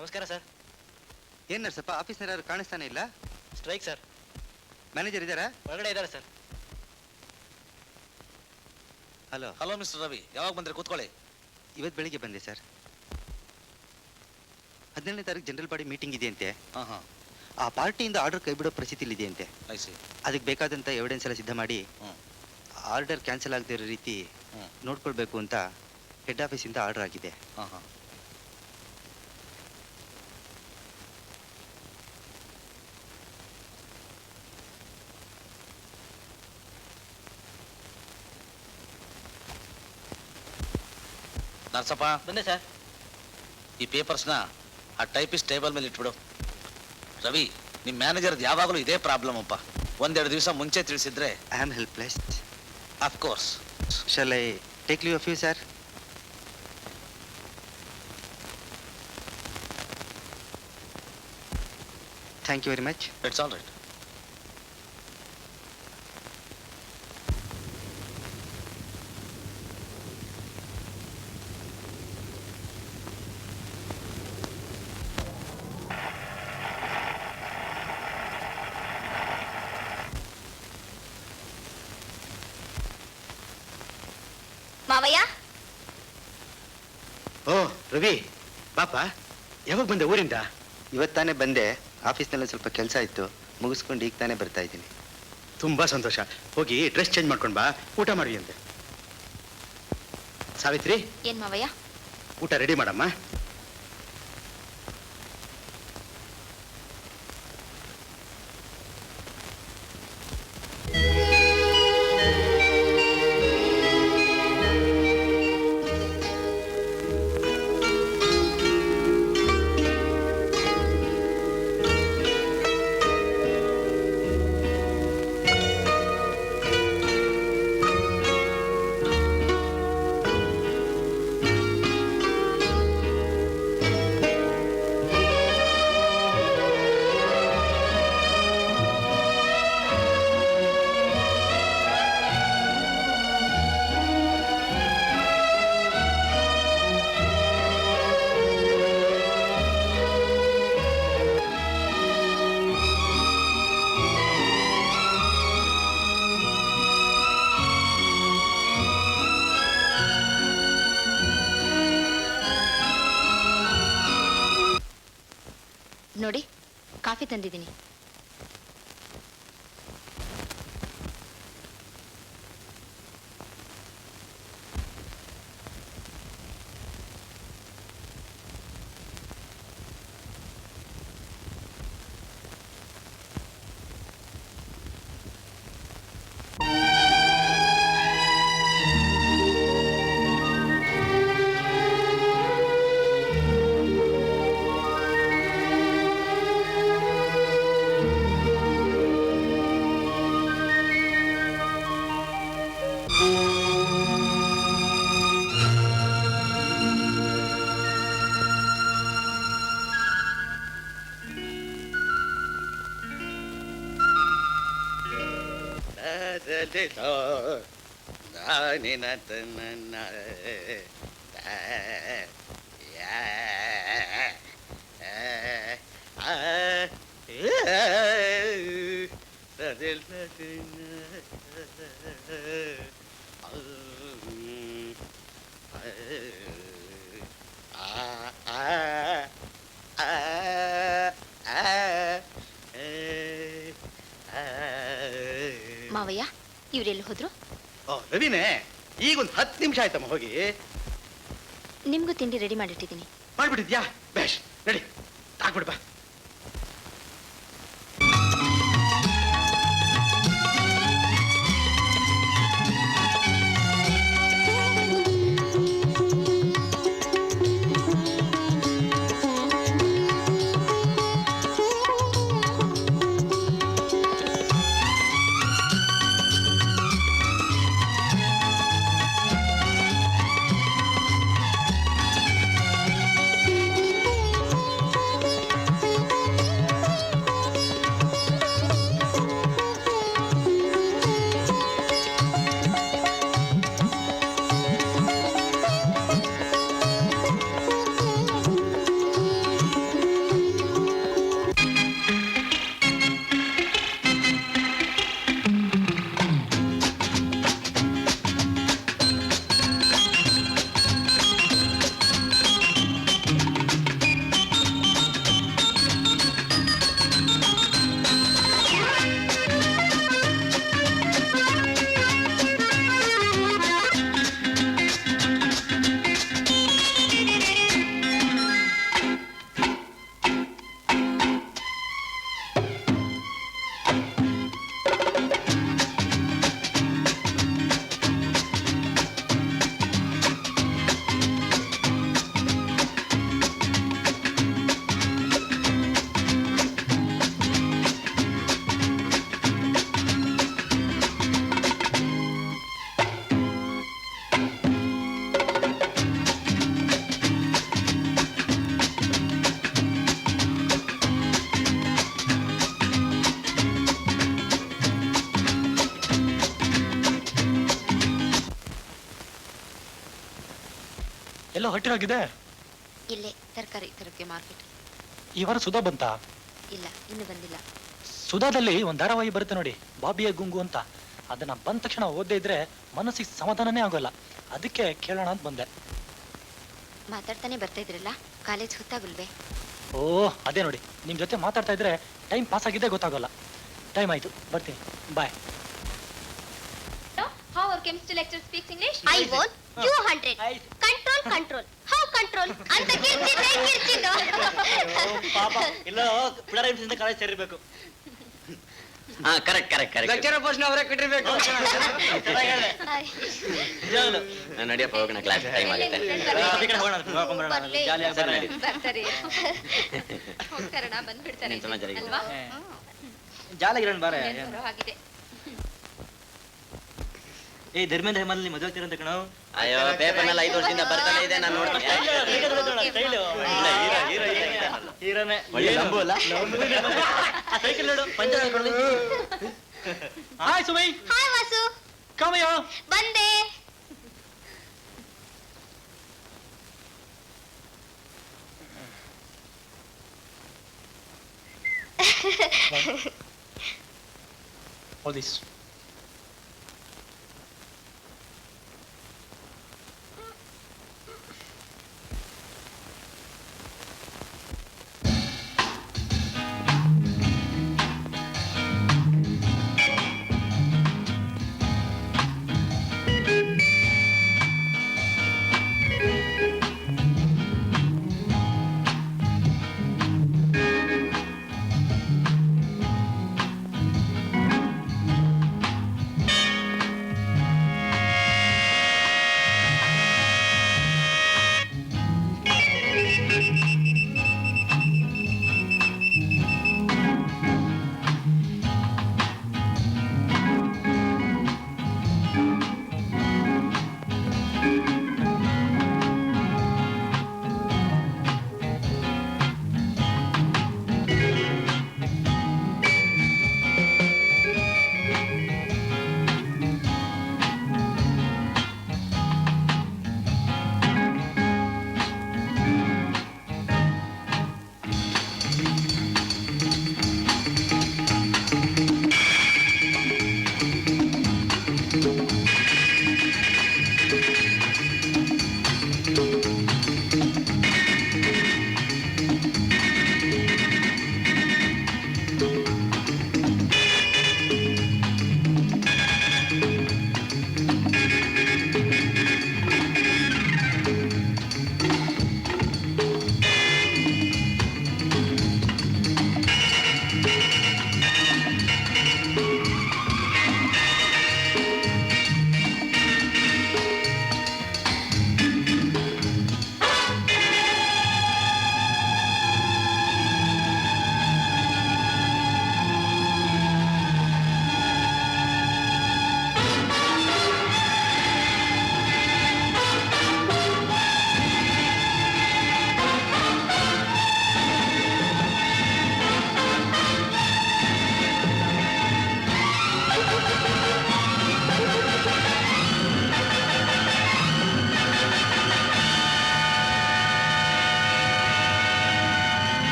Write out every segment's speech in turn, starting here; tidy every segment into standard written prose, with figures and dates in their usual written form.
ನಮಸ್ಕಾರ ಸರ್. ಏನ್ ನರ್ಸಪ್ಪ, ಆಫೀಸ್ನಲ್ಲಿ ಯಾರು ಕಾಣಿಸ್ತಾನೆ ಇಲ್ಲ? Strike sir. ಮ್ಯಾನೇಜರ್ ಇದ್ದಾರಾ? ಹೊರಗಡೆ ಇದ್ದಾರೆ sir. Hello. Hello mister Ravi, ಯಾವಾಗ ಬಂದ್ರೆ ಕೂತ್ಕೊಳ್ಳಿ. ಇವತ್ತು ಬೆಳಿಗ್ಗೆ ಬಂದೆ ಸರ್. 17ನೇ ತಾರೀಕು ಜನರಲ್ ಬಾಡಿ ಮೀಟಿಂಗ್ ಇದೆಯಂತೆ. ಆ ಪಾರ್ಟಿಯಿಂದ ಆರ್ಡರ್ ಕೈ ಬಿಡೋ ಪರಿಸ್ಥಿತಿ ಇದೆಯಂತೆ. ಅದಕ್ಕೆ ಬೇಕಾದಂತ ಎವಿಡೆನ್ಸ್ ಎಲ್ಲ ಸಿದ್ಧ ಮಾಡಿ ಆರ್ಡರ್ ಕ್ಯಾನ್ಸಲ್ ಆಗದೆ ಇರೋ ರೀತಿ ನೋಡ್ಕೊಳ್ಬೇಕು ಅಂತ ಹೆಡ್ ಆಫೀಸಿಂದ ಆರ್ಡರ್ ಆಗಿದೆ. ನರ್ಸಪ್ಪ ಬಂದೆ ಸರ್. ಈ ಪೇಪರ್ಸ್ನ ಆ ಟೈಪಿಸ್ಟ್ ಟೇಬಲ್ ಮೇಲೆ ಇಟ್ಬಿಡು. ರವಿ, ನಿಮ್ಮ ಮ್ಯಾನೇಜರ್ದು ಯಾವಾಗಲೂ ಇದೇ ಪ್ರಾಬ್ಲಮ್ ಅಪ್ಪ. ಒಂದೆರಡು ದಿವಸ ಮುಂಚೆ ತಿಳಿಸಿದ್ರೆ. I am helpless. Of course. Shall I take leave of you sir? Thank you very much. It's all right. ಮಾವಯ್ಯ. ಓ ರವಿ, ಪಾಪ ಯಾವಾಗ ಬಂದೆ ಊರಿಂದ? ಇವತ್ತಾನೇ ಬಂದೆ. ಆಫೀಸ್ನಲ್ಲಿ ಸ್ವಲ್ಪ ಕೆಲಸ ಇತ್ತು, ಮುಗಿಸ್ಕೊಂಡು ಈಗ ತಾನೇ ಬರ್ತಾ ಇದ್ದೀನಿ. ತುಂಬಾ ಸಂತೋಷ. ಹೋಗಿ ಡ್ರೆಸ್ ಚೇಂಜ್ ಮಾಡ್ಕೊಂಡು ಬಾ, ಊಟ ಮಾಡಿ ಅಂತೆ. ಸಾವಿತ್ರಿ, ಏನ್ ಮಾವಯ್ಯ? ಊಟ ರೆಡಿ ಮಾಡಮ್ಮ. ನೋಡಿ, ಕಾಫಿ ತಂದಿದ್ದೀನಿ. ಮಾವಯ್ಯ, ಇವರೆಲ್ಲಿ ಹೋದ್ರು? ರವಿನೇ, ಈಗೊಂದು 10 ನಿಮಿಷ ಆಯ್ತಮ್ಮ ಹೋಗಿ. ನಿಮ್ಗೂ ತಿಂಡಿ ರೆಡಿ ಮಾಡಿಟ್ಟಿದ್ದೀನಿ. ಮಾಡ್ಬಿಟ್ಟಿದ್ಯಾ? ಬೇಷ್, ರೆಡಿ ಆಗ್ಬಿಡ್ಬಾ. ಎಲ್ಲ ಹೊಟ್ಟಿರೋಗಿದೆ. ಇಲ್ಲೇ ತರಕಾರಿ ತರಕ್ಕೆ ಮಾರ್ಕೆಟ್. ಈ ವಾರ ಸುಧಾ ಬಂತ? ಇಲ್ಲ, ಇನ್ನು ಬಂದಿಲ್ಲ. ಸುಧಾದಲ್ಲಿ ಒಂದ್ ಧಾರಾವಾಹಿ ಬರುತ್ತೆ ನೋಡಿ, ಬಾಬಿಯ ಗುಂಗು ಅಂತ. ಅದನ್ನ ಬಂದ ತಕ್ಷಣ ಓದ್ದೇ ಇದ್ರೆ ಮನಸ್ಸಿಗೆ ಸಮಾಧಾನನೇ ಆಗೋಲ್ಲ. ಅದಕ್ಕೆ ಕೇಳೋಣ ಅಂತ ಬಂದೆ. ಮಾತಾಡ್ತಾನೆ ಬರ್ತಾ ಇದ್ರಲ್ಲ, ಕಾಲೇಜ್ ಹೊತ್ತಾಗಲ್ವೇ? ಓ ಅದೇ ನೋಡಿ, ನಿಮ್ ಜೊತೆ ಮಾತಾಡ್ತಾ ಇದ್ರೆ ಟೈಮ್ ಪಾಸ್ ಆಗಿದ್ದೇ ಗೊತ್ತಾಗೋಲ್ಲ. ಟೈಮ್ ಆಯ್ತು, ಬರ್ತೀನಿ, ಬಾಯ್. How our chemistry lecturer speaks English? I won 200. Control, control. How control? ಅಂತ ಕಿರ್ಚಿದ್ದು. ಪಾಪ ಇಲ್ಲ ಪುನರಾವರ್ತಿಸಿದ ಕಾಲೇಜ್ ಸೇರಿರ್ಬೇಕು. ಹಾ correct correct correct. Lecturer post ಅವರೇ ಕಟ್ಟಿರ್ಬೇಕು. ನಡಿಯಪ್ಪ ಹೋಗೋಣ, ಕ್ಲಾಸ್ ಟೈಮ್ ಆಗುತ್ತೆ. ಈ ಕಡೆ ಹೋಗೋಣ, ನೋಡ್ಕೊಂಡ್ ಬರೋಣ. ಜಾಲಿಯಾಗಿ ಸರಿ, ನಡಿ. ಬರ್ತಾರೆ. ಹೋಗ್ತಾರಣ ಬಂದ್ಬಿಡ್ತಾರೆ ನೀನ್ ಸಮಾಚಾರ ಇದೆ. ಅಲ್ವಾ? ಜಾಲಿಯಾಗಿರೋಣ ಬಾರೆ. ಏನ್ ಬರೋ ಹಾಗಿದೆ. ಏ ಧರ್ಮೇಂದ್ರ ಹೇಮಲ್ ನಿಮ್ಮ ಮದುವೆ ಆಗ್ತೀರಂತ ಕಣೋ. ಅಯ್ಯೋ ಪೇಪರ್ನಲ್ಲಿ 5 ವರ್ಷದಿಂದ ಬರ್ತಾನೆ ಇದೆ, ನಾನು ನೋಡ್ತೀನಿ. ಹೀರೋನೇ ಒಳ್ಳೆ ಲಂಬು ಅಲ್ಲ? ಆ ಸೈಕಲ್ ನೋಡು ಪಂಚರ್ ಹಾಕೊಳ್ಳಿ. ಹಾಯ್ ಸುಮೈ, ಹಾಯ್ ವಾಸು, ಕಮಯ್ಯ. ಬಂದೆ. All this.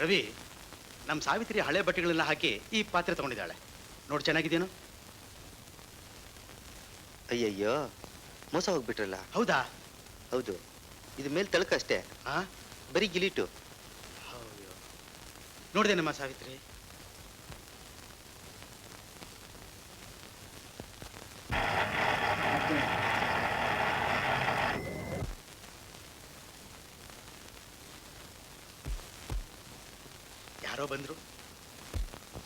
ರವಿ, ನಮ್ಮ ಸಾವಿತ್ರಿ ಹಳೆ ಬಟ್ಟೆಗಳನ್ನ ಹಾಕಿ ಈ ಪಾತ್ರೆ ತಗೊಂಡಿದ್ದಾಳೆ. ನೋಡಿ ಚೆನ್ನಾಗಿದೇನು? ಅಯ್ಯಯ್ಯೋ, ಮೋಸ ಹೋಗ್ಬಿಟ್ರಲ್ಲ. ಹೌದಾ? ಹೌದು, ಇದು ಮೇಲ್ ತಳಕ ಅಷ್ಟೇ, ಆ ಬರೀ ಗಿಲೀಟು. ಹೌದು. ನೋಡಿದೆ ನಮ್ಮ ಸಾವಿತ್ರಿ. ಯಾರೋ ಬಂದ್ರು.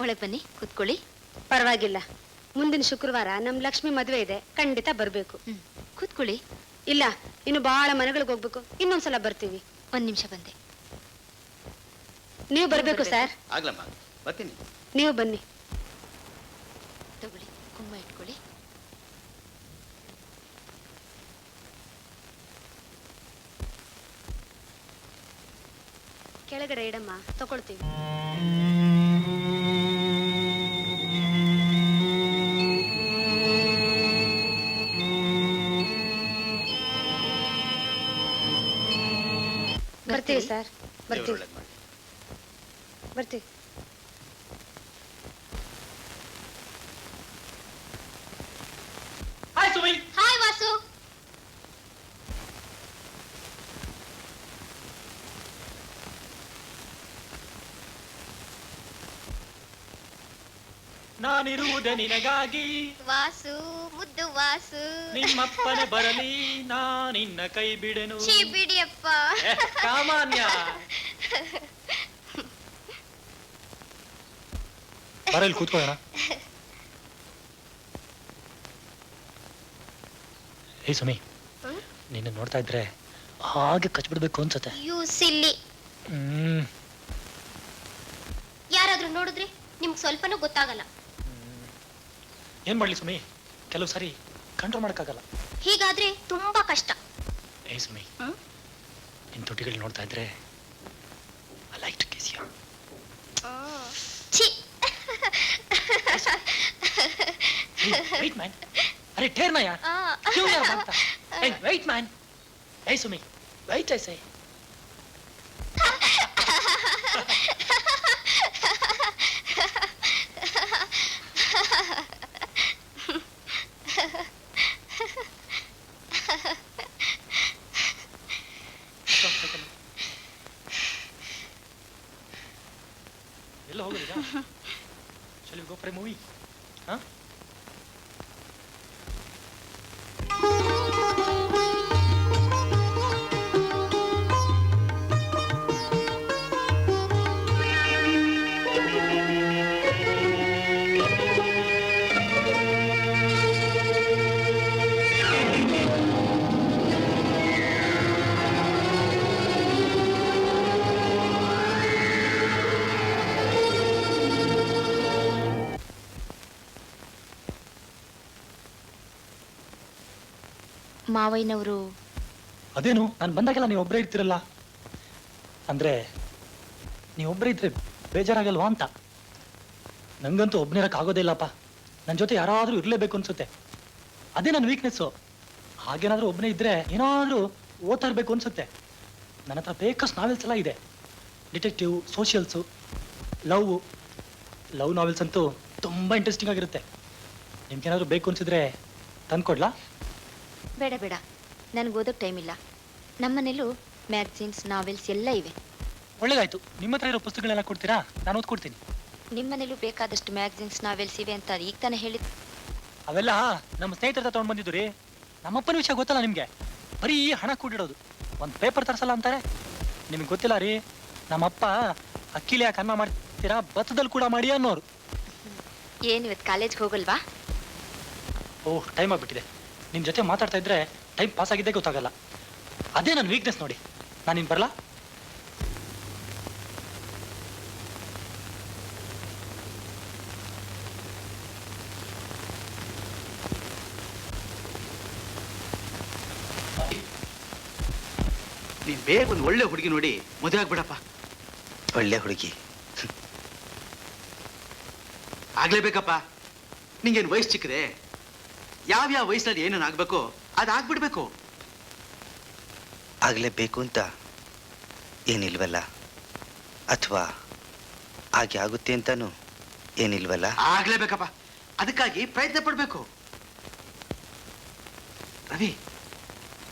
ಒಳಗ್ ಬನ್ನಿ, ಕೂತ್ಕೊಳ್ಳಿ. ಪರವಾಗಿಲ್ಲ, ಮುಂದಿನ ಶುಕ್ರವಾರ ನಮ್ ಲಕ್ಷ್ಮಿ ಮದುವೆ ಇದೆ, ಖಂಡಿತ ಬರ್ಬೇಕು. ಕೂತ್ಕೊಳ್ಳಿ. ಇಲ್ಲ, ಇನ್ನು ಬಹಳ ಮನೆಗಳಿಗೆ ಹೋಗ್ಬೇಕು, ಇನ್ನೊಂದ್ಸಲ ಬರ್ತೀವಿ. 1 ನಿಮಿಷ ಬಂದೆ. ನೀವು ಬರ್ಬೇಕು ಸರ್. ಆಗ್ಲಮ್ಮ, ಬರ್ತೀನಿ. ನೀವು ಬನ್ನಿ. ತಗೊಳ್ಳಿ, ಕುಂಕುಮ ಇಟ್ಕೊಳ್ಳಿ. ಕೆಳಗಡೆ ಇಡಮ್ಮ, ತಗೊಳ್ತೀವಿ. ಬರ್ತೀವಿ ಸರ್, ಬರ್ತೀವಿ ಬರ್ತೀವಿ. ಹಾಯ್ ಸುಮಿ. ಹಾಯ್ ವಾಸು. ನಾನಿರುವುದೇ ನಿನಗಾಗಿ, ವಾಸು ಮುದ್ದು ವಾಸು. ನಿಮ್ಮಪ್ಪನೆ ಬರಲಿ ನಾನಿನ್ನ ಕೈ ಬಿಡೆನು. ಛೀ ಬಿಡಿಯಪ್ಪ. ಸಾಮಾನ್ಯ. ಬರಲಿ ಕೂತ್ಕೊಳ್ಳೋಣ. ಹೇ ಸುಮಿ, ನಿನ್ನ ನೋಡ್ತಾ ಇದ್ರೆ ಹಾಗೆ ಕಚ್ಬಿಡ್ಬೇಕು ಅನ್ಸತ್ತೆ. ಯು ಸಿಲ್ಲಿ. ಯಾರಾದ್ರೂ ನೋಡಿದ್ರೆ ನಿಮ್ಗೆ ಸ್ವಲ್ಪನೂ ಗೊತ್ತಾಗಲ್ಲ. ಏನ್ ಮಾಡ್ಲಿ ಸುಮಿ, ಕೆಲವು ಸಾರಿ ಕಂಟ್ರೋಲ್ ಮಾಡಕ್ಕಾಗಲ್ಲ. ಹೀಗಾದ್ರೆ ತುಂಬಾ ಕಷ್ಟ. ಹೇ ಸುಮಿ, ನಿನ್ ತುಟಿಗಳು ನೋಡ್ತಾ ಇದ್ರೆ I like to kiss you. ಛೀ. Wait man. ಅರೆ ठहरना यार. क्यों यार भागता? Hey wait man. Hey Sumi, wait I say. ಎಲ್ಲ ಹೋಗೋದೀಗ? Shall we go for a movie? Huh? ಮಾವಯ್ಯನವರು ಅದೇನು, ನಾನು ಬಂದಾಗೆಲ್ಲ ನೀವು ಒಬ್ಬರೇ ಇರ್ತಿರಲ್ಲ. ಅಂದ್ರೆ ನೀವೊಬ್ಬರೇ ಇದ್ರೆ ಬೇಜಾರಾಗಲ್ವಾ ಅಂತ. ನಂಗಂತೂ ಒಬ್ಬನಿರಕ್ಕೆ ಆಗೋದೇ ಇಲ್ಲಪ್ಪ. ನನ್ನ ಜೊತೆ ಯಾರಾದರೂ ಇರಲೇಬೇಕು ಅನ್ಸುತ್ತೆ. ಅದೇ ನನ್ನ ವೀಕ್ನೆಸ್ಸು. ಹಾಗೇನಾದ್ರೂ ಒಬ್ಬನೇ ಇದ್ರೆ ಏನಾದರೂ ಓದ್ತಾ ಇರಬೇಕು ಅನ್ಸುತ್ತೆ. ನನ್ನ ಹತ್ರ ಬೇಕಷ್ಟು ನಾವೆಲ್ಸ್ ಎಲ್ಲ ಇದೆ. ಡಿಟೆಕ್ಟಿವ್, ಸೋಷಿಯಲ್ಸು, ಲವ್ ನಾವೆಲ್ಸ್ ಅಂತೂ ತುಂಬ ಇಂಟ್ರೆಸ್ಟಿಂಗ್ ಆಗಿರುತ್ತೆ. ನಿಮ್ಗೇನಾದರೂ ಬೇಕು ಅನ್ಸಿದ್ರೆ ತಂದ್ಕೊಡ್ಲಾ? ಬೇಡ ಬೇಡ, ನನಗೆ ಓದೋಕ್ಕೆ ಟೈಮ್ ಇಲ್ಲ. ನಮ್ಮನೇಲೂ ಮ್ಯಾಗ್ಝಿನ್ಸ್, ನಾವೆಲ್ಸ್ ಎಲ್ಲ ಇವೆ. ಒಳ್ಳೇದಾಯ್ತು. ನಿಮ್ಮ ಹತ್ರ ಇರೋ ಪುಸ್ತಕಗಳೆಲ್ಲ ಕೊಡ್ತೀರಾ? ನಾನು ಓದ್ಕೊಡ್ತೀನಿ. ನಿಮ್ಮನೇಲೂ ಬೇಕಾದಷ್ಟು ಮ್ಯಾಗ್ಝಿನ್ಸ್, ನಾವೆಲ್ಸ್ ಇವೆ ಅಂತ ಈಗ ತಾನೇ ಹೇಳಿದ್. ಅವೆಲ್ಲ ನಮ್ಮ ಸ್ನೇಹಿತರ ತಗೊಂಡು ಬಂದಿದ್ದು ರೀ. ನಮ್ಮಪ್ಪನ ವಿಷಯ ಗೊತ್ತಲ್ಲ ನಿಮಗೆ. ಬರೀ ಹಣ ಕೂಡಿಡೋದು, ಒಂದು ಪೇಪರ್ ತರಿಸಲ್ಲ ಅಂತಾರೆ. ನಿಮಗೆ ಗೊತ್ತಿಲ್ಲ ರೀ, ನಮ್ಮಪ್ಪ ಅಕ್ಕಿಲಿ ಯಾಕೆ ಅನ್ನ ಮಾಡ್ತೀರಾ, ಭತ್ತದಲ್ಲಿ ಕೂಡ ಮಾಡಿ ಅನ್ನೋರು. ಏನು ಇವತ್ತು ಕಾಲೇಜ್ಗೆ ಹೋಗಲ್ವಾ? ಓಹ್, ಟೈಮ್ ಆಗಿಬಿಟ್ಟಿದೆ. ನಿಮ್ಮ ಜೊತೆ ಮಾತಾಡ್ತಾ ಇದ್ರೆ ಟೈಮ್ ಪಾಸ್ ಆಗಿದ್ದೇ ಗೊತ್ತಾಗಲ್ಲ. ಅದೇ ನನ್ನ ವೀಕ್ನೆಸ್ ನೋಡಿ. ನಾನು ಇನ್ನು ಬರಲಾ? ನೀನ್ ಬೇಗ ಒಂದು ಒಳ್ಳೆ ಹುಡುಗಿ ನೋಡಿ ಮದುವೆ ಆಗ್ಬಿಡಪ್ಪ. ಒಳ್ಳೆ ಹುಡುಗಿ ಆಗ್ಲೇಬೇಕಪ್ಪ. ನಿಂಗೇನು ವಯಸ್ಸು ಚಿಕ್ಕದೆ? ಯಾವ್ಯಾವ ವಯಸ್ಸಲ್ಲಿ ಏನೇನು ಆಗ್ಬೇಕೋ ಅದಾಗ್ಬಿಡ್ಬೇಕು. ಆಗಲೇಬೇಕು ಅಂತ ಏನಿಲ್ವಲ್ಲ, ಅಥವಾ ಹಾಗೆ ಆಗುತ್ತೆ ಅಂತಾನು ಏನಿಲ್ವಲ್ಲ. ಆಗ್ಲೇಬೇಕಪ್ಪ, ಅದಕ್ಕಾಗಿ ಪ್ರಯತ್ನ ಪಡ್ಬೇಕು. ರವಿ,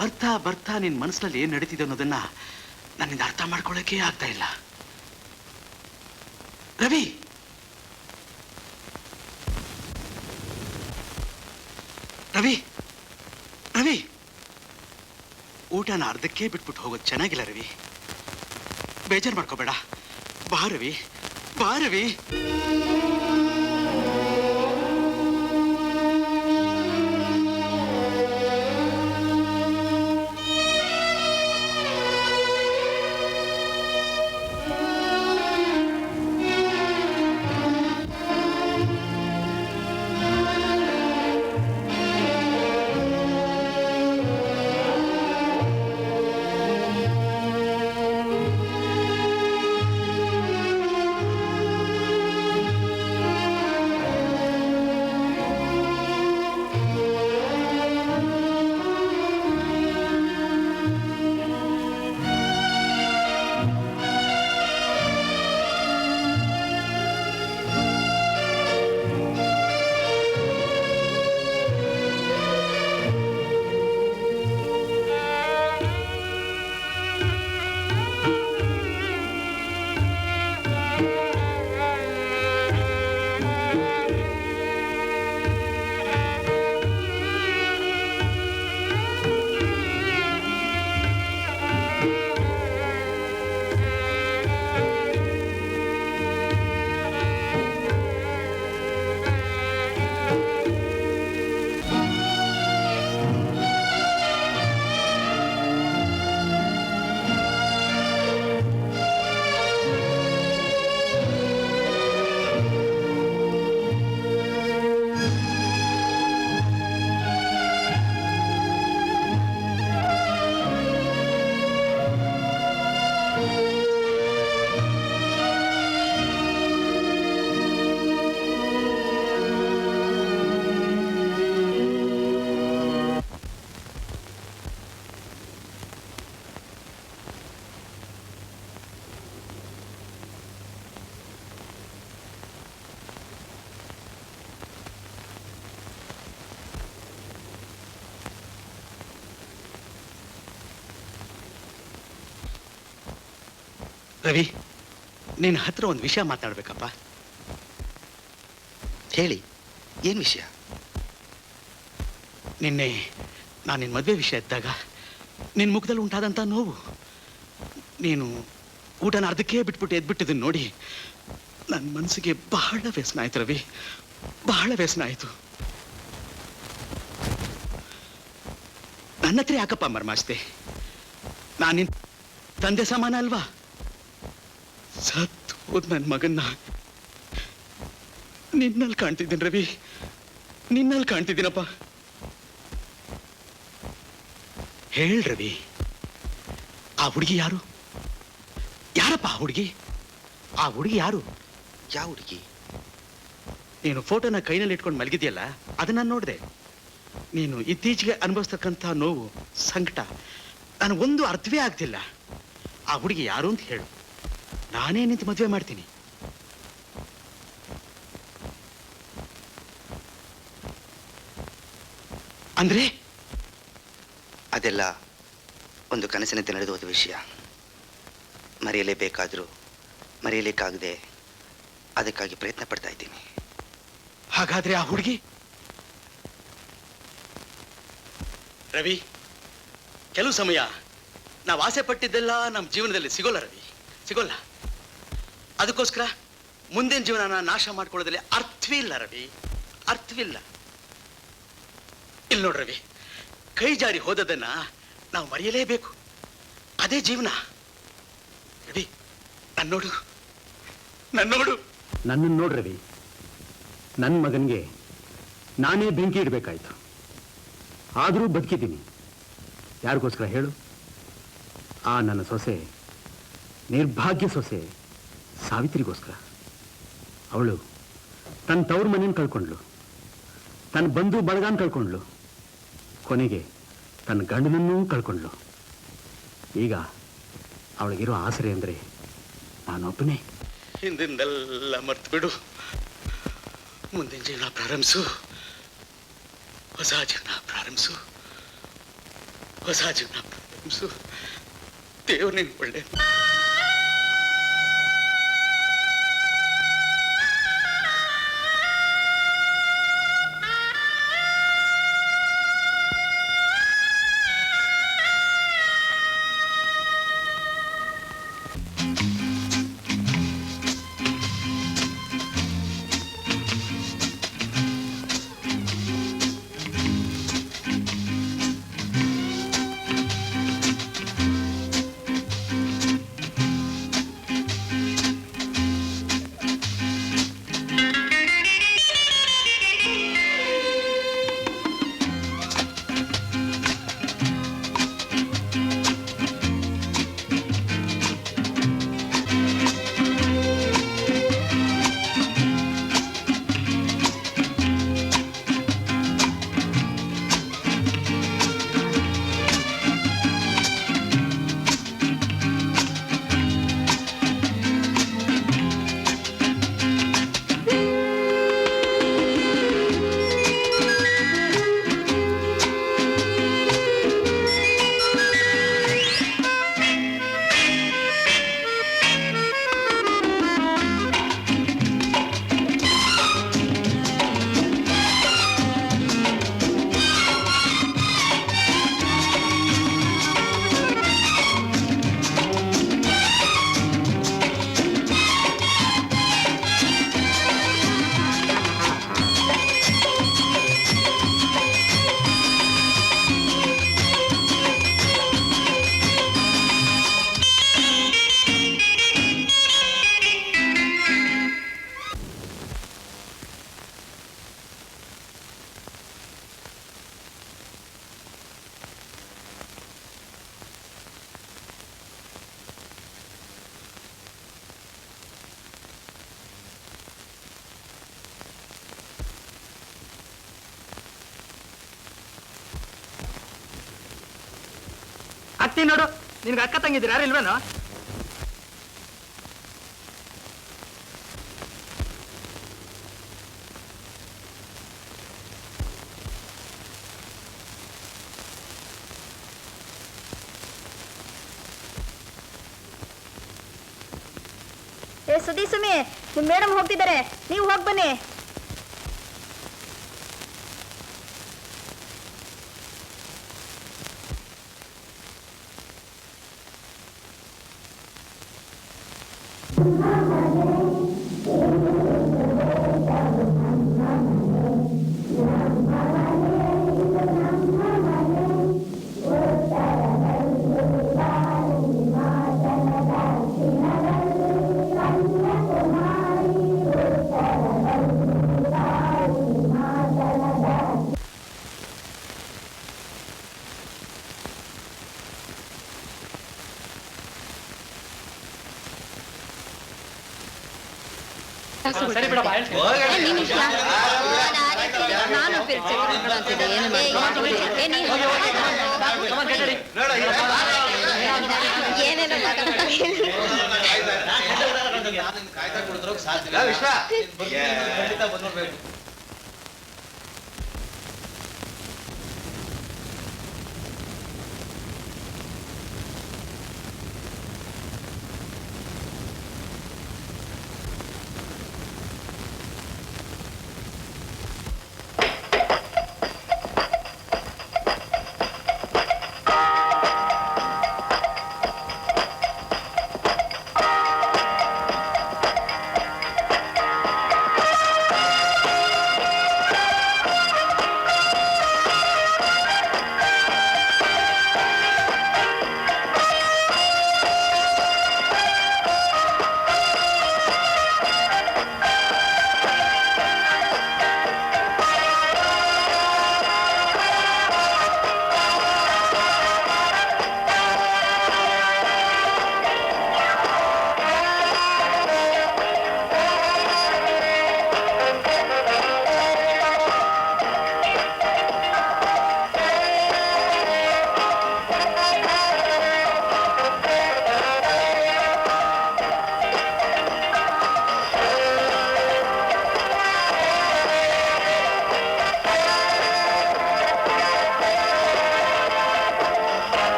ಬರ್ತಾ ಬರ್ತಾ ನಿನ್ ಮನಸ್ಸಿನಲ್ಲಿ ಏನ್ ನಡೀತಿದೆ ಅನ್ನೋದನ್ನ ನನ್ನಿಂದ ಅರ್ಥ ಮಾಡ್ಕೊಳ್ಳೋಕೆ ಆಗ್ತಾ ಇಲ್ಲ. ರವಿ, ರವಿ, ರವಿ, ಊಟನ ಅರ್ಧಕ್ಕೆ ಬಿಟ್ಬಿಟ್ಟು ಹೋಗೋದು ಚೆನ್ನಾಗಿಲ್ಲ ರವಿ. ಬೇಜಾರು ಮಾಡ್ಕೋಬೇಡ. ಬಾ ರವಿ, ಬಾ ರವಿ. ರವಿ, ನಿನ್ನ ಹತ್ರ ಒಂದು ವಿಷಯ ಮಾತಾಡ್ಬೇಕಪ್ಪ. ಹೇಳಿ, ಏನ್ ವಿಷಯ? ನಿನ್ನೆ ನಾನು ನಿನ್ನ ಮದುವೆ ವಿಷಯ ಇದ್ದಾಗ ನಿನ್ನ ಮುಖದಲ್ಲಿ ಉಂಟಾದಂಥ ನೋವು, ನೀನು ಊಟನ ಅರ್ಧಕ್ಕೆ ಬಿಟ್ಬಿಟ್ಟು ಎದ್ಬಿಟ್ಟಿದ್ದನ್ನು ನೋಡಿ ನನ್ನ ಮನಸ್ಸಿಗೆ ಬಹಳ ವ್ಯಸನ ಆಯ್ತು ರವಿ, ಬಹಳ ವ್ಯಸನ ಆಯ್ತು. ನನ್ನ ಹತ್ರ ಯಾಕಪ್ಪ ಮರ್ಮಾಸ್ತೆ? ನಾನು ನಿನ್ನ ತಂದೆ ಸಮಾನ ಅಲ್ವಾ? ಸತ್ತು ಹೋದ್ ನನ್ನ ಮಗನ್ನ ನಿನ್ನಲ್ಲಿ ಕಾಣ್ತಿದ್ದೀನಿ ರವಿ, ನಿನ್ನಲ್ಲಿ ಕಾಣ್ತಿದ್ದೀನಪ್ಪ. ಹೇಳ್ ರವಿ, ಆ ಹುಡುಗಿ ಯಾರು? ಯಾರಪ್ಪ ಆ ಹುಡುಗಿ? ಆ ಹುಡುಗಿ ಯಾರು? ಯಾವ ಹುಡುಗಿ? ನೀನು ಫೋಟೋನ ಕೈನಲ್ಲಿ ಇಟ್ಕೊಂಡು ಮಲಗಿದ್ಯಲ್ಲ, ಅದನ್ನ ನೋಡಿದೆ. ನೀನು ಇತ್ತೀಚೆಗೆ ಅನುಭವಿಸ್ತಕ್ಕಂಥ ನೋವು, ಸಂಕಟ ನನಗೊಂದು ಅರ್ಥವೇ ಆಗ್ತಿಲ್ಲ. ಆ ಹುಡುಗಿ ಯಾರು ಅಂತ ಹೇಳು, ನಾನೇ ನಿಂತು ಮದುವೆ ಮಾಡ್ತೀನಿ. ಅಂದ್ರೆ ಅದೆಲ್ಲ ಒಂದು ಕನಸಿನಂತೆ ನಡೆದು ಹೋದ ವಿಷಯ. ಮರೆಯಲೇಬೇಕಾದ್ರೂ ಮರೆಯಲಿಕ್ಕಾಗದೆ ಅದಕ್ಕಾಗಿ ಪ್ರಯತ್ನ ಪಡ್ತಾ ಇದ್ದೀನಿ. ಹಾಗಾದ್ರೆ ಆ ಹುಡುಗಿ? ರವಿ, ಕೆಲವು ಸಮಯ ನಾವು ಆಸೆ ಪಟ್ಟಿದ್ದೆಲ್ಲ ನಮ್ಮ ಜೀವನದಲ್ಲಿ ಸಿಗೋಲ್ಲ ರವಿ, ಸಿಗೋಲ್ಲ. ಅದಕ್ಕೋಸ್ಕರ ಮುಂದಿನ ಜೀವನನ ನಾಶ ಮಾಡ್ಕೊಳ್ಳೋದ್ರಲ್ಲಿ ಅರ್ಥವೇ ಇಲ್ಲ ರವಿ, ಅರ್ಥವಿಲ್ಲ. ಇಲ್ಲಿ ನೋಡ್ರಿ ರವಿ, ಕೈ ಜಾರಿ ಹೋದದನ್ನ ನಾವು ಮರೆಯಲೇಬೇಕು, ಅದೇ ಜೀವನ. ರವಿ, ನನ್ನ ನೋಡು, ನನ್ನನ್ನು ನೋಡು ರವಿ. ನನ್ನ ಮಗನಿಗೆ ನಾನೇ ಬೆಂಕಿ ಇಡಬೇಕಾಯ್ತು, ಆದರೂ ಬದುಕಿದ್ದೀನಿ. ಯಾರಿಗೋಸ್ಕರ ಹೇಳು? ಆ ನನ್ನ ಸೊಸೆ, ನಿರ್ಭಾಗ್ಯ ಸೊಸೆ ಸಾವಿತ್ರಿಗೋಸ್ಕರ. ಅವಳು ತನ್ನ ತವ್ರ ಮನೇನ ಕಳ್ಕೊಂಡ್ಲು, ತನ್ನ ಬಂಧು ಬಳಗಾನ್ ಕಳ್ಕೊಂಡ್ಲು, ಕೊನೆಗೆ ತನ್ನ ಗಂಡನನ್ನೂ ಕಳ್ಕೊಂಡ್ಲು. ಈಗ ಅವಳಿಗಿರೋ ಆಸರೆ ಅಂದರೆ ನಾನೊಬ್ಬನೇ. ಹಿಂದಿಂದೆಲ್ಲ ಮರ್ತು ಬಿಡು, ಮುಂದಿನ ಜೀವನ ಪ್ರಾರಂಭಿಸು, ಹೊಸ ಜೀವನ ಪ್ರಾರಂಭಿಸು, ಹೊಸ ಜೀವನ ಪ್ರಾರಂಭಿಸು. ದೇವ್ರು ನಿನ್ ಒಳ್ಳೆ. ಅತ್ತಿ ನೋಡು, ನಿನ್ಗೆ ಅಕ್ಕ ತಂಗಿದ್ದೀರ ಯಾರು ಇಲ್ವೇನೋ? ಸುದಿ ಸುಮಿ ನಿಮ್ ಮೇಡಮ್ ಹೋಗ್ತಿದ್ದಾರೆ, ನೀವು ಹೋಗಿ ಬನ್ನಿ. ಸರಿ ಬಿಡಪ್ಪ, ಹೇಳ್ತೀನಿ. ನಾನು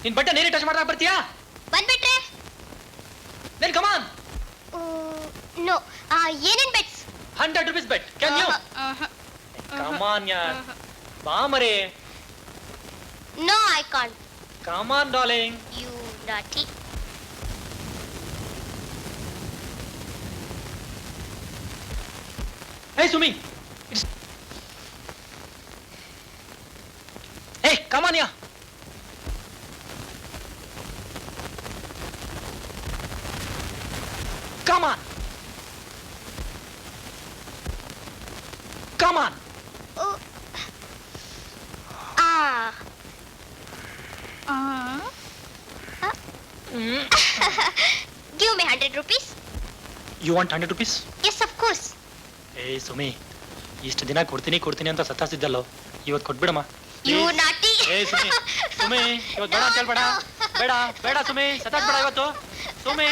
ನಿನ್ ಬಟ್ಟೆ ನೀರಿ ಟಚ್ ಮಾಡ್ತಾ ಬರ್ತೀಯಾ? ಬಂದ್ಬಿಟ್ರೆ then come on. ನೋ ಏನೇನ್ bets? 100 rupees bet. Can you? Come on yaar. ಬಾ ಮರೆ. No, I can't. Come on darling. You naughty. Hey Sumi. Hey, come on here. Come on. Come on. Ah. Give me 100 rupees. You want 100 rupees? Yes, of course. ಏಯ್ ಸುಮಿ, ಇಷ್ಟು ದಿನ ಕೊಡ್ತೀನಿ ಅಂತ ಸತ್ತಾಸಿದ್ದಲ್ಲೋ, ಇವತ್ತು ಕೊಟ್ಬಿಡಮ್ಮ. You naughty. ಏಯ್ ಸುಮಿ, ಸುಮಿ, ಇವತ್ತು ಬೇಡ ಅಂತ ಹೇಳ್ಬೇಡ. ಬೇಡ ಬೇಡ ಸುಮಿ, ಸತ್ತಾಸ್ಬೇಡ ಇವತ್ತು. ಸುಮಿ.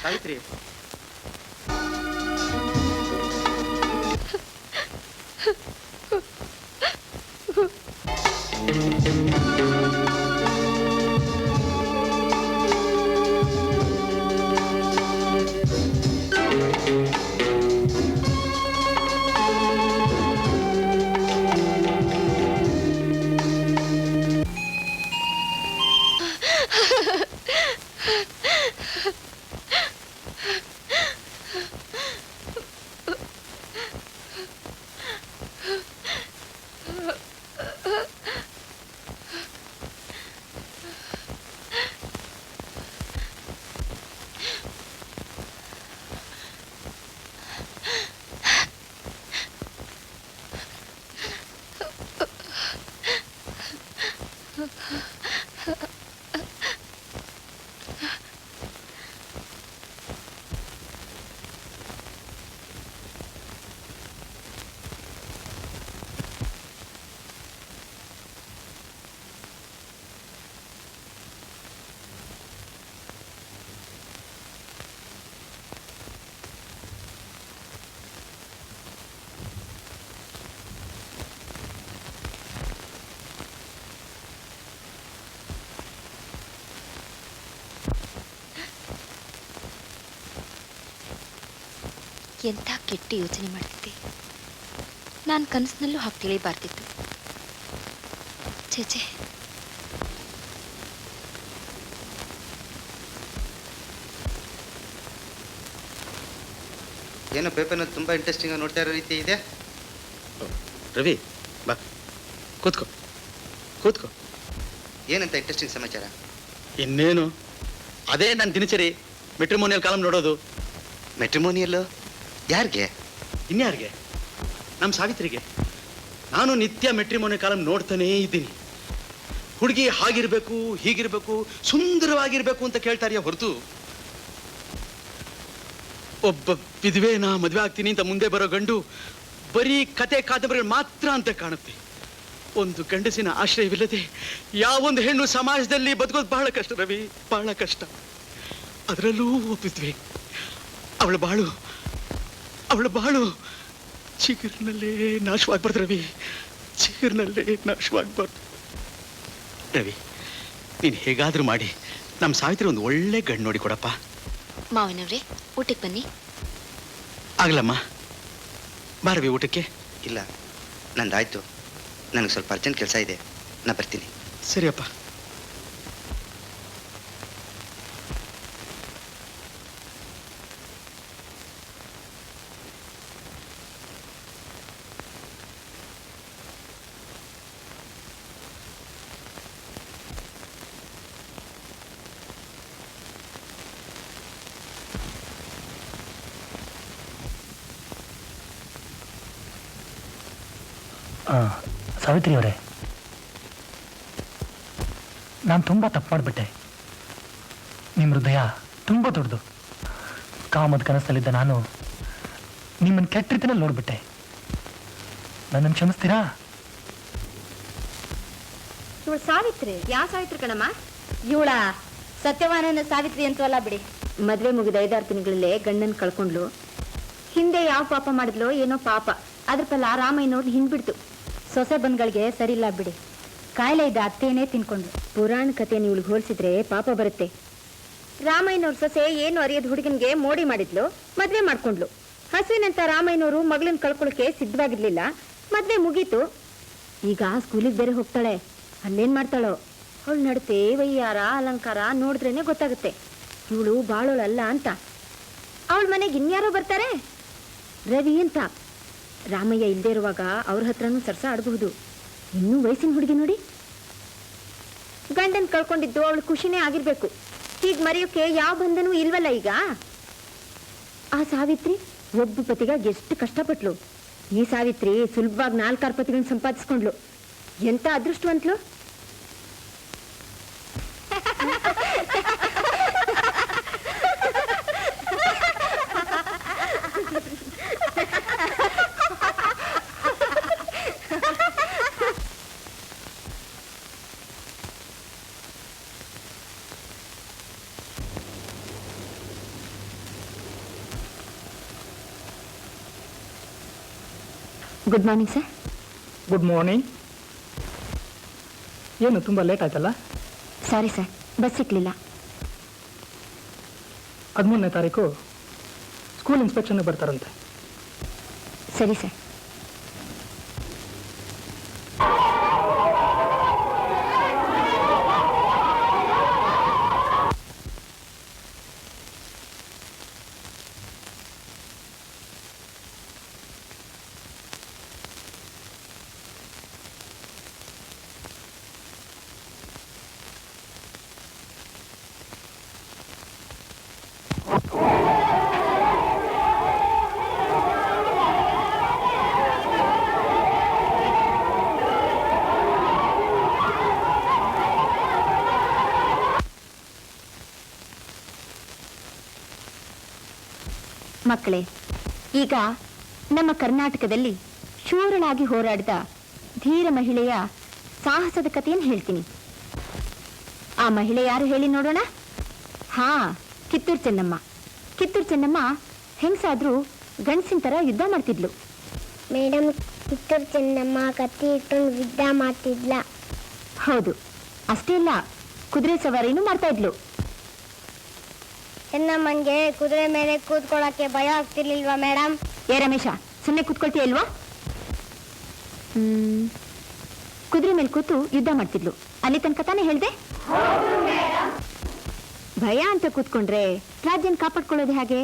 ಸಾವಿತ್ರಿ, ಎಂಥ ಕೆಟ್ಟ ಯೋಚನೆ ಮಾಡ್ತಿದ್ದೆ. ನಾನು ಕನಸಿನಲ್ಲೂ ಹಾಗೆ ತಿಳಿಬಾರ್ದಿತ್ತು. ಛೇ, ಏನೋ ಪೇಪರ್ನಲ್ಲಿ ತುಂಬ ಇಂಟ್ರೆಸ್ಟಿಂಗ್ ಆಗಿ ನೋಡ್ತಾ ಇರೋ ರೀತಿ ಇದೆ. ರವಿ ಬಾ, ಕೂತ್ಕೋ ಕೂತ್ಕೋ. ಏನಂತ ಇಂಟ್ರೆಸ್ಟಿಂಗ್ ಸಮಾಚಾರ? ಇನ್ನೇನು, ಅದೇ ನನ್ನ ದಿನಚರಿ. ಮೆಟ್ರಿಮೋನಿಯಲ್ ಕಾಲಮ್ ನೋಡೋದು. ಮೆಟ್ರಿಮೋನಿಯಲ್ಲು ಯಾರಿಗೆ? ಇನ್ಯಾರಿಗೆ? ನಮ್ಮ ಸಾವಿತ್ರಿಗೆ. ನಾನು ನಿತ್ಯ ಮೆಟ್ರಿಮೋನಿಯಲ್ ಕಾಲಮ್ ನೋಡ್ತಾನೇ ಇದ್ದೀನಿ. ಹುಡುಗಿ ಹಾಗಿರ್ಬೇಕು, ಹೀಗಿರ್ಬೇಕು, ಸುಂದರವಾಗಿರ್ಬೇಕು ಅಂತ ಕೇಳ್ತಾರೆಯೇ ಹೊರತು ಒಬ್ಬ ವಿಧವೆನ ಮದುವೆ ಆಗ್ತೀನಿ ಅಂತ ಮುಂದೆ ಬರೋ ಗಂಡು ಬರೀ ಕತೆ ಕಾದಂಬರಿಗಳು ಮಾತ್ರ ಅಂತ ಕಾಣುತ್ತೆ. ಒಂದು ಗಂಡಸಿನ ಆಶ್ರಯವಿಲ್ಲದೆ ಯಾವೊಂದು ಹೆಣ್ಣು ಸಮಾಜದಲ್ಲಿ ಬದುಕೋದು ಬಹಳ ಕಷ್ಟ ರವಿ, ಬಹಳ ಕಷ್ಟ. ಅದರಲ್ಲೂ ಒಪ್ಪಿದ್ವಿ. ಅವಳ ಬಾಳು ಚಿಗುರಿನಲ್ಲೇ ನಾಶವಾಗ್ಬಾರ್ದು ರವಿ, ಚಿಗುರಿನಲ್ಲೇ ನಾಶವಾಗ್ಬಾರ್ದು. ರವಿ, ನೀನು ಹೇಗಾದ್ರೂ ಮಾಡಿ ನಮ್ಮ ಸಾವಿತ್ರಿ ಒಂದು ಒಳ್ಳೆ ಗಂಡು ನೋಡಿ ಕೊಡಪ್ಪ. ಮಾವನವ್ರೆ, ಊಟಕ್ಕೆ ಬನ್ನಿ. ಆಗ್ಲಮ್ಮ, ಬಾರವಿ ಊಟಕ್ಕೆ. ಇಲ್ಲ, ನಂದಾಯ್ತು. ನನಗೆ ಸ್ವಲ್ಪ ಅರ್ಜೆಂಟ್ ಕೆಲಸ ಇದೆ, ನಾ ಬರ್ತೀನಿ. ಸರಿಯಪ್ಪ. ಸಾವಿತ್ರಿ ಅವರೇ, ನಾನು ತುಂಬ ತಪ್ಪು ಮಾಡಿಬಿಟ್ಟೆ. ನಿಮ್ಮ ಹೃದಯ ತುಂಬ ದೊಡ್ಡದು. ಕಾಮದ ಕನಸಲ್ಲಿದ್ದ ನಾನು ನಿಮ್ಮನ್ನು ಕೆಟ್ಟ ರೀತಿನಲ್ಲಿ ನೋಡ್ಬಿಟ್ಟೆ. ನನ್ನನ್ನು ಕ್ಷಮಿಸ್ತೀರಾ? ಇವಳು ಸಾವಿತ್ರಿ? ಯಾವ ಸಾವಿತ್ರಿ ಕಣಮ್ಮ? ಇವಳ ಸತ್ಯವಾನನ ಸಾವಿತ್ರಿ ಅಂತೂ ಅಲ್ಲ ಬಿಡಿ. ಮದ್ವೆ ಮುಗಿದ 5-6 ತಿಂಗಳಲ್ಲೇ ಗಂಡನ್ ಕಳ್ಕೊಂಡ್ಲು. ಹಿಂದೆ ಯಾವ ಪಾಪ ಮಾಡಿದ್ಲೋ ಏನೋ ಪಾಪ, ಅದ್ರ ಫಲ ರಾಮಯ್ಯನವ್ರು ಹಿಂಡ್ಬಿಡ್ತು. ಸೊಸೆ ಬಂದ್ಗಳಿಗೆ ಸರಿ ಇಲ್ಲ ಬಿಡಿ. ಕಾಯಿಲೆ ಇದ್ದ ಅತ್ತೇನೇ ತಿನ್ಕೊಂಡು ಪುರಾಣ ಕಥೆಯನ್ನು ಇವಳಿಗೆ ಹೋಲಿಸಿದ್ರೆ ಪಾಪ ಬರುತ್ತೆ. ರಾಮಯ್ಯನವ್ರ ಸೊಸೆ ಏನು ಅರಿಯದ ಹುಡುಗನ್ಗೆ ಮೋಡಿ ಮಾಡಿದ್ಲು, ಮದ್ವೆ ಮಾಡ್ಕೊಂಡ್ಲು. ಹಸುವಿನಂತ ರಾಮಯ್ಯನವರು ಮಗಳನ್ನ ಕಳ್ಕೊಳಕ್ಕೆ ಸಿದ್ಧವಾಗಿರ್ಲಿಲ್ಲ. ಮದ್ವೆ ಮುಗೀತು. ಈಗ ಸ್ಕೂಲಿಗೆ ಬೇರೆ ಹೋಗ್ತಾಳೆ. ಅಲ್ಲೇನ್ ಮಾಡ್ತಾಳೋ? ಅವಳು ನಡತೆ, ವಯ್ಯಾರ, ಅಲಂಕಾರ ನೋಡಿದ್ರೇನೆ ಗೊತ್ತಾಗುತ್ತೆ ಇವಳು ಬಾಳೋಳಲ್ಲ ಅಂತ. ಅವಳ ಮನೆಗೆ ಇನ್ಯಾರೋ ಬರ್ತಾರೆ, ರವಿ ಅಂತ. ರಾಮಯ್ಯ ಇಲ್ಲದೆ ಇರುವಾಗ ಅವ್ರ ಹತ್ರನೂ ಸರ್ಸ ಆಡಬಹುದು. ಇನ್ನೂ ವಯಸ್ಸಿನ ಹುಡುಗಿ ನೋಡಿ. ಗಂಡನ್ ಕಳ್ಕೊಂಡಿದ್ದು ಅವಳು ಖುಷಿನೇ ಆಗಿರ್ಬೇಕು. ಹೀಗೆ ಮರೆಯೋಕೆ ಯಾವ ಬಂಧನೂ ಇಲ್ವಲ್ಲ ಈಗ. ಆ ಸಾವಿತ್ರಿ ಒಬ್ಬ ಪತಿಗಾಗಿ ಎಷ್ಟು ಕಷ್ಟಪಟ್ಲು. ಈ ಸಾವಿತ್ರಿ ಸುಲಭವಾಗಿ 4-6 ಪತಿಗಳನ್ನ ಸಂಪಾದಿಸ್ಕೊಂಡ್ಲು. ಎಂತ ಅದೃಷ್ಟವಂತಲು. Good morning sir. Good morning. ಏನು ತುಂಬ ಲೇಟ್ ಆಯ್ತಲ್ಲ? Sorry sir, bus ಸಿಕ್ಲಿಲ್ಲ. 13ನೇ ತಾರೀಕು ಸ್ಕೂಲ್ ಇನ್ಸ್ಪೆಕ್ಷನ್ಗೆ ಬರ್ತಾರಂತೆ. ಸರಿ ಸರ್. ಮಕ್ಕಳೇ, ಈಗ ನಮ್ಮ ಕರ್ನಾಟಕದಲ್ಲಿ ಶೂರಳಾಗಿ ಹೋರಾಡಿದ ಧೀರ ಮಹಿಳೆಯ ಸಾಹಸದ ಕಥೆಯನ್ನು ಹೇಳ್ತೀನಿ. ಆ ಮಹಿಳೆ ಯಾರು ಹೇಳಿ ನೋಡೋಣ? ಹಾ, ಕಿತ್ತೂರು ಚೆನ್ನಮ್ಮ. ಕಿತ್ತೂರು ಚೆನ್ನಮ್ಮ ಹೆಂಗಸಾದ್ರೂ ಗಂಡಸಿನ ಥರ ಯುದ್ಧ ಮಾಡ್ತಿದ್ಲು. ಮೇಡಮ್, ಕಿತ್ತೂರು ಚೆನ್ನಮ್ಮ ಕತ್ತಿ ಇಟ್ಕೊಂಡು ಯುದ್ಧ ಮಾಡ್ತಿದ್ಲ? ಹೌದು, ಅಷ್ಟೇ ಅಲ್ಲ, ಕುದುರೆ ಸವಾರಿನೂ ಮಾಡ್ತಾ ಇದ್ಲು. ಚೆನ್ನಮ್ಮನ್ಗೆ ಕುದುರೆ ಮೇಲೆ ಕೂತ್ಕೊಳ್ಳಕ್ಕೆ ಭಯ ಆಗ್ತಿರ್ಲಿಲ್ವಾ ಮೇಡಮ್? ಏ ರಮೇಶ, ಸುಮ್ಮನೆ ಕೂತ್ಕೊಳ್ತೀಯ ಅಲ್ವಾ? ಕುದುರೆ ಮೇಲೆ ಕೂತು ಯುದ್ಧ ಮಾಡ್ತಿದ್ಲು, ಅಲ್ಲಿ ತನಕ ತಾನೇ ಹೇಳ್ದೆ? ಭಯ ಅಂತ ಕೂತ್ಕೊಂಡ್ರೆ ರಾಜ್ಯನ ಕಾಪಾಡ್ಕೊಳ್ಳೋದು ಹೇಗೆ?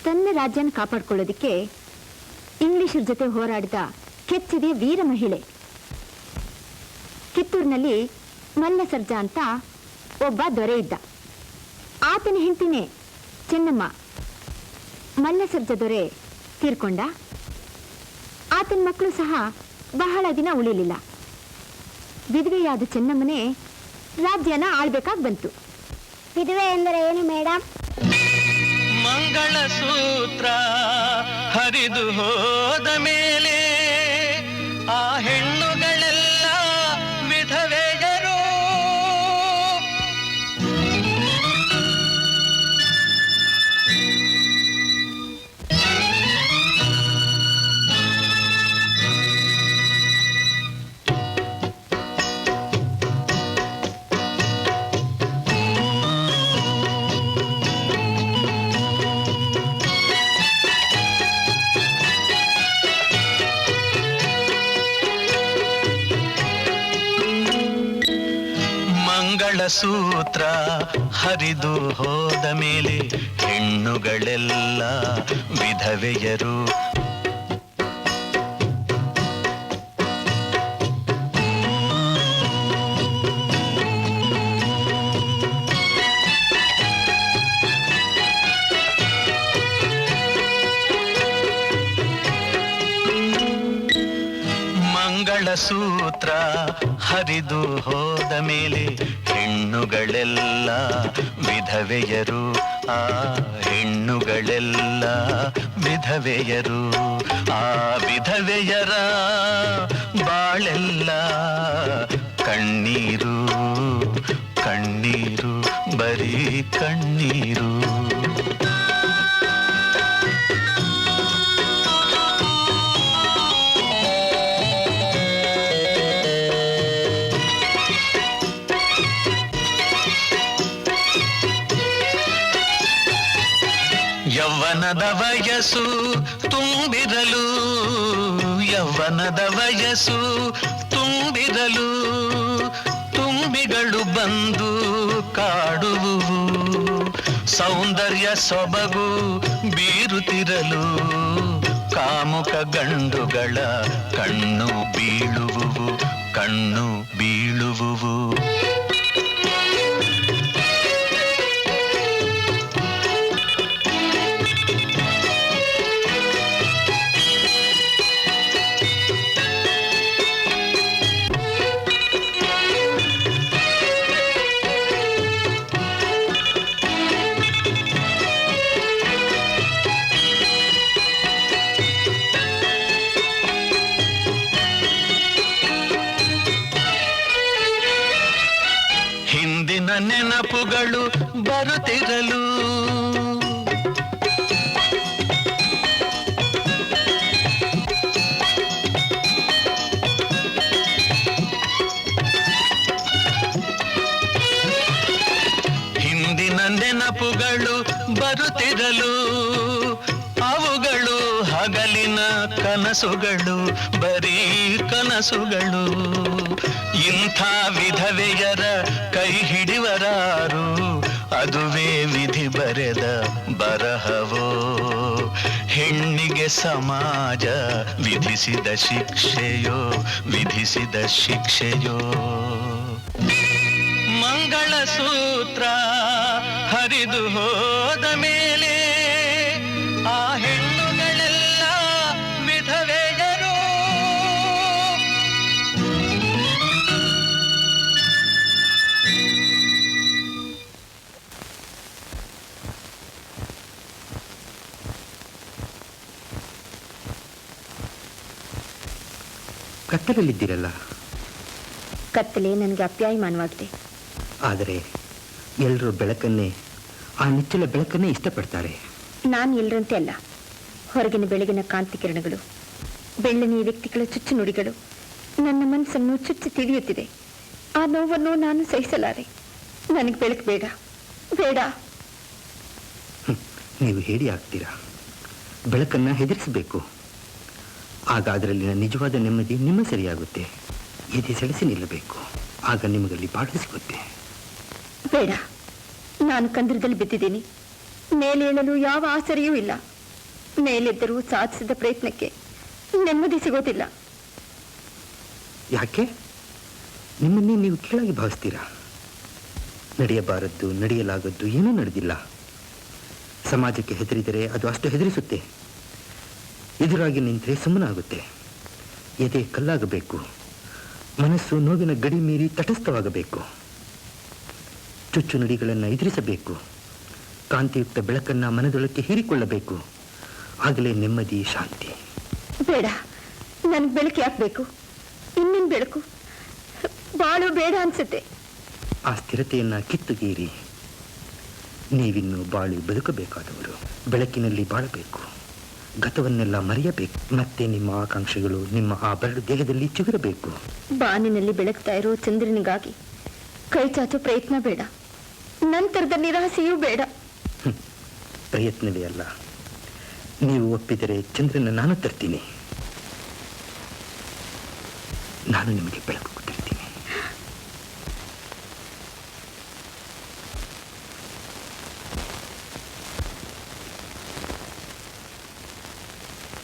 ತನ್ನ ರಾಜ್ಯನ ಕಾಪಾಡ್ಕೊಳ್ಳೋದಿಕ್ಕೆ ಇಂಗ್ಲಿಷರ ಜೊತೆ ಹೋರಾಡಿದ ಕೆಚ್ಚಿದೆ ವೀರ ಮಹಿಳೆ. ಕಿತ್ತೂರಿನಲ್ಲಿ ಮಲ್ಲಸರ್ಜಾ ಅಂತ ಒಬ್ಬ ದೊರೆ ಇದ್ದ. ಆತನ ಹೆಂಡತಿನೇ ಚೆನ್ನಮ್ಮ. ಮಲ್ಲಸರ್ಜ ದೊರೆ ತೀರ್ಕೊಂಡ. ಆತನ ಮಕ್ಕಳು ಸಹ ಬಹಳ ದಿನ ಉಳಿಲಿಲ್ಲ. ವಿಧವೆಯಾದ ಚೆನ್ನಮ್ಮನೇ ರಾಜ್ಯನ ಆಳ್ಬೇಕಾಗಿ ಬಂತು. ವಿಧವೆ ಎಂದರೆ ಏನು ಮೇಡಮ್? ಮಂಗಳ ಸೂತ್ರ ಹರಿದು ಹೋದ ಮೇಲೆ ಆ ಹೆಣ್ಣುಗಳೆಲ್ಲ ವಿಧವೆಯರು. ಸೂತ್ರ ಹರಿದು ಹೋದ ಮೇಲೆ ಹೆಣ್ಣುಗಳೆಲ್ಲ ವಿಧವೆಯರು. ಮಂಗಳಸೂತ್ರ ಹರಿದು ಹೋದ ಮೇಲೆ ಹೆಣ್ಣುಗಳೆಲ್ಲ ವಿಧವೆಯರು. ಆ ಹೆಣ್ಣುಗಳೆಲ್ಲ ವಿಧವೆಯರು. ಆ ವಿಧವೆಯರ ಬಾಳೆಲ್ಲ ಕಣ್ಣೀರು ಕಣ್ಣೀರು ಬರೀ ಕಣ್ಣೀರು. ಯೌವನದ ವಯಸ್ಸು ತುಂಬಿರಲು, ಯೌವನದ ವಯಸ್ಸು ತುಂಬಿರಲು ತುಂಬಿಗಳು ಬಂದು ಕಾಡುವು. ಸೌಂದರ್ಯ ಸೊಬಗು ಬೀರುತ್ತಿರಲು ಕಾಮುಕ ಗಂಡುಗಳ ಕಣ್ಣು ಬೀಳುವು ಕಣ್ಣು ಬೀಳುವು. ನೆನಪುಗಳು ಬರುತ್ತಿರಲು ಹಿಂದಿನ ನೆನಪುಗಳು ಬರುತ್ತಿರಲು ಅವುಗಳು ಹಗಲಿನ ಕನಸುಗಳು ಬರೀ ಕನಸುಗಳು. ಇಂಥ ವಿಧವೆಯರ ಕೈ ಹಿಡಿವರಾರು ಅದುವೇ ವಿಧಿ ಬರೆದ ಬರಹವೋ. ಹೆಣ್ಣಿಗೆ ಸಮಾಜ ವಿಧಿಸಿದ ಶಿಕ್ಷೆಯೋ ವಿಧಿಸಿದ ಶಿಕ್ಷೆಯೋ. ಮಂಗಳ ಸೂತ್ರ ಹರಿದು ಹೋದ ಮೇಲೆ ಆ ಹೆಣ್ಣುಗಳೆಲ್ಲ ವಿಧವೆಯರು. ಕತ್ತಲಲ್ಲಿದ್ದೀರಲ್ಲ? ಕತ್ತಲೆ ನನಗೆ ಅಪ್ಯಾಯಮಾನವಾಗಿದೆ. ಆದರೆ ಎಲ್ಲರೂ ಬೆಳಕನ್ನೇ, ಆ ನಿಚ್ಚಲ ಬೆಳಕನ್ನೇ ಇಷ್ಟಪಡ್ತಾರೆ. ನಾನು ಎಲ್ಲರಂತೆ ಅಲ್ಲ. ಹೊರಗಿನ ಬೆಳಗಿನ ಕಾಂತಿ ಕಿರಣಗಳು, ಬೆಳ್ಳನೆಯ ವ್ಯಕ್ತಿಗಳ ಚುಚ್ಚು ನುಡಿಗಳು ನನ್ನ ಮನಸ್ಸನ್ನು ಚುಚ್ಚಿ ತಿಳಿಯುತ್ತಿದೆ. ಆ ನೋವನ್ನು ನಾನು ಸಹಿಸಲಾರೆ. ನನಗೆ ಬೆಳಕು ಬೇಡ ಬೇಡ. ನೀವು ಹೇಳಿ ಆಗ್ತೀರಾ. ಬೆಳಕನ್ನು ಹೆದರಿಸಬೇಕು. ಆಗ ಅದರಲ್ಲಿನ ನಿಜವಾದ ನೆಮ್ಮದಿ ನಿಮ್ಮ ಸರಿಯಾಗುತ್ತೆ. ಎದೆ ಸೆಳೆಸಿ ನಿಲ್ಲಬೇಕು. ಆಗ ನಿಮಗಲ್ಲಿ ಬಾಳು ಸಿಗುತ್ತೆ. ಬೇಡ, ನಾನು ಕಂದರದಲ್ಲಿ ಬಿದ್ದಿದ್ದೀನಿ. ಮೇಲೇಳಲು ಯಾವ ಆಸರೆಯೂ ಇಲ್ಲ. ಮೇಲೆದ್ದರೂ ಸಾಧಿಸಿದ ಪ್ರಯತ್ನಕ್ಕೆ ನೆಮ್ಮದಿ ಸಿಗೋದಿಲ್ಲ. ಯಾಕೆ? ನಿಮ್ಮನ್ನೇ ನೀವು ಕೀಳಾಗಿ ಭಾವಿಸ್ತೀರಾ? ನಡೆಯಬಾರದ್ದು, ನಡೆಯಲಾಗದ್ದು ಏನೂ ನಡೆದಿಲ್ಲ. ಸಮಾಜಕ್ಕೆ ಹೆದರಿದರೆ ಅದು ಅಷ್ಟು ಹೆದರಿಸುತ್ತೆ. ಎದುರಾಗಿ ನಿಂತರೆ ಸುಮ್ಮನಾಗುತ್ತೆ. ಎದೆ ಕಲ್ಲಾಗಬೇಕು. ಮನಸ್ಸು ನೋವಿನ ಗಡಿ ಮೀರಿ ತಟಸ್ಥವಾಗಬೇಕು. ಚುಚ್ಚು ನುಡಿಗಳನ್ನು ಎದುರಿಸಬೇಕು. ಕಾಂತಿಯುಕ್ತ ಬೆಳಕನ್ನು ಮನದೊಳಕ್ಕೆ ಹೀರಿಕೊಳ್ಳಬೇಕು. ಆಗಲೇ ನೆಮ್ಮದಿ, ಶಾಂತಿ. ಬೇಡ, ನನ್ಗೆ ಬೆಳಕು ಯಾಕೆ ಬೇಕು? ಇನ್ನೇನು ಬೆಳಕು? ಬಾಳು ಬೇಡ ಅನ್ಸುತ್ತೆ. ಆ ಸ್ಥಿರತೆಯನ್ನ ಕಿತ್ತುಗೀರಿ. ನೀವಿನ್ನು ಬಾಳಿ ಬದುಕಬೇಕಾದವರು. ಬೆಳಕಿನಲ್ಲಿ ಬಾಳಬೇಕು. ಗತವನ್ನೆಲ್ಲ ಮರೆಯಬೇಕು. ಮತ್ತೆ ನಿಮ್ಮ ಆಕಾಂಕ್ಷೆಗಳು ನಿಮ್ಮ ಆ ಬರಡು ದೇಹದಲ್ಲಿ ಚಿಗುರಬೇಕು. ಬಾನಿನಲ್ಲಿ ಬೆಳಗ್ತಾ ಇರೋ ಚಂದ್ರನಿಗಾಗಿ ಕೈ ಚಾಚೋ ಪ್ರಯತ್ನ ಬೇಡ. ನಂತರದ ನಿರಾಸೆಯೂ ಬೇಡ. ಪ್ರಯತ್ನವೇ ಅಲ್ಲ. ನೀವು ಒಪ್ಪಿದರೆ ಚಂದ್ರನ ನಾನು ತರ್ತೀನಿ. ನಾನು ನಿಮಗೆ ಬೆಳಕು ತರ್ತೀನಿ.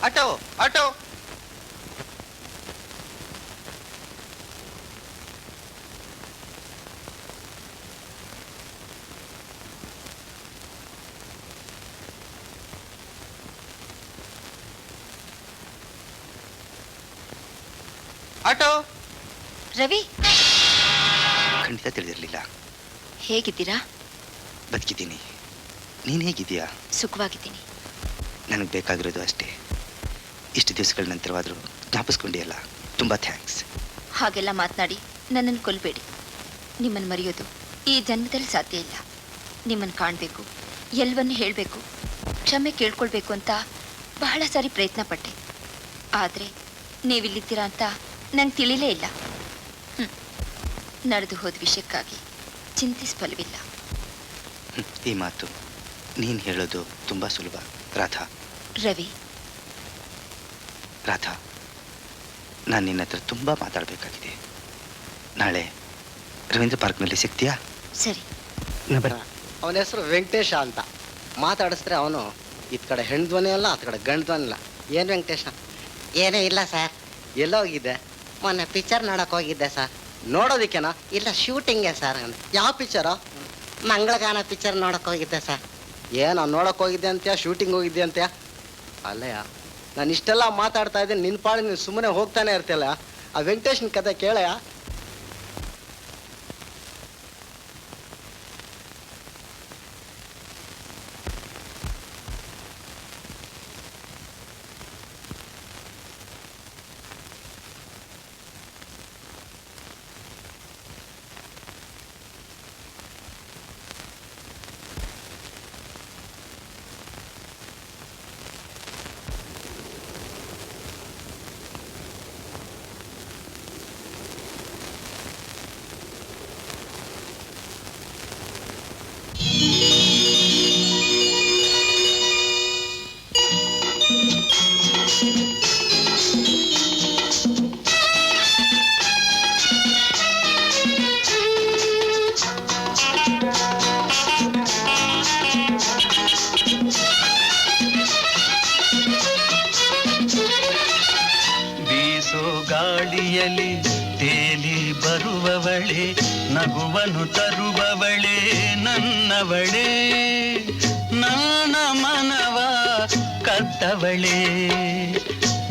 Auto auto. ಆಟೋ. ರವಿ, ಖಂಡಿತ ತಿಳಿದಿರಲಿಲ್ಲ. ಹೇಗಿದ್ದೀರಾ? ಬದುಕಿದ್ದೀನಿ. ನೀನು ಹೇಗಿದ್ದೀಯಾ? ಸುಖವಾಗಿದ್ದೀನಿ. ನನಗೆ ಬೇಕಾಗಿರೋದು ಅಷ್ಟೇ. ಇಷ್ಟು ದಿವಸಗಳ ನಂತರವಾದರೂ ಜ್ಞಾಪಿಸ್ಕೊಂಡಿಯಲ್ಲ, ತುಂಬ ಥ್ಯಾಂಕ್ಸ್. ಹಾಗೆಲ್ಲ ಮಾತನಾಡಿ ನನ್ನನ್ನು ಕೊಲ್ಲಬೇಡಿ. ನಿಮ್ಮನ್ನು ಮರೆಯೋದು ಈ ಜನ್ಮದಲ್ಲಿ ಸಾಧ್ಯ ಇಲ್ಲ. ನಿಮ್ಮನ್ನು ಕಾಣಬೇಕು, ಎಲ್ಲವನ್ನೂ ಹೇಳಬೇಕು, ಕ್ಷಮೆ ಕೇಳ್ಕೊಳ್ಬೇಕು ಅಂತ ಬಹಳ ಸಾರಿ ಪ್ರಯತ್ನ ಪಟ್ಟೆ. ಆದರೆ ನೀವಿಲ್ಲಿದ್ದೀರಾ ಅಂತ ನಂಗೆ ತಿಳಿಲೇ ಇಲ್ಲ. ನಡೆದು ಹೋದ ವಿಷಯಕ್ಕಾಗಿ ಚಿಂತಿಸಬಲ್ವಿಲ್ಲ. ಈ ಮಾತು ನೀನು ಹೇಳೋದು ತುಂಬ ಸುಲಭ ರಾಧಾ. ರವಿ, ರಾಧಾ, ನಾನು ನಿನ್ನ ಹತ್ರ ತುಂಬ ಮಾತಾಡಬೇಕಾಗಿದೆ. ನಾಳೆ ರವೀಂದ್ರ ಪಾರ್ಕ್ನಲ್ಲಿ ಸಿಗ್ತೀಯಾ? ಸರಿ. ಅವನ ಹೆಸರು ವೆಂಕಟೇಶ ಅಂತ. ಮಾತಾಡಿಸಿದ್ರೆ ಅವನು ಇತ್ ಕಡೆ ಹೆಣ್ಣು ಧ್ವನಿ ಅಲ್ಲ, ಅತ್ ಕಡೆ ಗಂಡು ಧ್ವನಿ ಇಲ್ಲ. ಏನು ವೆಂಕಟೇಶ? ಏನೂ ಇಲ್ಲ ಸರ್. ಎಲ್ಲೋ ಹೋಗಿದ್ದೆ? ಮೊನ್ನೆ ಪಿಕ್ಚರ್ ನೋಡಕ್ ಹೋಗಿದ್ದೆ ಸರ್. ನೋಡೋದಿಕ್ಕೆನಾ? ಇಲ್ಲ, ಶೂಟಿಂಗ್ಗೆ ಸರ್. ಯಾವ ಪಿಕ್ಚರು? ಮಂಗಳಗಾನ ಪಿಕ್ಚರ್ ನೋಡಕ್ ಹೋಗಿದ್ದೆ ಸರ್. ಏನು ನೋಡಕ್ ಹೋಗಿದ್ದೆ ಅಂತ್ಯಾ, ಶೂಟಿಂಗ್ ಹೋಗಿದ್ದೆ ಅಂತ್ಯಾ? ಅಲ್ಲಯ್ಯ, ನಾನು ಇಷ್ಟೆಲ್ಲ ಮಾತಾಡ್ತಾ ಇದ್ದೀನಿ, ನಿನ್ನ ಪಾಡಿ ನೀನು ಸುಮ್ಮನೆ ಹೋಗ್ತಾನೆ ಇರ್ತಿಯಲ್ಲ. ಆ ವೆಂಕಟೇಶನ ಕತೆ ಕೇಳಯ್ಯ. ಗಾಳಿಯಲ್ಲಿ ತೇಲಿ ಬರುವವಳೆ, ನಗುವನು ತರುವವಳೆ ನನ್ನವಳೆ, ನನ್ನ ಮನವ ಕದ್ದವಳೆ,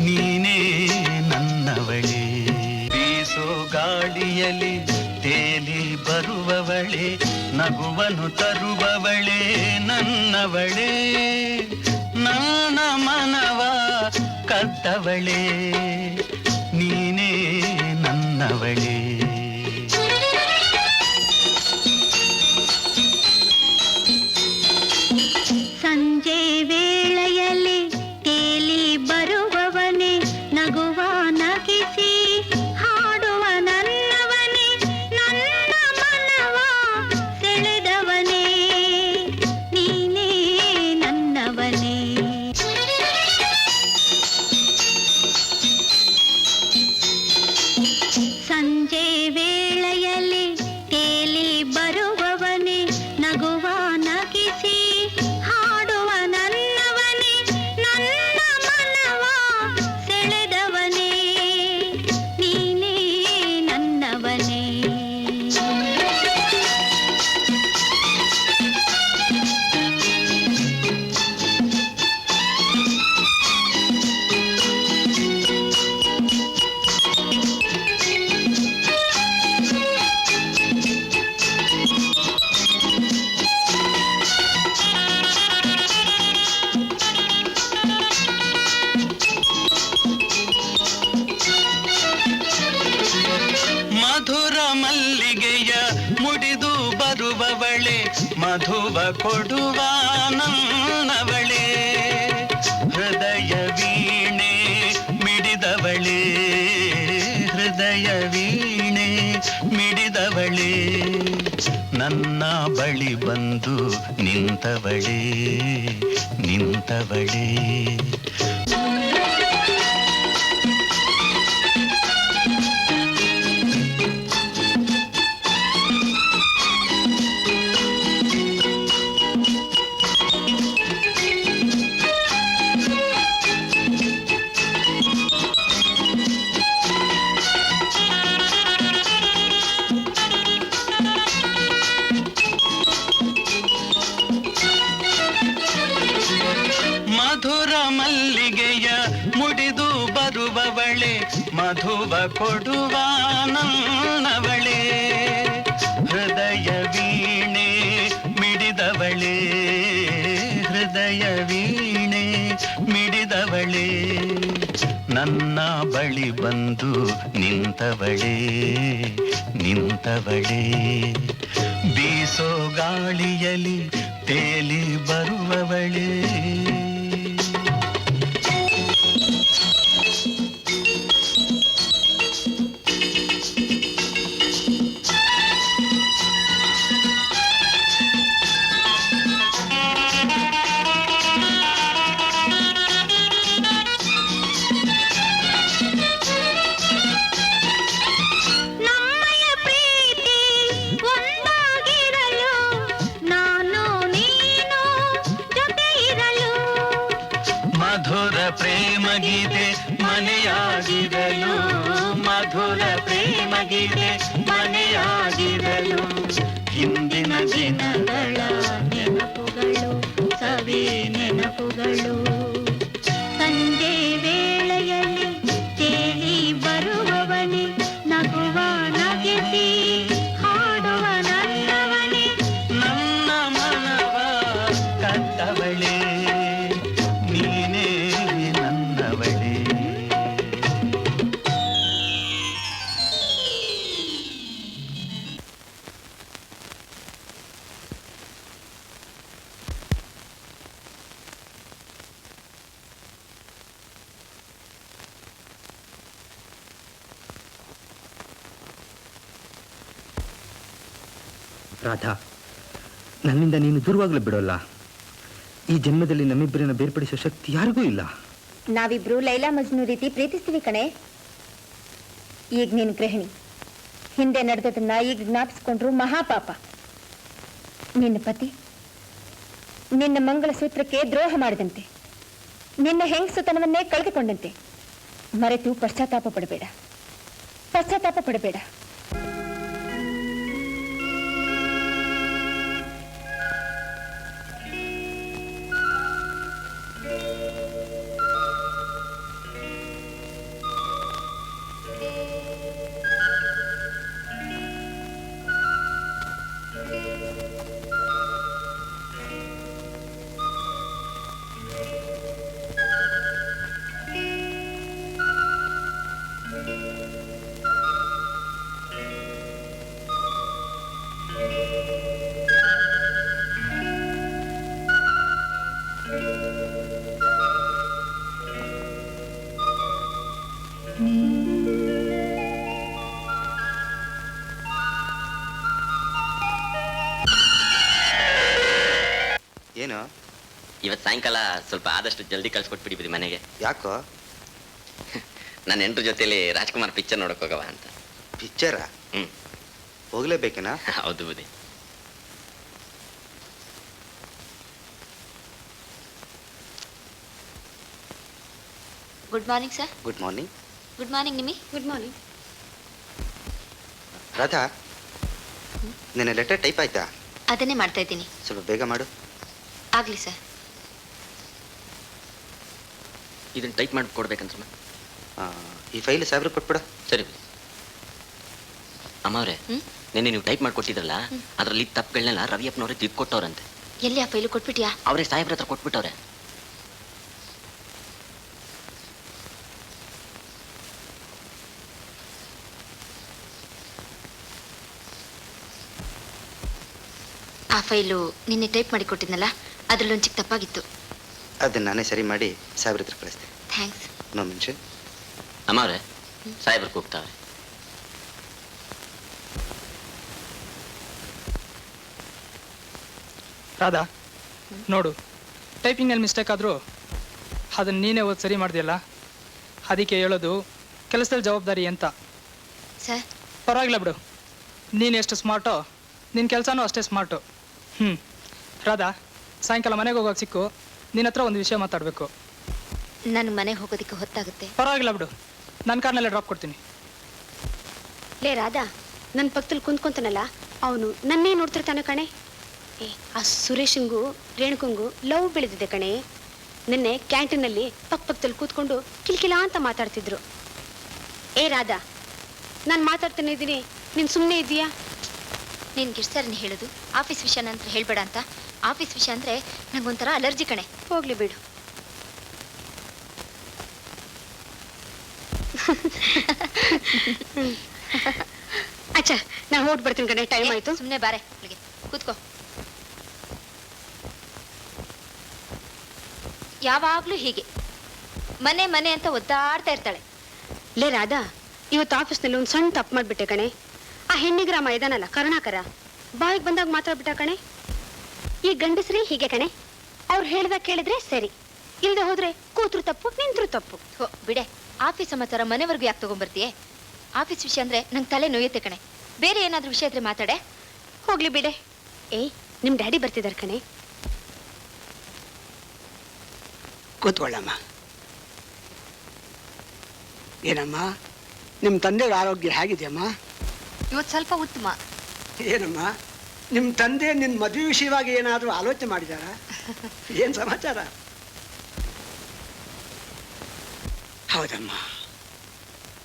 ನೀನೇ ನನ್ನವಳೆ. ಬೀಸೋ ಗಾಳಿಯಲ್ಲಿ ತೇಲಿ ಬರುವವಳೆ, ನಗುವನು ತರುವವಳೆ ನನ್ನವಳೆ, ನನ್ನ ಮನವ ಕದ್ದವಳೆ, ನೀನೇ ನನ್ನವಳೆ. ಸಂಜೆ ವೇಳೆಯಲ್ಲಿ ತೇಲಿ ಬರುವವನೇ, ನಗುವ ನಗಿಸಿ ಹಾಡುವ ನನ್ನವನೇ, ನನ್ನ ಮನವ ಸೆಳೆದವನೇ, ನೀನೇ ನನ್ನ ಮಧುವ ಕೊಡುವ ನನ್ನವಳೇ ಹೃದಯ ವೀಣೆ ಮಿಡಿದವಳೇ ಹೃದಯ ವೀಣೆ ಮಿಡಿದವಳೇ ನನ್ನ ಬಳಿ ಬಂದು ನಿಂತವಳೇ ನಿಂತವಳೇ ಮಧುರ ಮಲ್ಲಿಗೆಯ ಮುಡಿದು ಬರುವವಳೆ ಮಧುವ ಕೊಡುವ ನನ್ನವಳೇ ಹೃದಯ ವೀಣೆ ಮಿಡಿದವಳೇ ಹೃದಯ ವೀಣೆ ಮಿಡಿದವಳೇ ನನ್ನ ಬಳಿ ಬಂದು ನಿಂತವಳೇ ನಿಂತವಳೇ ಬೀಸೋ ಗಾಳಿಯಲ್ಲಿ ತೇಲಿ ಬರುವವಳೇ ಮಧುರ ಪ್ರೇಮಗಿದೆ ಮನೆಯಾಗಿರಲು ಮಧುರ ಪ್ರೇಮಗಿದೆ ಮನೆಯಾಗಿರಲು ಹಿಂದಿನ ದಿನಗಳ ನೆನಪುಗಳು ಸವಿ ನೆನಪುಗಳು ಸಂಜೆ ವೇಳೆಯಲ್ಲಿ ತೇಲಿ ಬರುವವನೇ ನಗುವ ನಗೆಸಿ ಹಾಡುವ ನನ್ನವನೇ ನನ್ನ ಮನವ ಕದ್ದವಳೇ ನೀನೇ ನನ್ನವಳೇ ರಾಧಾ, ನನ್ನಿಂದ ನೀನು ದೂರವಾಗಲು ಬಿಡೋಲ್ಲ. ಈ ಜನ್ಮದಲ್ಲಿ ನಮ್ಮಿಬ್ಬರನ್ನ ಬೇರ್ಪಡಿಸೋ ಶಕ್ತಿ ಯಾರಿಗೂ ಇಲ್ಲ. ನಾವಿಬ್ರು ಲೈಲಾ ಮಜ್ನು ರೀತಿ ಪ್ರೀತಿಸ್ತೀವಿ ಕಣೆ. ಈಗ ನೀನು ಗೃಹಿಣಿ, ಹಿಂದೆ ನಡೆದದನ್ನ ಈಗ ಜ್ಞಾಪಿಸ್ಕೊಂಡ್ರು ಮಹಾಪಾಪ. ನಿನ್ನ ಪತಿ ನಿನ್ನ ಮಂಗಳಸೂತ್ರಕ್ಕೆ ದ್ರೋಹ ಮಾಡಿದಂತೆ, ನಿನ್ನ ಹೆಂಗಸುತನವನ್ನೇ ಕಳೆದುಕೊಂಡಂತೆ. ಮರೆತು ಪಶ್ಚಾತ್ತಾಪ ಪಡಬೇಡ, ಪಶ್ಚಾತ್ತಾಪ ಪಡಬೇಡ. ಏನು ಇವತ್ತು ಸಾಯಂಕಾಲ ಸ್ವಲ್ಪ ಆದಷ್ಟು ಜಲ್ದಿ ಕಳ್ಸಿಕೊಟ್ಬಿಡಿ ಬುದಿ ಮನೆಗೆ. ಯಾಕೋ? ನನ್ನ ಹೆಂಡ್ರ ಜೊತೆಲಿ ರಾಜ್ಕುಮಾರ್ ಪಿಕ್ಚರ್ ನೋಡಕ್ ಹೋಗವ ಅಂತ. ಪಿಕ್ಚರಾ? ಹೋಗ್ಲೇಬೇಕೇನಾ? ಹೌದು ಬುದಿ. Good morning sir. Good morning. Good morning ನಿಮಿ. Good morning. ರಾಧಾ, ನಿನ್ನ ಲೆಟರ್ ಟೈಪ್ ಆಯ್ತಾ? ಅದನ್ನೇ ಮಾಡ್ತಾ ಇದ್ದೀನಿ. ಸ್ವಲ್ಪ ಬೇಗ ಮಾಡು. ಆಗ್ಲಿ ಸರ್. ಇದನ್ನ ಟೈಪ್ ಮಾಡಿ ಕೊಡ್ಬೇಕಂತ. ಈ ಫೈಲ್ ಸಾವಿರ ಕೊಟ್ಬಿಡ. ಸರಿ ಅಮ್ಮ ಅವ್ರೆ, ನಿನ್ನೆ ನೀವು ಟೈಪ್ ಮಾಡ್ಕೊಟ್ಟಿದ್ರಲ್ಲ, ಅದರಲ್ಲಿ ತಪ್ಪುಗಳನ್ನೆಲ್ಲ ರವಿಯಪ್ಪನವ್ರೆ ತಿದ್ಕೊಟ್ಟವ್ರಂತೆ. ಎಲ್ಲಿ ಆ ಫೈಲು ಕೊಟ್ಬಿಟ್ಯಾ? ಅವರೇ ಸಾಹೇಬ್ರ ಹತ್ರ ಕೊಟ್ಬಿಟ್ಟವ್ರೆ. ಆ ಫೈಲು ನಿನ್ನೆ ಟೈಪ್ ಮಾಡಿ ಕೊಟ್ಟಿದ್ನಲ್ಲ, ಅದ್ರಲ್ಲಿ ಒಂದು ಚಿಕ್ಕ ತಪ್ಪಾಗಿತ್ತು. ಅದನ್ನ ನಾನೇ ಸರಿ ಮಾಡಿ ಸಾಹೇಬ್ರ ಹತ್ರ ಕಳಿಸ್ತೆ. ಥ್ಯಾಂಕ್ಸ್. No mention. ಅಮ್ಮವ್ರೆ ಸಾಹೇಬ್ರು ಕೂಗ್ತಾವೆ. ರಾಧಾ ನೋಡು, ಟೈಪಿಂಗ್ನಲ್ಲಿ ಮಿಸ್ಟೇಕ್ ಆದರೂ ಅದನ್ನು ನೀನೇ ಓದಿ ಸರಿ ಮಾಡಿದೆಯಲ್ಲ, ಅದಕ್ಕೆ ಹೇಳೋದು ಕೆಲಸದಲ್ಲಿ ಜವಾಬ್ದಾರಿ ಅಂತ. ಸರ್ ಪರವಾಗಿಲ್ಲ ಬಿಡು, ನೀನು ಎಷ್ಟು ಸ್ಮಾರ್ಟೋ ನಿನ್ನ ಕೆಲಸನೂ ಅಷ್ಟೇ ಸ್ಮಾರ್ಟು. ರಾಧಾ, ಸಾಯಂಕಾಲ ಮನೆಗೆ ಹೋಗೋಕೆ ಸಿಕ್ಕು, ನಿನ್ನ ಹತ್ರ ಒಂದು ವಿಷಯ ಮಾತಾಡಬೇಕು. ನಾನು ಮನೆಗೆ ಹೋಗೋದಕ್ಕೆ ಹೊತ್ತಾಗುತ್ತೆ. ಪರವಾಗಿಲ್ಲ ಬಿಡು, ನನ್ನ ಕಾರ್ನಲ್ಲೇ ಡ್ರಾಪ್ ಕೊಡ್ತೀನಿ. ಲೇ ರಾಧಾ, ನನ್ನ ಪಕ್ಕದಲ್ಲಿ ಕುಂತ್ಕೊಂತಾನಲ್ಲ ಅವನು ನನ್ನೇ ನೋಡ್ತಿರ್ತಾನೆ ಕಣೆ. ಆ ಸುರೇಶಂಗೂ ರೇಣುಕಂಗೂ ಲವ್ ಬೆಳೆದಿದೆ ಕಣೆ. ನಿನ್ನೆ ಕ್ಯಾಂಟೀನಲ್ಲಿ ಪಕ್ಕದಲ್ಲಿ ಕೂತ್ಕೊಂಡು ಕಿಲ್ಕಿಲ ಅಂತ ಮಾತಾಡ್ತಿದ್ರು. ರಾಧಾ, ನಾನು ಮಾತಾಡ್ತಾನೆ ಇದ್ದೀನಿ, ನೀನು ಸುಮ್ಮನೆ ಇದೀಯಾ? ನಿನ್ಗೆ ಎಷ್ಟು ಸರಿ ಹೇಳೋದು ಆಫೀಸ್ ವಿಷಯ ನಂತರ ಹೇಳ್ಬೇಡ ಅಂತ. ಆಫೀಸ್ ವಿಷಯ ಅಂದರೆ ನಂಗೊಂಥರ ಅಲರ್ಜಿ ಕಣೆ. ಹೋಗ್ಲಿ ಬಿಡು. ಅಚ್ಚಾ, ನಾ ಹೊರಟು ಬರ್ತೀನಿ ಕಣೆ, ಟೈಮ್ ಆಯ್ತು. ಸುಮ್ಮನೆ ಬಾರೆ, ಇಲ್ಲಿಗೆ ಕೂತ್ಕೋ. ಯಾವಾಗ್ಲೂ ಹೀಗೆ ಮನೆ ಮನೆ ಅಂತ ಒದ್ದಾಡ್ತಾ ಇರ್ತಾಳೆ. ಲೇ ರಾಧಾ, ಇವತ್ತು ಆಫೀಸ್ನಲ್ಲಿ ಒಂದು ಸಣ್ಣ ತಪ್ಪು ಮಾಡ್ಬಿಟ್ಟೆ ಕಣೆ. ಆ ಹೆಣ್ಣಿಗ್ರಾಮ ಇದಾನಲ್ಲ ಕರುಣಾಕರ, ಬಾಯಿಗೆ ಬಂದಾಗ ಮಾತಾಡ್ಬಿಟ್ಟ ಕಣೆ. ಈ ಗಂಡಸ್ರೇ ಹೀಗೆ ಕಣೆ, ಅವ್ರು ಹೇಳ್ದಾಗ ಕೇಳಿದ್ರೆ ಸರಿ, ಇಲ್ಲದೆ ಹೋದ್ರೆ ಕೂತ್ರು ತಪ್ಪು ನಿಂತ್ರು ತಪ್ಪು. ಬಿಡೆ, ಆಫೀಸ್ ಸಮಾಚಾರ ಮನೆವರೆಗೂ ಯಾಕೆ ತಗೊಂಡ್ಬರ್ತೀಯೇ? ಆಫೀಸ್ ವಿಷಯ ಅಂದ್ರೆ ನಂಗೆ ತಲೆ ನೋಯುತ್ತೆ ಕಣೆ. ಬೇರೆ ಏನಾದ್ರೂ ವಿಷಯ ಇದ್ರೆ ಮಾತಾಡೆ. ಹೋಗ್ಲಿ ಬಿಡೆ. ನಿಮ್ ಡ್ಯಾಡಿ ಬರ್ತಿದಾರೆ ಕಣೆ. ಕೂತ್ಕೊಳ್ಳಮ್ಮ. ಏನಮ್ಮ, ನಿಮ್ಮ ತಂದೆಯ ಆರೋಗ್ಯ ಹೇಗಿದೆಯಮ್ಮ? ಇವತ್ತು ಸ್ವಲ್ಪ ಉತ್ತಮ. ಏನಮ್ಮ, ನಿಮ್ಮ ತಂದೆ ನಿನ್ನ ಮದುವೆ ವಿಷಯವಾಗಿ ಏನಾದರೂ ಆಲೋಚನೆ ಮಾಡಿದಾರ? ಏನು ಸಮಾಚಾರ? ಹೌದಮ್ಮ,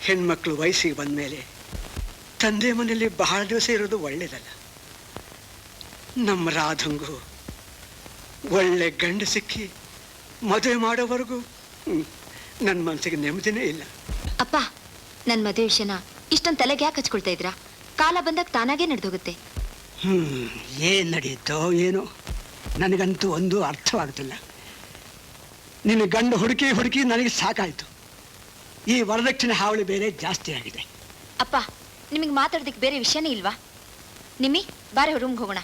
ಹೆಣ್ಮಕ್ಳು ವಯಸ್ಸಿಗೆ ಬಂದ ಮೇಲೆ ತಂದೆ ಮನೆಯಲ್ಲಿ ಬಹಳ ದಿವಸ ಇರೋದು ಒಳ್ಳೇದಲ್ಲ. ನಮ್ಮ ರಾಧಂಗೂ ಒಳ್ಳೆ ಗಂಡು ಸಿಕ್ಕಿ ಮದುವೆ ಮಾಡೋವರೆಗೂ ನನ್ನ ಮನಸ್ಸಿಗೆ ನೆಮ್ಮದಿನೇ ಇಲ್ಲ. ಅಪ್ಪ, ನನ್ನ ಮದುವೆ ವಿಷಯನ ಇಷ್ಟೊಂದು ತಲೆಗೆ ಯಾಕೆ ಹಚ್ಕೊಳ್ತಾ ಇದ್ರಾ? ಕಾಲ ಬಂದಾಗ ತಾನಾಗೇ ನಡೆದೋಗುತ್ತೆ. ಏನು ನಡೆಯುತ್ತೋ ಏನೋ, ನನಗಂತೂ ಒಂದು ಅರ್ಥವಾಗುತ್ತಿಲ್ಲ. ನಿನ್ನ ಗಂಡು ಹುಡುಕಿ ಹುಡುಕಿ ನನಗೆ ಸಾಕಾಯಿತು. ಈ ವರದಕ್ಷಿಣೆ ಹಾವಳಿ ಬೇರೆ ಜಾಸ್ತಿ ಆಗಿದೆ. ಅಪ್ಪ, ನಿಮಗೆ ಮಾತಾಡೋದಕ್ಕೆ ಬೇರೆ ವಿಷಯನೇ ಇಲ್ವಾ? ನಿಮ್ಮಿ ಬಾರೆ ರೂಮ್ಗೆ ಹೋಗೋಣ.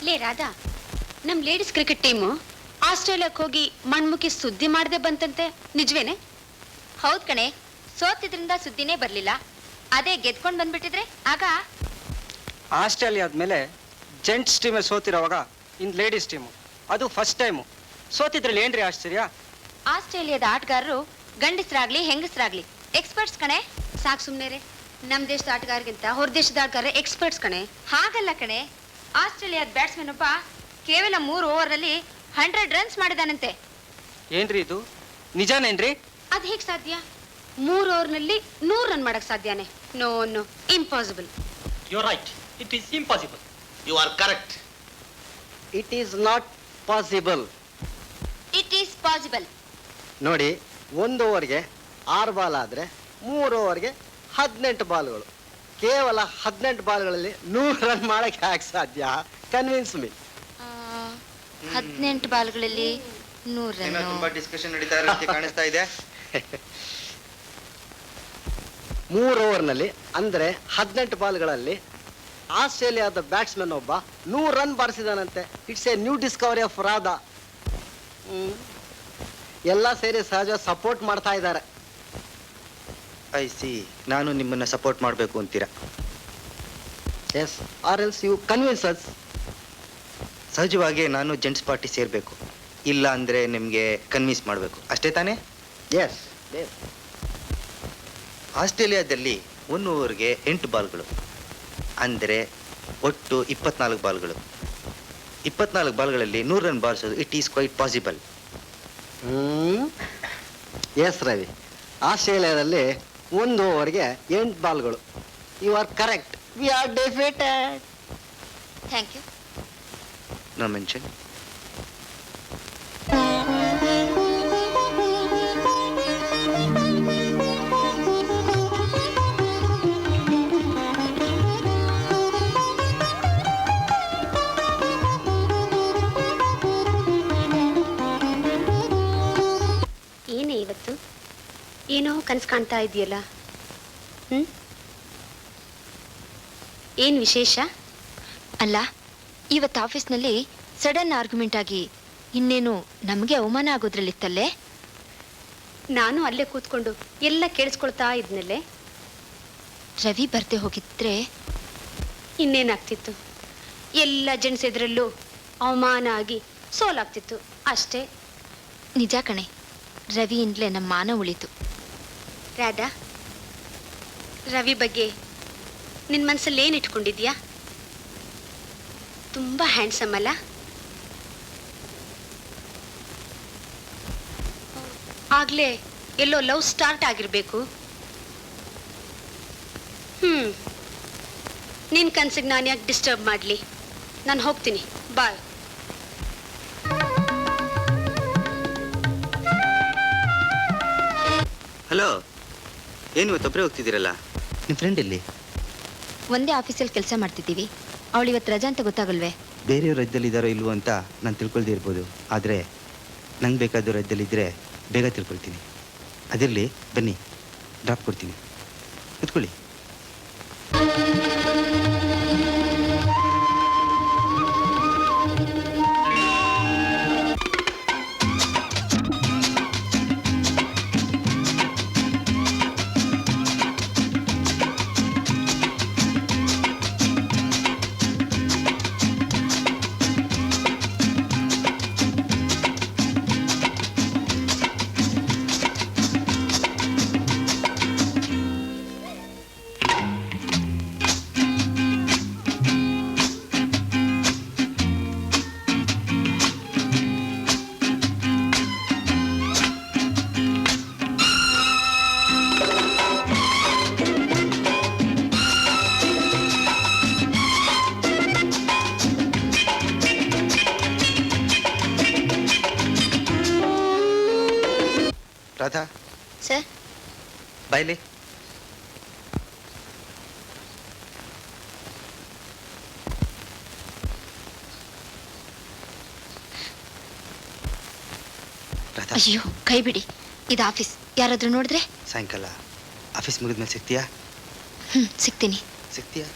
ಲೇ ರಾಧಾ, ನಮ್ ಲೇಡೀಸ್ ಕ್ರಿಕೆಟ್ ಟೀಮು ಆಸ್ಟ್ರೇಲಿಯಾಕ್ಕೆ ಹೋಗಿ ಮಣ್ಮುಖಿ ಸುದ್ದಿ ಮಾಡದೆ ಬಂತಂತೆ, ನಿಜವೇನೆ? ಹೌದ್ ಕಣೆ, ಸೋತಿದ್ರಿಂದ ಸುದ್ದಿನೇ ಬರ್ಲಿಲ್ಲ. ಅದೇ ಗೆದ್ಕೊಂಡು ಬಂದ್ಬಿಟ್ಟಿದ್ರೆ ಆಗ. ಆಸ್ಟ್ರೇಲಿಯಾ ಆದ್ಮೇಲೆ ಜೆಂಟ್ಸ್ ಟೀಮೇ ಸೋತಿರೋವಾಗ ಇನ್ ಲೇಡೀಸ್ ಟೀಮು, ಅದು ಫಸ್ಟ್ ಟೈಮು. ಸೋತಿದ್ರಲ್ಲಿ ಏನ್ರಿ ಆಶ್ಚರ್ಯ? ಆಸ್ಟ್ರೇಲಿಯಾದ ಆಟಗಾರರು ಗಂಡಸರಾಗ್ಲಿ ಹೆಂಗಸರಾಗ್ಲಿ ಎಕ್ಸ್ಪರ್ಟ್ಸ್ ಕಣೆ. ಸಾಕು ಸುಮ್ಮನೆ ರೇ, ನಮ್ ದೇಶದ ಆಟಗಾರಗಿಂತ ಹೊರ ದೇಶದ ಆಟಗಾರ ಎಕ್ಸ್ಪರ್ಟ್ಸ್ ಕಣೆ. ಹಾಗಲ್ಲ ಕಣೆ, ಆಸ್ಟ್ರೇಲಿಯಾದ ಬ್ಯಾಟ್ಸ್ಮನ್ ಒಬ್ಬ ಕೇವಲ 3 ಓವರ್ನಲ್ಲಿ 100 ರನ್ಸ್ ಮಾಡಿದಾನಂತೆ. ಏನ್ರಿ ಇದು, ನಿಜಾನೇನ್ರಿ? ಅದ್ ಹೇಗ್ ಸಾಧ್ಯ? 3 ಓವರ್ನಲ್ಲಿ 100 ರನ್ ಮಾಡಕ್ ಸಾಧ್ಯನೇ? No no, impossible. You are right, it is impossible. You are correct. It is not possible. It is possible. ನೋಡಿ, 1 ಓವರ್ಗೆ 6 ಬಾಲ್ ಆದರೆ 3 ಓವರ್ಗೆ 18 ಬಾಲ್ಗಳು. ಕೇವಲ 18 ಬಾಲ್ಗಳಲ್ಲಿ 100 ರನ್ ಮಾಡಕ್ಕೆ ಯಾಕೆ ಸಾಧ್ಯ? Convince me. 18 ಬಾಲ್ಗಳಲ್ಲಿ 100 ರನ್. ತುಂಬಾ ಡಿಸ್ಕಷನ್ ನಡೀತಾ ಇರೋದು ಕಾಣಿಸ್ತಾ ಇದೆ. 3 ಓವರ್ನಲ್ಲಿ ಅಂದ್ರೆ 18 ಬಾಲ್ಗಳಲ್ಲಿ ಆಸ್ಟ್ರೇಲಿಯಾದ ಬ್ಯಾಟ್ಸ್ಮನ್ ಒಬ್ಬ 100 ರನ್ ಬಾರಿಸಿದಾನಂತೆ. It's a new discovery of Radha. ಎಲ್ಲ ಸೇರಿ ಸಹಜ ಸಪೋರ್ಟ್ ಮಾಡ್ತಾ ಇದ್ದಾರೆ. ಐ ಸಿ, ನಾನು ನಿಮ್ಮನ್ನ ಸಪೋರ್ಟ್ ಮಾಡಬೇಕು ಅಂತೀರಾ? Yes, or else you convince us. ಸಹಜವಾಗಿ ನಾನು ಜೆಂಟ್ಸ್ ಪಾರ್ಟಿ ಸೇರಬೇಕು, ಇಲ್ಲ ಅಂದ್ರೆ ನಿಮಗೆ ಕನ್ವಿನ್ಸ್ ಮಾಡಬೇಕು, ಅಷ್ಟೇ ತಾನೇ? ಎಸ್. ಆಸ್ಟ್ರೇಲಿಯಾದಲ್ಲಿ 1 ಓವರ್ಗೆ 8 ಬಾಲ್ಗಳು, ಅಂದರೆ ಒಟ್ಟು 24 ಬಾಲ್ಗಳು. 24 ಬಾಲ್ಗಳಲ್ಲಿ 100 ರನ್ ಬಾರಿಸೋದು it is quite possible. Yes Ravi, ಆಸ್ಟ್ರೇಲಿಯಾದಲ್ಲಿ 1 ಓವರ್ಗೆ 8 ಬಾಲ್ಗಳು. You are correct. We are defeated. Thank you. No mention. ಕನಸು ಕಾಣ್ತಾ ಇದೆಯಲ್ಲ? ಏನ್ ವಿಶೇಷ? ಅಲ್ಲ, ಇವತ್ತು ಆಫೀಸ್ನಲ್ಲಿ ಸಡನ್ ಆರ್ಗ್ಯುಮೆಂಟ್ ಆಗಿ ಇನ್ನೇನು ನಮಗೆ ಅವಮಾನ ಆಗೋದ್ರಲ್ಲಿತ್ತಲ್ಲೇ? ನಾನು ಅಲ್ಲೇ ಕೂತ್ಕೊಂಡು ಎಲ್ಲ ಕೇಳಿಸ್ಕೊಳ್ತಾ ಇದ್ನಲ್ಲೇ. ರವಿ ಬರ್ದೆ ಹೋಗಿದ್ರೆ ಇನ್ನೇನಾಗ್ತಿತ್ತು? ಎಲ್ಲ ಜೆಂಟ್ಸ್ ಎದುರಲ್ಲೂ ಅವಮಾನ ಆಗಿ ಸೋಲಾಗ್ತಿತ್ತು ಅಷ್ಟೇ. ನಿಜ ಕಣೆ, ರವಿಯಿಂದಲೇ ನಮ್ಮ ಮಾನ ಉಳಿತು. ರಾಧಾ, ರವಿ ಬಗ್ಗೆ ನಿನ್ನ ಮನಸ್ಸಲ್ಲಿ ಏನು ಇಟ್ಕೊಂಡಿದ್ಯಾ? ತುಂಬ ಹ್ಯಾಂಡ್ಸಮ್ ಅಲ್ಲ? ಆಗ್ಲೇ ಎಲ್ಲೋ ಲವ್ ಸ್ಟಾರ್ಟ್ ಆಗಿರ್ಬೇಕು. ನಿನ್ನ ಕನ್ಸಿಗೆ ನಾನು ಯಾಕೆ ಡಿಸ್ಟರ್ಬ್ ಮಾಡಲಿ? ನಾನು ಹೋಗ್ತೀನಿ, ಬಾಯ್. ಹಲೋ, ಏನು ಇವತ್ತೊಬ್ಬರೇ ಹೋಗ್ತಿದ್ದೀರಲ್ಲ? ನಿಮ್ಮ ಫ್ರೆಂಡ್ ಎಲ್ಲಿ? ಒಂದೇ ಆಫೀಸಲ್ಲಿ ಕೆಲಸ ಮಾಡ್ತಿದ್ದೀವಿ. ಅವಳು ಇವತ್ತು ರಜಾ ಅಂತ ಗೊತ್ತಾಗಲ್ವೇ? ಬೇರೆಯವ್ರ ರಜದಲ್ಲಿ ಇದ್ದಾರೋ ಇಲ್ವೋ ಅಂತ ನಾನು ತಿಳ್ಕೊಳ್ದೇ ಇರ್ಬೋದು, ಆದರೆ ನಂಗೆ ಬೇಕಾದ ರಜದಲ್ಲಿದ್ದರೆ ಬೇಗ ತಿಳ್ಕೊಳ್ತೀನಿ. ಅದಿರಲಿ, ಬನ್ನಿ ಡ್ರಾಪ್ ಕೊಡ್ತೀನಿ, ಕೂತ್ಕೊಳ್ಳಿ. ರಾಧಾ ಸರ್, ಬಾಯ್ಲಿ. ಅಯ್ಯೋ ಕೈ ಬಿಡಿ, ಇದು ಆಫೀಸ್. ಯಾರಾದ್ರೂ ನೋಡಿದ್ರೆ? ಸಾಯಂಕಾಲ ಆಫೀಸ್ ಮುಗಿದ್ಮೇಲೆ ಸಿಗ್ತೀಯಾ? ಸಿಗ್ತೀನಿ. ಸಿಗ್ತೀಯಾ?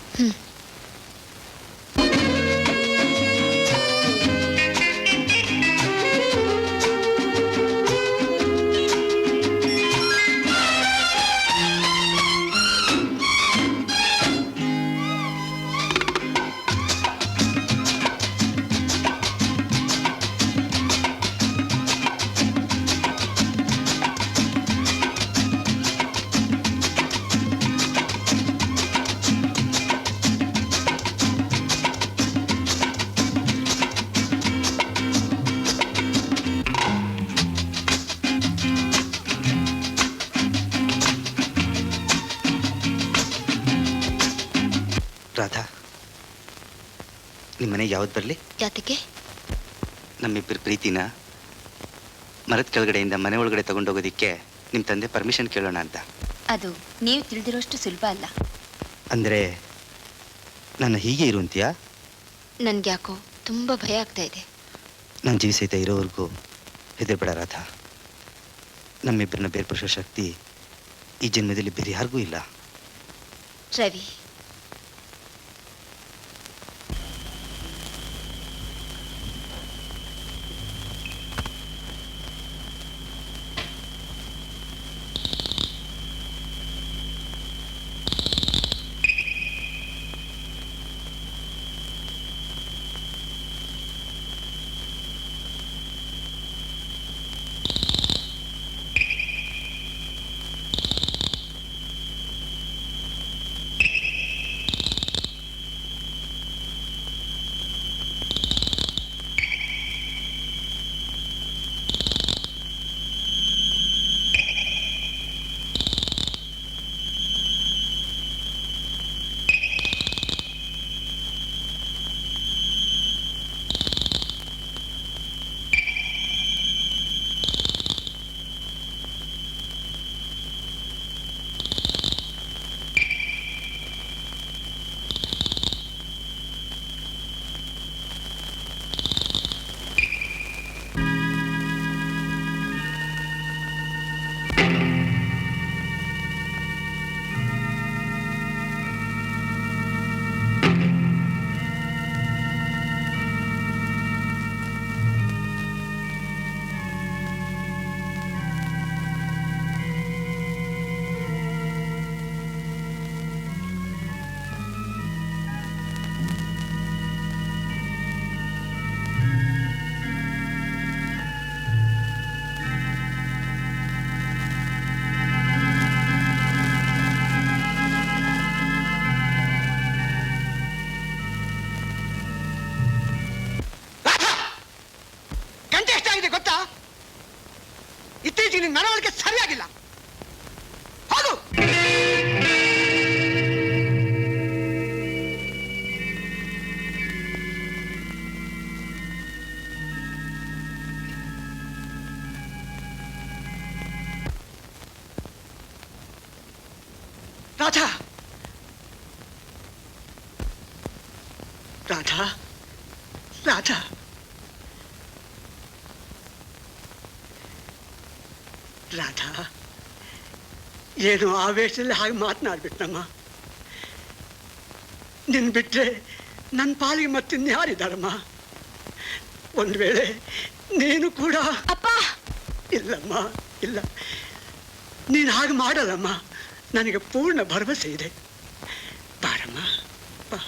ರಾಧಾ, ನಿಮ್ಮ ಮನೆಗೆ ಯಾವತ್ತು ಬರಲಿ? ಯಾತಕ್ಕೆ? ನಮ್ಮಿಬ್ಬರ ಪ್ರೀತಿನ ಮರದ ಕೆಳಗಡೆಯಿಂದ ಮನೆ ಒಳಗಡೆ ತಗೊಂಡೋಗೋದಿಕ್ಕೆ ನಿಮ್ಮ ತಂದೆ ಪರ್ಮಿಷನ್ ಕೇಳೋಣ ಅಂತ. ಅದು ನೀವು ತಿಳಿದಿರೋಷ್ಟು ಸುಲಭ ಅಲ್ಲ. ಅಂದರೆ ನನ್ನ ಹೀಗೆ ಇರುವಂತೀಯಾ? ನನ್ಗೆ ಯಾಕೋ ತುಂಬ ಭಯ ಆಗ್ತಾ ಇದೆ. ನನ್ನ ಜೀವ ಸಹಿತ ಇರೋವರೆಗೂ ಹೆದರ್ಬೇಡ ರಾಧಾ. ನಮ್ಮಿಬ್ಬರನ್ನ ಬೇರ್ಪಡಿಸೋ ಶಕ್ತಿ ಈ ಜನ್ಮದಲ್ಲಿ ಬೇರೆ ಯಾರಿಗೂ ಇಲ್ಲ. ರವಿ, ನಿನ್ ನಡವಳಿಕೆ ಸರಿಯಾಗಿಲ್ಲ. ಹೋಗು. ರಾಧಾ, ರಾಧಾ, ರಾಧಾ, ರಾಧಾ, ಏನು ಆವೇಶದಲ್ಲಿ ಹಾಗೆ ಮಾತನಾಡ್ಬಿಟ್ನಮ್ಮ. ನಿನ್ ಬಿಟ್ರೆ ನನ್ನ ಪಾಲಿಗೆ ಮತ್ತಿನ್ಯಾರಿದ್ದಾರಮ್ಮ? ಒಂದ್ ವೇಳೆ ನೀನು ಕೂಡ ಅಪ್ಪ. ಇಲ್ಲಮ್ಮ, ಇಲ್ಲ, ನೀನು ಹಾಗೆ ಮಾಡಲ್ಲಮ್ಮ. ನನಗೆ ಪೂರ್ಣ ಭರವಸೆ ಇದೆ. ಬಾರಮ್ಮ, ಬಾ.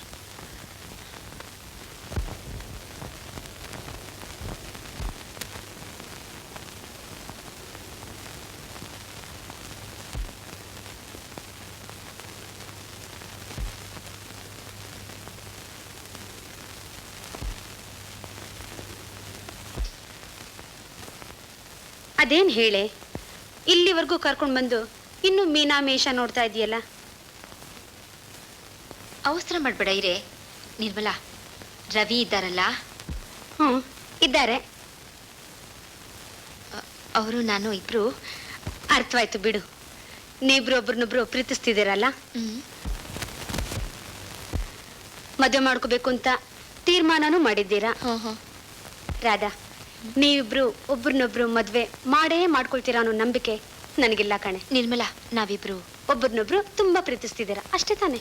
ಅದೇನ್ ಹೇಳೆ, ಇಲ್ಲಿವರೆಗೂ ಕರ್ಕೊಂಡು ಬಂದು ಇನ್ನು ಮೀನಾ ಮೇಷ ನೋಡ್ತಾ ಇದೆಯಲ್ಲ. ಅವಸರ ಮಾಡಬೇಡ ಇರೇ. ನಿರ್ಮಲಾ, ರವಿ ಇದ್ದಾರಲ್ಲ? ಹ್ಞೂ ಇದ್ದಾರೆ. ಅವರು ನಾನು ಇಬ್ರು. ಅರ್ಥವಾಯ್ತು ಬಿಡು. ನೀವಿಬ್ರು ಒಬ್ರನ್ನೊಬ್ರು ಪ್ರೀತಿಸ್ತಿದ್ದೀರಲ್ಲ. ಮದುವೆ ಮಾಡ್ಕೋಬೇಕು ಅಂತ ತೀರ್ಮಾನನೂ ಮಾಡಿದ್ದೀರಾ. ರಾಧಾ, ನೀವಿಬ್ರು ಒಬ್ರನ್ನೊಬ್ರು ಮದ್ವೆ ಮಾಡೇ ಮಾಡ್ಕೊಳ್ತೀರಾ ಅನ್ನೋ ನಂಬಿಕೆ ನನಗಿಲ್ಲ ಕಣೆ. ನಿರ್ಮಲಾ, ನಾವಿಬ್ರು ಒಬ್ರನ್ನೊಬ್ರು ತುಂಬಾ ಪ್ರೀತಿಸ್ತಿದ್ದೀರಾ, ಅಷ್ಟೇ ತಾನೆ?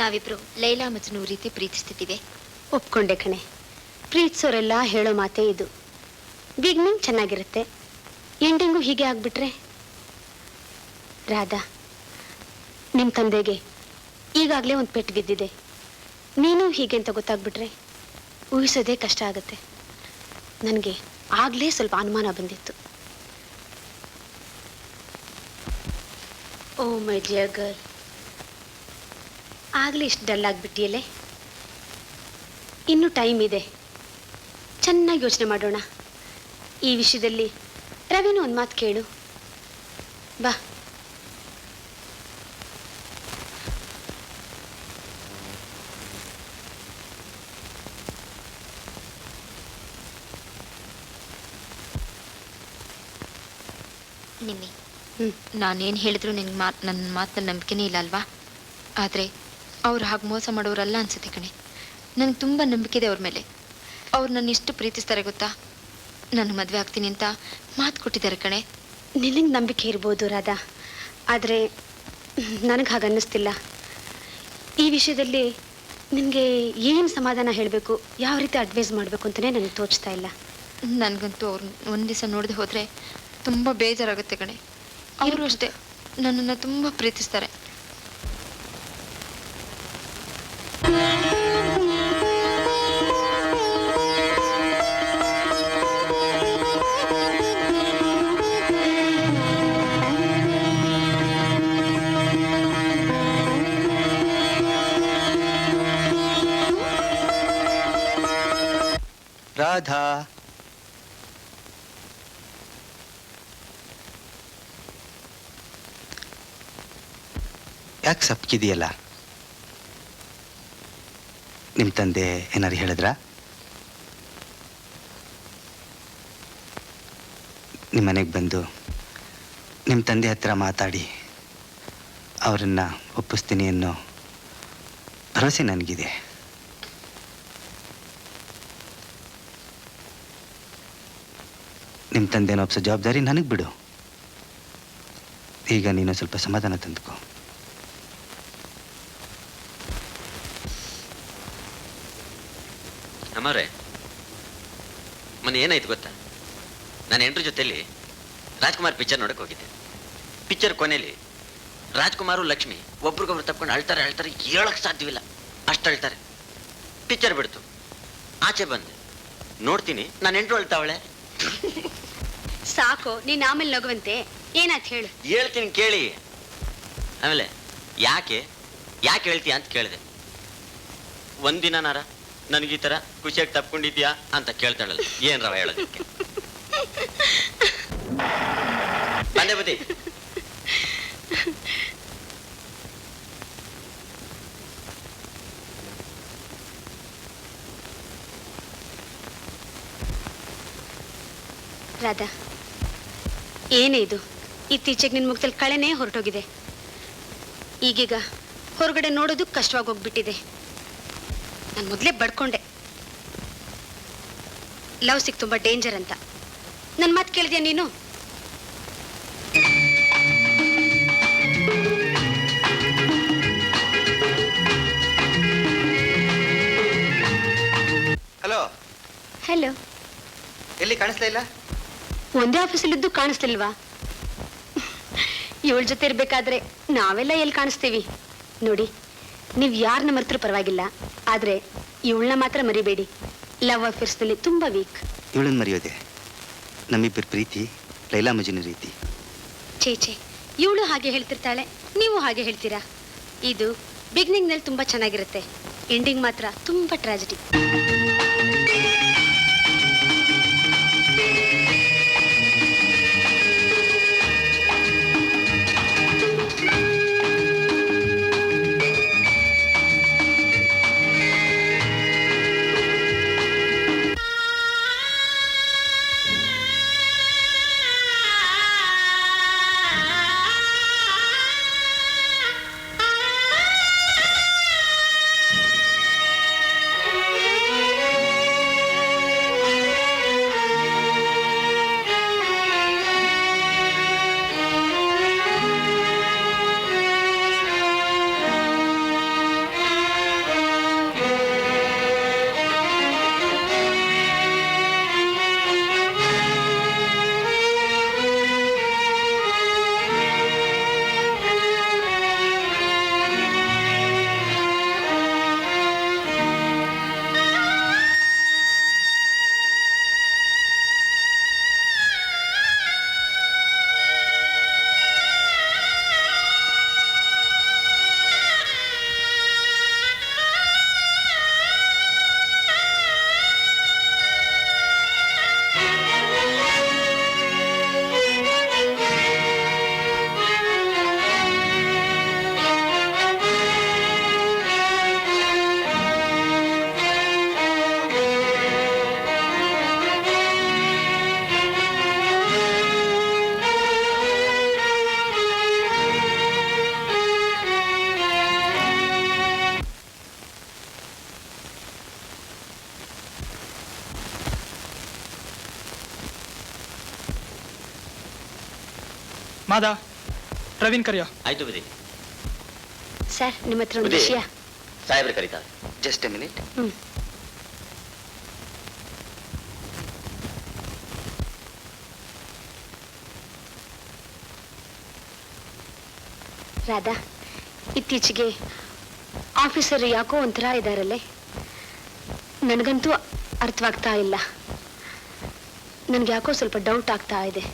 ನಾವಿಬ್ರು ಲೈಲಾ ಮಜ್ನು ರೀತಿ ಪ್ರೀತಿಸ್ತಿದ್ದೀವಿ. ಒಪ್ಕೊಂಡೆ ಕಣೆ. ಪ್ರೀತಿಸೋರೆಲ್ಲ ಹೇಳೋ ಮಾತೇ ಇದು. ಬಿಗ್ನಿಂಗ್ ಚೆನ್ನಾಗಿರುತ್ತೆ, ಎಂಡಿಂಗು ಹೀಗೆ ಆಗ್ಬಿಟ್ರೆ. ರಾಧಾ, ನಿಮ್ಮ ತಂದೆಗೆ ಈಗಾಗಲೇ ಒಂದು ಪೆಟ್ಟು ಬಿದ್ದಿದೆ. ನೀನು ಹೀಗೆ ಅಂತ ಗೊತ್ತಾಗ್ಬಿಟ್ರೆ ಊಹಿಸೋದೇ ಕಷ್ಟ ಆಗುತ್ತೆ. ನನಗೆ ಆಗಲೇ ಸ್ವಲ್ಪ ಅನುಮಾನ ಬಂದಿತ್ತು. ಓ ಮೈ ಡಿಯರ್ ಗರ್ಲ್, ಆಗಲೇ ಇಷ್ಟು ಡಲ್ ಆಗಿಬಿಟ್ಟಿಯಲ್ಲೇ. ಇನ್ನೂ ಟೈಮ್ ಇದೆ, ಚೆನ್ನಾಗಿ ಯೋಚನೆ ಮಾಡೋಣ. ಈ ವಿಷಯದಲ್ಲಿ ರವಿನೂ ಒಂದು ಮಾತು ಕೇಳು. ಬಾ. ನಿಮ್ಮಿ, ನಾನೇನು ಹೇಳಿದ್ರು ನಿನ್ಗೆ ನನ್ನ ಮಾತನ್ನ ನಂಬಿಕೆನೇ ಇಲ್ಲ ಅಲ್ವಾ? ಆದರೆ ಅವ್ರು ಹಾಗೆ ಮೋಸ ಮಾಡೋರಲ್ಲ ಅನ್ಸುತ್ತೆ ಕಣೆ. ನನಗೆ ತುಂಬ ನಂಬಿಕೆ ಇದೆ ಅವ್ರ ಮೇಲೆ. ಅವ್ರು ನನ್ನ ಎಷ್ಟು ಪ್ರೀತಿಸ್ತಾರೆ ಗೊತ್ತಾ? ನಾನು ಮದುವೆ ಆಗ್ತೀನಿ ಅಂತ ಮಾತು ಕೊಟ್ಟಿದ್ದಾರೆ ಕಣೆ. ನಿನಗೆ ನಂಬಿಕೆ ಇರ್ಬೋದು ರಾಧಾ, ಆದರೆ ನನಗೆ ಹಾಗೆ ಅನ್ನಿಸ್ತಿಲ್ಲ. ಈ ವಿಷಯದಲ್ಲಿ ನಿನಗೆ ಏನು ಸಮಾಧಾನ ಹೇಳಬೇಕು, ಯಾವ ರೀತಿ ಅಡ್ವೈಸ್ ಮಾಡಬೇಕು ಅಂತಲೇ ನನಗೆ ತೋಚ್ತಾ ಇಲ್ಲ. ನನಗಂತೂ ಅವ್ರು ಒಂದು ದಿವಸ ನೋಡದೆ ಹೋದರೆ ತುಂಬ ಬೇಜಾರಾಗುತ್ತೆ ಕಣೆ. ಅವರು ಅಷ್ಟೇ ನನ್ನನ್ನು ತುಂಬ ಪ್ರೀತಿಸ್ತಾರೆ. ರಾಧಾ, ಯಾಕೆ ಸಪ್ಕಿದೆಯಲ್ಲ? ನಿಮ್ಮ ತಂದೆ ಏನಾರು ಹೇಳಿದ್ರ? ನಿಮ್ಮ ಮನೆಗೆ ಬಂದು ನಿಮ್ಮ ತಂದೆ ಹತ್ರ ಮಾತಾಡಿ ಅವರನ್ನು ಒಪ್ಪಿಸ್ತೀನಿ ಅನ್ನೋ ಭರವಸೆ ನನಗಿದೆ. ನಿಮ್ಮ ತಂದೆನ ಒಪ್ಸೋ ಜವಾಬ್ದಾರಿ ನನಗೆ ಬಿಡು. ಈಗ ನೀನು ಸ್ವಲ್ಪ ಸಮಾಧಾನ ತಂದುಕೋ. ಅಮ್ಮವ್ರೆ, ಮೊನ್ನೆ ಏನಾಯ್ತು ಗೊತ್ತಾ? ನಾನು ಹೆಂಡ್ರ ಜೊತೆಲಿ ರಾಜ್ಕುಮಾರ್ ಪಿಕ್ಚರ್ ನೋಡಕ್ಕೆ ಹೋಗಿದ್ದೆ. ಪಿಕ್ಚರ್ ಕೊನೆಯಲ್ಲಿ ರಾಜ್ಕುಮಾರು ಲಕ್ಷ್ಮಿ ಒಬ್ರಿಗೊಬ್ರು ತಪ್ಕೊಂಡು ಅಳ್ತಾರೆ ಹೇಳಕ್ ಸಾಧ್ಯವಿಲ್ಲ, ಅಷ್ಟು ಅಳ್ತಾರೆ. ಪಿಕ್ಚರ್ ಬಿಡ್ತು, ಆಚೆ ಬಂದೆ, ನೋಡ್ತೀನಿ ನಾನು ಹೆಂಡ್ರು ಅಳ್ತಾವಳೆ. ಸಾಕು, ನೀನ್ ಆಮೇಲೆ ನಗುವಂತೆ. ಏನಾಯ್ತು ಹೇಳು. ಹೇಳ್ತೀನಿ ಕೇಳಿ. ಆಮೇಲೆ ಯಾಕೆ ಯಾಕೆ ಹೇಳ್ತೀಯ ಅಂತ ಕೇಳಿದೆ. ಒಂದಿನಾರ ನನಗೆ ಈ ಥರ ಖುಷಿಯಾಗಿ ತಪ್ಕೊಂಡಿದ್ಯಾ ಅಂತ ಕೇಳ್ತಾಳಲ್ಲ, ಏನ್ ರವ ಹೇಳೋದಕ್ಕೆ. ಬಂದೆ ಬುದ್ಧಿ. ರಾಧಾ, ಏನೇ ಇದು? ಇತ್ತೀಚೆಗೆ ನಿನ್ ಮುಖದಲ್ಲಿ ಕಳೆನೇ ಹೊರಟೋಗಿದೆ. ಈಗೀಗ ಹೊರಗಡೆ ನೋಡೋದು ಕಷ್ಟವಾಗಿ ಹೋಗ್ಬಿಟ್ಟಿದೆ. ನಾನು ಮೊದಲೇ ಬಡ್ಕೊಂಡೆ ಲವ್ ಸಿಕ್ ತುಂಬಾ ಡೇಂಜರ್ ಅಂತ. ನನ್ನ ಮಾತು ಕೇಳಿದ್ಯಾ ನೀನು? ಹಲೋ. ಹಲೋ. ಎಲ್ಲಿ ಕಾಣಿಸ್ತಾ ಇಲ್ಲ? ಒಂದೇ ಆಫೀಸಲ್ಲಿದ್ದು ಕಾಣಿಸ್ತಿಲ್ವಾ? ಇವಳ ಜೊತೆ ಇರ್ಬೇಕಾದ್ರೆ ನಾವೆಲ್ಲ ಎಲ್ಲಿ ಕಾಣಿಸ್ತೀವಿ? ನೋಡಿ, ನೀವು ಯಾರನ್ನ ಮರೆತರೂ ಪರವಾಗಿಲ್ಲ, ಆದ್ರೆ ಇವಳನ್ನ ಮಾತ್ರ ಮರಿಬೇಡಿ. ಲವ್ ಅಫೇರ್ಸ್ನಲ್ಲಿ ತುಂಬಾ ವೀಕ್. ಇವಳನ್ನ ಮರೆಯೋದೆ ನಮ್ಮಿಬ್ಬರ ಪ್ರೀತಿ ಲೈಲಾ ಮಜ್ನು ರೀತಿ. ಚೇಚೆ, ಇವಳು ಹಾಗೆ ಹೇಳ್ತಿರ್ತಾಳೆ, ನೀವು ಹಾಗೆ ಹೇಳ್ತೀರಾ. ಇದು ಬಿಗಿನಿಂಗ್ನಲ್ಲಿ ತುಂಬಾ ಚೆನ್ನಾಗಿರುತ್ತೆ, ಎಂಡಿಂಗ್ ಮಾತ್ರ ತುಂಬಾ ಟ್ರಾಜಿಡಿ. ಮಾದಾ, ಪ್ರವೀಣ್ ಕರಿಯೋ. ಆಯ್ತು ಬುದ್ಧಿ. ಸರ್, ನಿಮ್ಮ ಹತ್ರ ಒಂದು ವಿಷಯ. ಸಾಹೇಬ್ರು ಕರೀತಾರೆ. Just A minute. ರಾಧಾ, ಇತ್ತೀಚೆಗೆ ಆಫೀಸರ್ ಯಾಕೋ ಒಂಥರ ಇದ್ದಾರಲ್ಲೇ. ನನಗಂತೂ ಅರ್ಥವಾಗ್ತಾ ಇಲ್ಲ. ನನ್ಗೆ ಯಾಕೋ ಸ್ವಲ್ಪ ಡೌಟ್ ಆಗ್ತಾ ಇದೆ.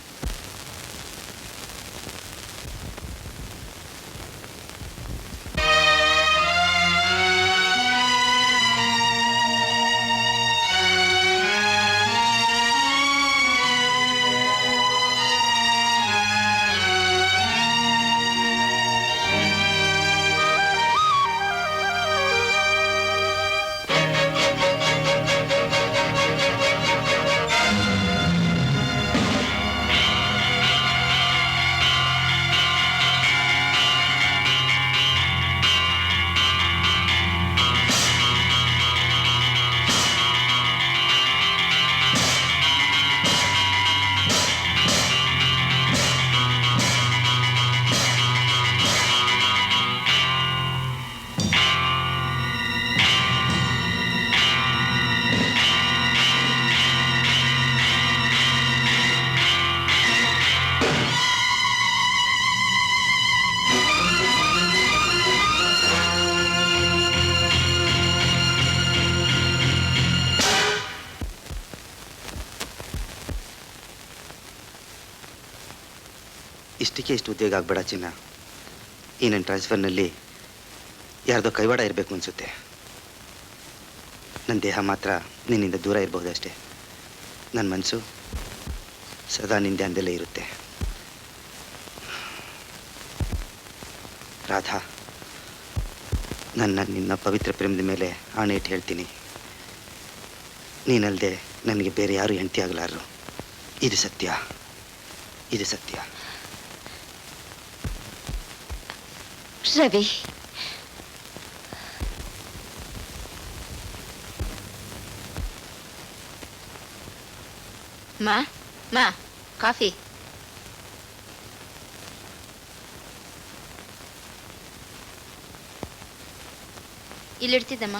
ಇಷ್ಟಕ್ಕೆ ಇಷ್ಟು ಉದ್ಯೋಗ ಆಗಬೇಡ ಚಿನ್ನ. ಈ ನನ್ನ ಟ್ರಾನ್ಸ್ಫರ್ನಲ್ಲಿ ಯಾರ್ದೋ ಕೈವಾಡ ಇರಬೇಕು ಅನಿಸುತ್ತೆ. ನನ್ನ ದೇಹ ಮಾತ್ರ ನಿನ್ನಿಂದ ದೂರ ಇರಬಹುದು ಅಷ್ಟೇ. ನನ್ನ ಮನಸ್ಸು ಸದಾ ನಿಂದೆ ಅಂದೆಲ್ಲೇ ಇರುತ್ತೆ. ರಾಧಾ, ನಿನ್ನ ಪವಿತ್ರ ಪ್ರೇಮದ ಮೇಲೆ ಆಣೆ ಇಟ್ಟು ಹೇಳ್ತೀನಿ, ನೀನಲ್ಲದೆ ನನಗೆ ಬೇರೆ ಯಾರು ಹೆಂಡತಿ ಆಗಲಾರರು. ಇದು ಸತ್ಯ, ಇದು ಸತ್ಯ. ರವಿ, ಮಾ ಕಾಫಿ. ಇಲ್ಲಿಡ್ತಿದ್ದಮ್ಮ.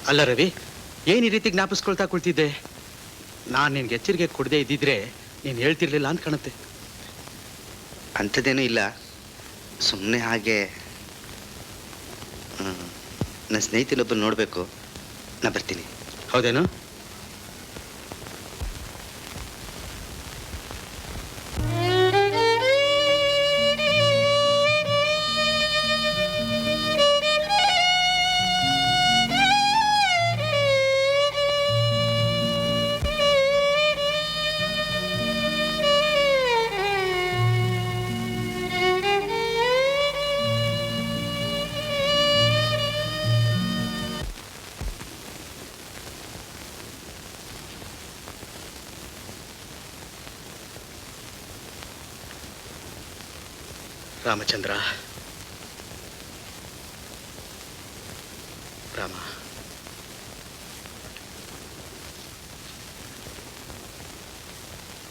ಅಲ್ಲ ರವಿ, ಏನು ಈ ರೀತಿ ಜ್ಞಾಪಿಸ್ಕೊಳ್ತಾ ಕುಳ್ತಿದ್ದೆ? ನಾನು ನಿನ್ಗೆ ಎಚ್ಚರಿಕೆ ಕೊಡದೆ ಇದ್ದಿದ್ರೆ ನೀನು ಹೇಳ್ತಿರ್ಲಿಲ್ಲ ಅಂತ ಕಾಣುತ್ತೆ. ಅಂಥದ್ದೇನೂ ಇಲ್ಲ, ಸುಮ್ಮನೆ ಹಾಗೆ. ನನ್ನ ಸ್ನೇಹಿತನೊಬ್ಬರು ನೋಡಬೇಕು, ನಾ ಬರ್ತೀನಿ. ಹೌದೇನು? ರಾಮಚಂದ್ರ, ರಾಮ,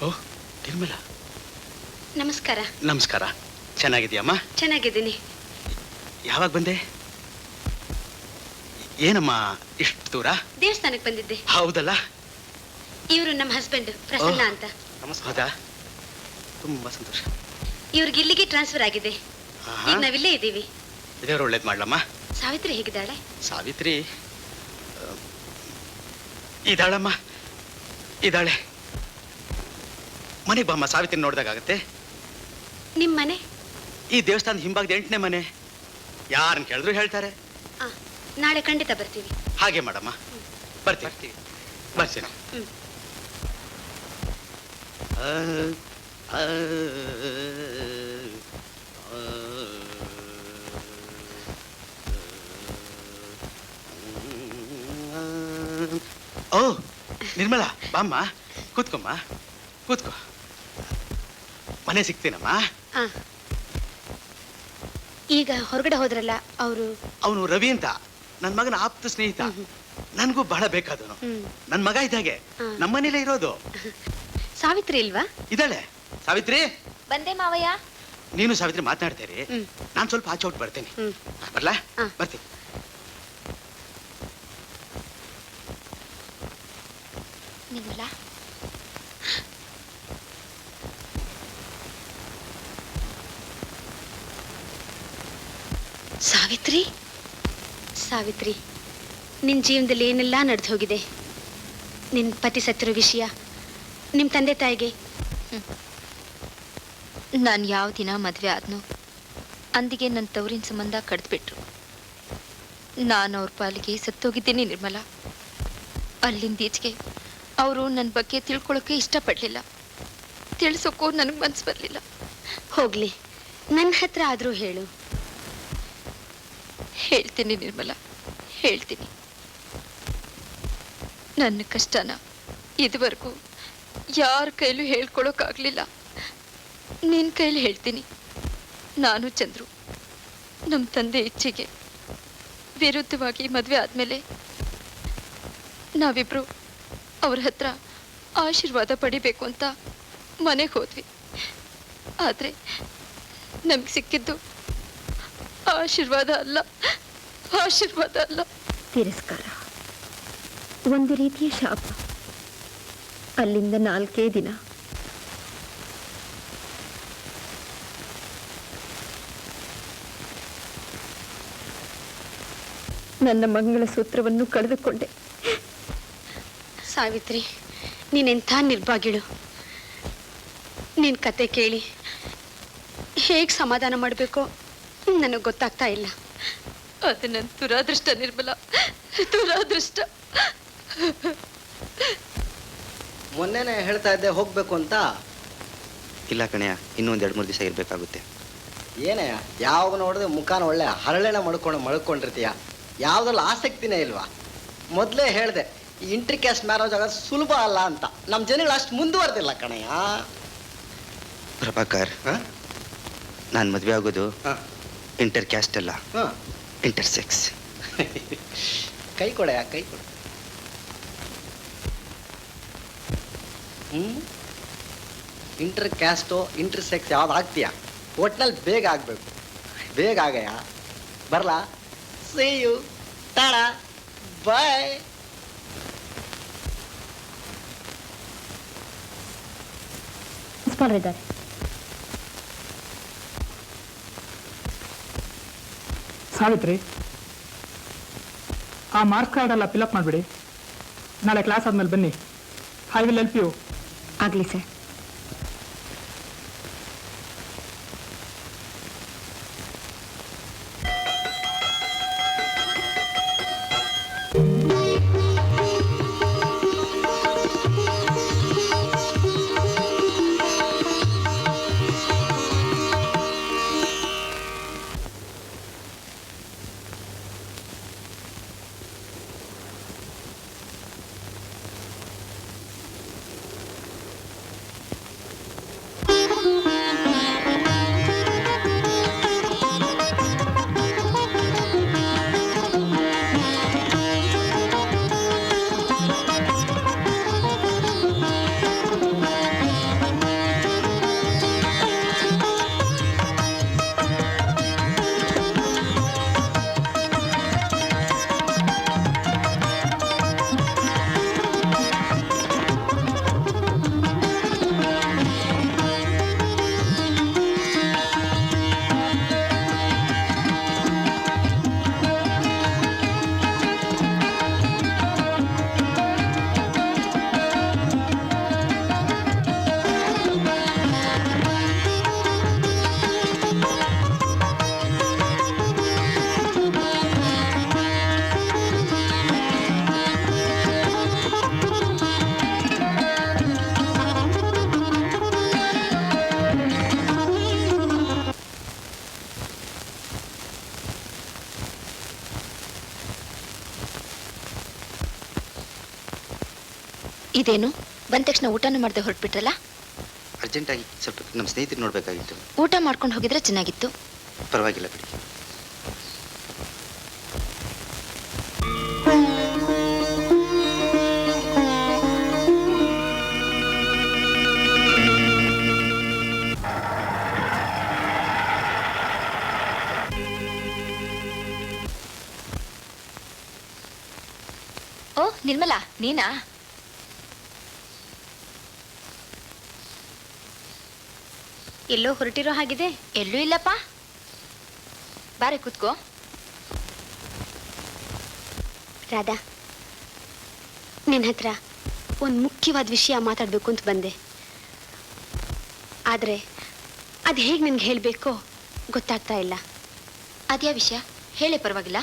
ಓ ನಿರ್ಮಲಾ, ನಮಸ್ಕಾರ. ನಮಸ್ಕಾರ. ಚೆನ್ನಾಗಿದೆಯಮ್ಮ? ಚೆನ್ನಾಗಿದ್ದೀನಿ. ಯಾವಾಗ ಬಂದೆ? ಏನಮ್ಮ ಇಷ್ಟು ದೂರ? ದೇವಸ್ಥಾನಕ್ಕೆ ಬಂದಿದ್ದೆ. ಹೌದಲ್ಲ. ಇವರು ನಮ್ಮ ಹಸ್ಬೆಂಡ್ ಪ್ರಸನ್ನ ಅಂತ. ಹೌದಾ? ತುಂಬಾ ಸಂತೋಷ. ಇವ್ರಿಗೆ ಇಲ್ಲಿಗೆ ಟ್ರಾನ್ಸ್ಫರ್ ಆಗಿದೆ. ಈಗ ನಾವಿಲ್ಲೇ ಇದ್ದೀವಿ. ದೇವ್ರು ಒಳ್ಳೇದು ಮಾಡ್ಲಮ್ಮ. ಸಾವಿತ್ರಿ ಹೇಗಿದ್ದಾಳೆ? ಸಾವಿತ್ರಿ ಇದ್ದಾಳಮ್ಮ, ಇದ್ದಾಳೆ. ಮನೆಗೆ ಬಾಮ್ಮ, ಸಾವಿತ್ರಿ ನೋಡ್ದಾಗತ್ತೆ. ನಿಮ್ಮ ಮನೆ? ಈ ದೇವಸ್ಥಾನದ ಹಿಂಭಾಗದ 8ನೇ ಮನೆ. ಯಾರನ್ನ ಕೇಳಿದ್ರು ಹೇಳ್ತಾರೆ. ನಾಳೆ ಖಂಡಿತ ಬರ್ತೀವಿ. ಹಾಗೆ ಮಾಡಮ್ಮ, ಬರ್ತೀವಿ. ಬರ್ತೀನಿ. ಓ ನಿರ್ಮಲಾ, ಬಾಮ್ಮ, ಕೂತ್ಕೊಮ್ಮ, ಕೂತ್ಕೋ. ಮನೆ ಸಿಗ್ತೀನಮ್ಮ. ಈಗ ಹೊರಗಡೆ ಹೋದ್ರಲ್ಲ ಅವರು? ಅವನು ರವಿ ಅಂತ, ನನ್ನ ಮಗನ ಆಪ್ತ ಸ್ನೇಹಿತ. ನನಗೂ ಬಹಳ ಬೇಕಾದನು. ನನ್ನ ಮಗ ಇದ್ದಾಗೆ ನಮ್ಮನೇಲೇ ಇರೋದು. ಸಾವಿತ್ರಿ ಇಲ್ವಾ? ಇದ್ದಾಳೆ. ಸಾವಿತ್ರಿ, ಬಂದೆ ಮಾವಯ್ಯ. ನೀನು ಸಾವಿತ್ರಿ ಮಾತನಾಡ್ತೇರಿ, ನಾನು ಸ್ವಲ್ಪ ಆಚೆ ಔಟ್ ಬರ್ತೇನೆ. ಬರ್ಲಾ? ಬರ್ತೀನಿ. ನಿರ್ಮಲಾ, ಸಾವಿತ್ರಿ, ಸಾವಿತ್ರಿ, ನಿನ್ನ ಜೀವನದಲ್ಲಿ ಏನೆಲ್ಲ ನಡೆದು ಹೋಗಿದೆ. ನಿನ್ನ ಪತಿ ಸತ್ತಿರೋ ವಿಷಯ ನಿಮ್ಮ ತಂದೆ ತಾಯಿಗೆ. ನಾನು ಯಾವ ದಿನ ಮದುವೆ ಆದ್ನೋ ಅಂದಿಗೆ ನನ್ನ ತವರಿನ ಸಂಬಂಧ ಕಡ್ದ್ಬಿಟ್ರು. ನಾನು ಅವ್ರ ಪಾಲಿಗೆ ಸತ್ತೋಗಿದ್ದೀನಿ ನಿರ್ಮಲಾ. ಅಲ್ಲಿಂದೀಚೆಗೆ ಅವರು ನನ್ನ ಬಗ್ಗೆ ತಿಳ್ಕೊಳ್ಳೋಕೆ ಇಷ್ಟಪಡಲಿಲ್ಲ. ತಿಳಿಸೋಕ್ಕೂ ನನಗೆ ಮನಸ್ಸು ಬರಲಿಲ್ಲ. ಹೋಗ್ಲಿ, ನನ್ನ ಹತ್ರ ಆದರೂ ಹೇಳು. ಹೇಳ್ತೀನಿ ನಿರ್ಮಲಾ, ಹೇಳ್ತೀನಿ. ನನ್ನ ಕಷ್ಟನ ಇದುವರೆಗೂ ಯಾರ ಕೈಲೂ ಹೇಳ್ಕೊಳಕ್ಕಾಗಲಿಲ್ಲ. ನಿನ್ನ ಕೈಲಿ ಹೇಳ್ತೀನಿ. ನಾನು ಚಂದ್ರು ನಮ್ಮ ತಂದೆ ಇಚ್ಛೆಗೆ ವಿರುದ್ಧವಾಗಿ ಮದುವೆ ಆದಮೇಲೆ ನಾವಿಬ್ರು ಅವ್ರ ಹತ್ರ ಆಶೀರ್ವಾದ ಪಡಿಬೇಕು ಅಂತ ಮನೆಗೆ ಹೋದ್ವಿ. ಆದರೆ ನಮಗೆ ಸಿಕ್ಕಿದ್ದು ಆಶೀರ್ವಾದ ಅಲ್ಲ, ಆಶೀರ್ವಾದ ಅಲ್ಲ. ತಿರಸ್ಕಾರ, ಒಂದು ರೀತಿಯ ಶಾಪ. ಅಲ್ಲಿಂದ 4 ದಿನ ನನ್ನ ಮಂಗಳಸೂತ್ರವನ್ನು ಕಳೆದುಕೊಂಡೆ. ಸಾವಿತ್ರಿ, ನೀನೆಂಥ ನಿರ್ಭಾಗ್ಯಳು. ನಿನ್ನ ಕತೆ ಕೇಳಿ ಹೇಗೆ ಸಮಾಧಾನ ಮಾಡಬೇಕೋ ನನಗೆ ಗೊತ್ತಾಗ್ತಾ ಇಲ್ಲ. ಅದು ನನ್ನ ದುರಾದೃಷ್ಟ ನಿರ್ಮಲ, ದುರಾದೃಷ್ಟ. ಮೊನ್ನೆನೆ ಹೇಳ್ತಾ ಇದ್ದೆ ಹೋಗ್ಬೇಕು ಅಂತ. ಇಲ್ಲ ಕಣಯ್ಯ, ಇನ್ನೂ ಒಂದು 2-3 ದಿವಸ ಇರಬೇಕಾಗುತ್ತೆ. ಏನಯ್ಯ, ಯಾವಾಗ ನೋಡಿದ್ರೆ ಮುಖಾನ ಒಳ್ಳೆ ಹರಳೆಣ ಮಳ್ಕೊಂಡಿರ್ತೀಯ. ಯಾವುದ್ರಲ್ಲಿ ಆಸಕ್ತಿನೇ ಇಲ್ವಾ? ಮೊದಲೇ ಹೇಳಿದೆ, ಈ ಇಂಟ್ರಿ ಕ್ಯಾಸ್ಟ್ ಮ್ಯಾರೇಜ್ ಆಗೋದು ಸುಲಭ ಅಲ್ಲ ಅಂತ. ನಮ್ಮ ಜನಗಳು ಅಷ್ಟು ಮುಂದುವರೆದಿಲ್ಲ ಕಣಯ್ಯ. ಪ್ರಭಾಕರ್, ನಾನು ಮದುವೆ ಆಗೋದು ಇಂಟರ್ ಕ್ಯಾಸ್ಟ್ ಅಲ್ಲ, ಇಂಟರ್ ಸೆಕ್ಸ್. ಕೈ ಕೊಡಯ್ಯ, ಕೈ ಕೊಡು. ಇಂಟರ್ ಕ್ಯಾಸ್ಟು ಇಂಟರ್ ಸೆಕ್ಸ್ ಯಾವ್ದು ಆಗ್ತೀಯಾ? ಒಟ್ನಲ್ಲಿ ಬೇಗ ಆಗಬೇಕು. ಬೇಗ ಆಗಯ್ಯ. ಬರಲಾ? See you. ಟಾಡಾ. ಬಾಯ್. ಇದ್ದಾರೆ. ಸಾವಿತ್ರಿ, ಆ ಮಾರ್ಕ್ಸ್ ಕಾರ್ಡ್ ಎಲ್ಲ ಫಿಲಪ್ ಮಾಡಿಬಿಡಿ. ನಾಳೆ ಕ್ಲಾಸ್ ಆದ್ಮೇಲೆ ಬನ್ನಿ. I will help you. ಆಗಲಿ ಸರ್. ಇದೇನು ಬಂದ ತಕ್ಷಣ ಊಟನೂ ಮಾಡದೆ ಹೊರಟ್ಬಿಟ್ರಲ್ಲ? ಅರ್ಜೆಂಟಾಗಿ ಸ್ವಲ್ಪ ನಮ್ಮ ಸ್ನೇಹಿತರು ನೋಡಬೇಕಾಗಿತ್ತು. ಊಟ ಮಾಡ್ಕೊಂಡು ಹೋಗಿದ್ರೆ ಚೆನ್ನಾಗಿತ್ತು. ಪರವಾಗಿಲ್ಲ ಬಿಡಿ. ಓ ನಿರ್ಮಲಾ, ನೀನಾ? ಎಲ್ಲೋ ಹೊರಟಿರೋ ಹಾಗಿದೆ. ಎಲ್ಲೂ ಇಲ್ಲಪ್ಪ. ಬಾರೆ ಕೂತ್ಕೋ. ರಾಧಾ, ನಿನ್ನ ಹತ್ರ ಒಂದು ಮುಖ್ಯವಾದ ವಿಷಯ ಮಾತಾಡಬೇಕು ಅಂತ ಬಂದೆ. ಆದರೆ ಅದು ಹೇಗೆ ನಿನ್ಗೆ ಹೇಳಬೇಕೋ ಗೊತ್ತಾಗ್ತಾ ಇಲ್ಲ. ಅದ್ಯಾ ವಿಷಯ ಹೇಳಿ, ಪರವಾಗಿಲ್ಲ.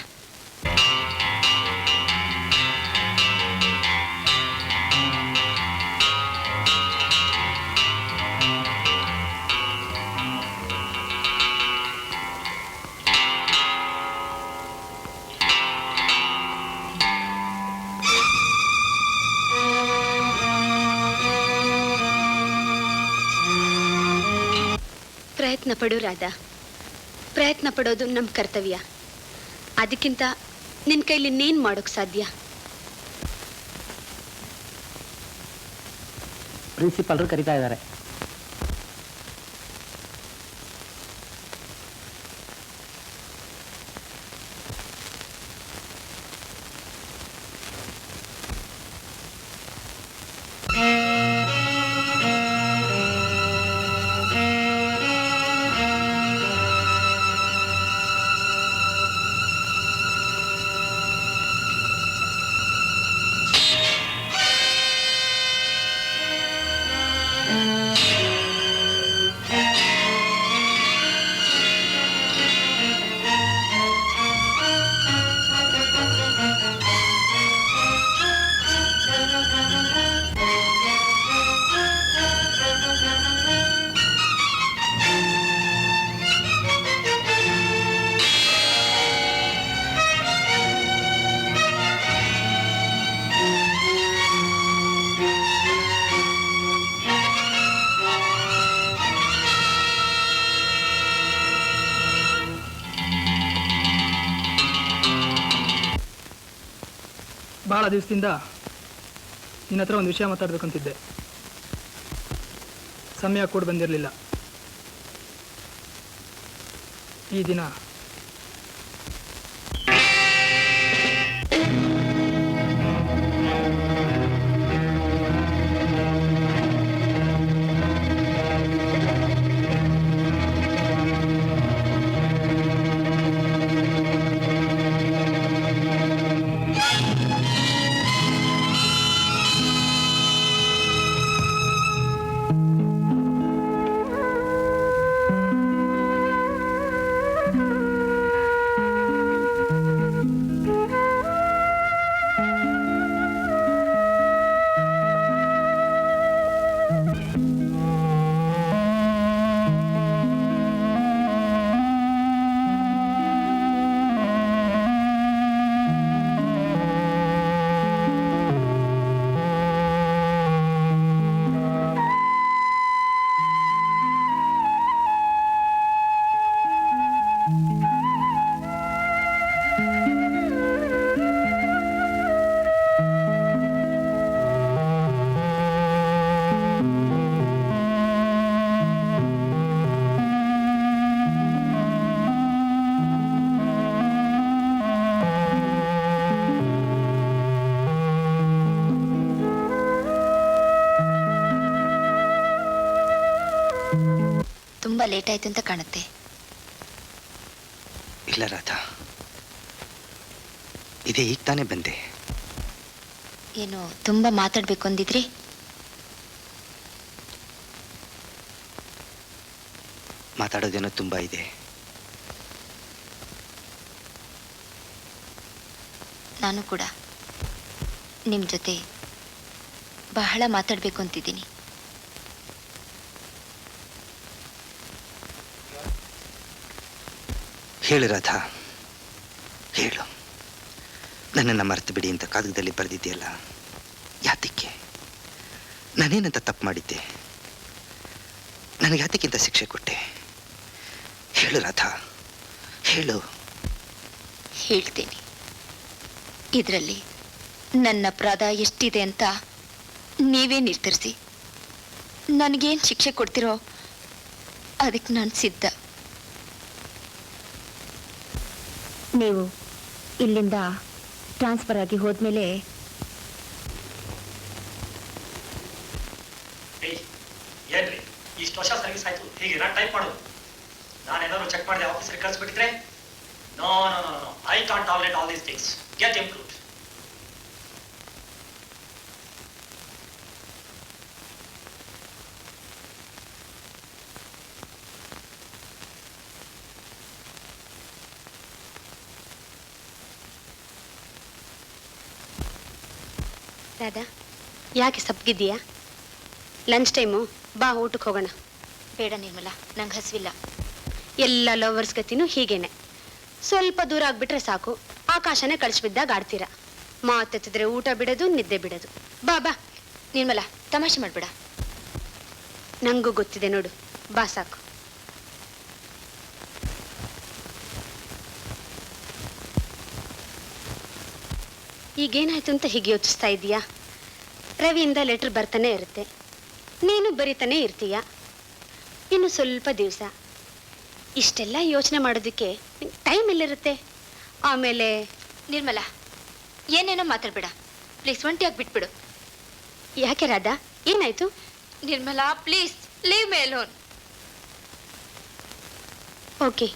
ಪ್ರಯತ್ನ ಪಡು ರಾಧಾ, ಪ್ರಯತ್ನ ಪಡೋದು ನಮ್ಮ ಕರ್ತವ್ಯ. ಅದಕ್ಕಿಂತ ನಿನ್ನ ಕೈಲಿ ಇನ್ನೇನು ಮಾಡೋಕೆ ಸಾಧ್ಯ? ಪ್ರಿನ್ಸಿಪಾಲರು ಕರೀತಾ ಇದ್ದಾರೆ. ಭಾಳ ದಿವಸದಿಂದ ನಿನ್ನ ಹತ್ರ ಒಂದು ವಿಷಯ ಮಾತಾಡ್ಬೇಕಂತಿದ್ದೆ. ಸಮಯ ಕೂಡ ಬಂದಿರಲಿಲ್ಲ. ಈ ದಿನ ತುಂಬಾ ಲೇಟ್ ಆಯ್ತು ಅಂತ ಕಾಣುತ್ತೆ. ಇಲ್ಲ ರಾಧಾ, ಇದೇ ಈಗ ತಾನೇ ಬಂದೆ. ಏನು ತುಂಬಾ ಮಾತಾಡ್ಬೇಕು ಅಂದಿದ್ರಿ? ಮಾತಾಡೋದೇನೋ ತುಂಬಾ ಇದೆ. ನಾನು ಕೂಡ ನಿಮ್ಮ ಜೊತೆ ಬಹಳ ಮಾತಾಡ್ಬೇಕು ಅಂತಿದ್ದೀನಿ. ಹೇಳು ರಾಧಾ, ಹೇಳು. ನನ್ನನ್ನು ಮರೆತು ಬಿಡಿ ಅಂತ ಕಾಗದದಲ್ಲಿ ಬರೆದಿದೆಯಲ್ಲ, ಯಾತಕ್ಕೆ? ನಾನೇನಂತ ತಪ್ಪು ಮಾಡಿದ್ದೆ? ನನಗೆ ಯಾತಕ್ಕಿಂತ ಶಿಕ್ಷೆ ಕೊಟ್ಟೆ? ಹೇಳು ರಾಧಾ, ಹೇಳು. ಹೇಳ್ತೀನಿ. ಇದರಲ್ಲಿ ನನ್ನ ಅಪರಾಧ ಎಷ್ಟಿದೆ ಅಂತ ನೀವೇ ನಿರ್ಧರಿಸಿ. ನನಗೇನು ಶಿಕ್ಷೆ ಕೊಡ್ತಿರೋ ಅದಕ್ಕೆ ನಾನು ಸಿದ್ಧ. ನೀವು ಇಲ್ಲಿಂದ ಟ್ರಾನ್ಸ್ಫರ್ ಆಗಿ ಹೋದ್ಮೇಲೆ ಏನ್ರಿ ಇಷ್ಟು ವರ್ಷ ಸರ್ವಿಸ್ ಆಯ್ತು, ಹೀಗೆ ನಾನು ಟೈಪ್ ಮಾಡೋದು? ನಾನೇನಾದ್ರು ಚೆಕ್ ಮಾಡಿದೆ ಆಫೀಸರ್ ಕಳಿಸ್ಬಿಟ್ಟಿದ್ರೆ? No no no no, I can't tolerate all these things. Get improved. Radha, ಯಾಕೆ ಸಪ್ಪಗಿದ್ದೀಯಾ? ಲಂಚ್ ಟೈಮು, ಬಾ ಊಟಕ್ಕೆ ಹೋಗೋಣ. ಬೇಡ ನಿರ್ಮಲ, ನಂಗೆ ಹಸಿವಿಲ್ಲ. ಎಲ್ಲ ಲವರ್ಸ್ ಗತಿನೂ ಹೀಗೇನೆ. ಸ್ವಲ್ಪ ದೂರ ಆಗ್ಬಿಟ್ರೆ ಸಾಕು, ಆಕಾಶನೇ ಕಳಿಸ್ಬಿದ್ದಾಗ ಆಡ್ತೀರಾ. ಮಾತೆತ್ತಿದ್ರೆ ಊಟ ಬಿಡೋದು, ನಿದ್ದೆ ಬಿಡೋದು. ಬಾ ಬಾ. ನಿರ್ಮಲ, ತಮಾಷೆ ಮಾಡ್ಬೇಡ. ನಂಗೂ ಗೊತ್ತಿದೆ ನೋಡು, ಬಾ ಸಾಕು. ಈಗೇನಾಯ್ತು ಅಂತ ಹೀಗೆ ಯೋಚಿಸ್ತಾ ಇದೀಯಾ? ರವಿಯಿಂದ ಲೆಟರ್ ಬರ್ತಾನೆ ಇರುತ್ತೆ, ನೀನು ಬರಿತಾನೆ ಇರ್ತೀಯ. ಇನ್ನು ಸ್ವಲ್ಪ ದಿವಸ. ಇಷ್ಟೆಲ್ಲ ಯೋಚನೆ ಮಾಡೋದಕ್ಕೆ ಟೈಮ್ ಎಲ್ಲಿರುತ್ತೆ? ಆಮೇಲೆ ನಿರ್ಮಲ, ಏನೇನೋ ಮಾತಾಡ್ಬೇಡ ಪ್ಲೀಸ್. ಒಂಟಿಯಾಗಿ ಬಿಟ್ಬಿಡು. ಯಾಕೆ ರಾಧಾ, ಏನಾಯ್ತು? Nirmala please leave me alone. Okay.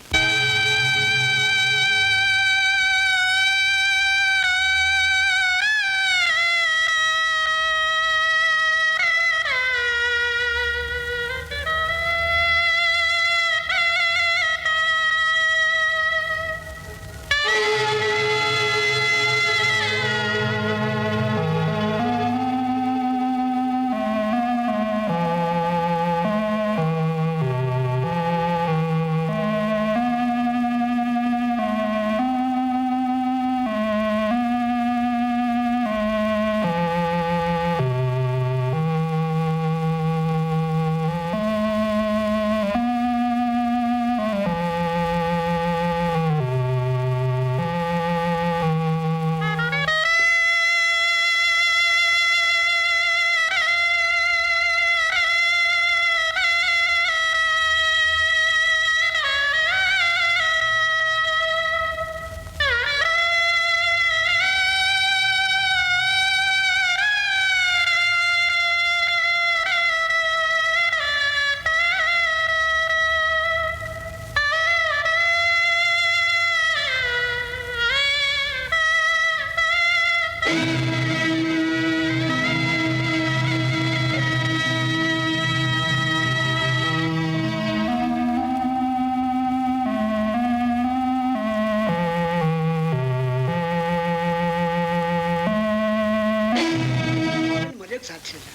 ಸಾಧಿಸಿಲ್ಲ.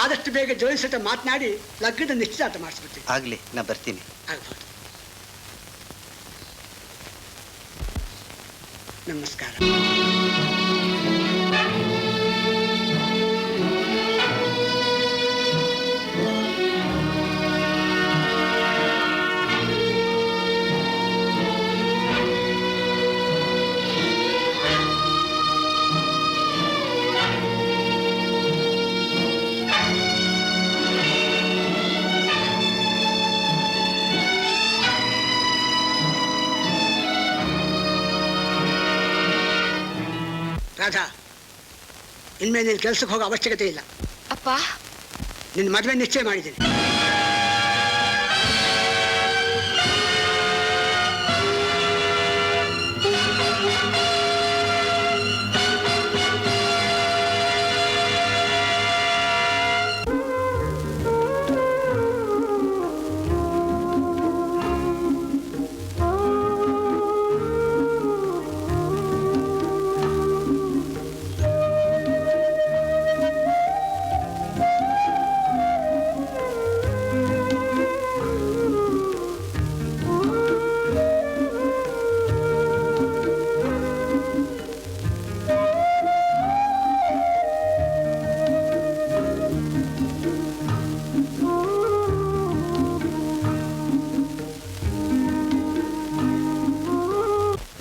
ಆದಷ್ಟು ಬೇಗ ಜೋಯಿ ಸಹಿತ ಮಾತನಾಡಿ ಲಗ್ನದ ನಿಶ್ಚಿತಾರ್ಥ ಮಾಡಿಸ್ಬಿಡ್ತೀನಿ. ಆಗ್ಲಿ, ನಾ ಬರ್ತೀನಿ. ಆಗ್ಬೋದು. ನಮಸ್ಕಾರ. ರಾಧಾ, ಇನ್ಮೇಲೆ ನೀನು ಕೆಲಸಕ್ಕೆ ಹೋಗೋ ಅವಶ್ಯಕತೆ ಇಲ್ಲ. ಅಪ್ಪ, ನಿನ್ನ ಮದುವೆ ನಿಶ್ಚಯ ಮಾಡಿದ್ದೀನಿ.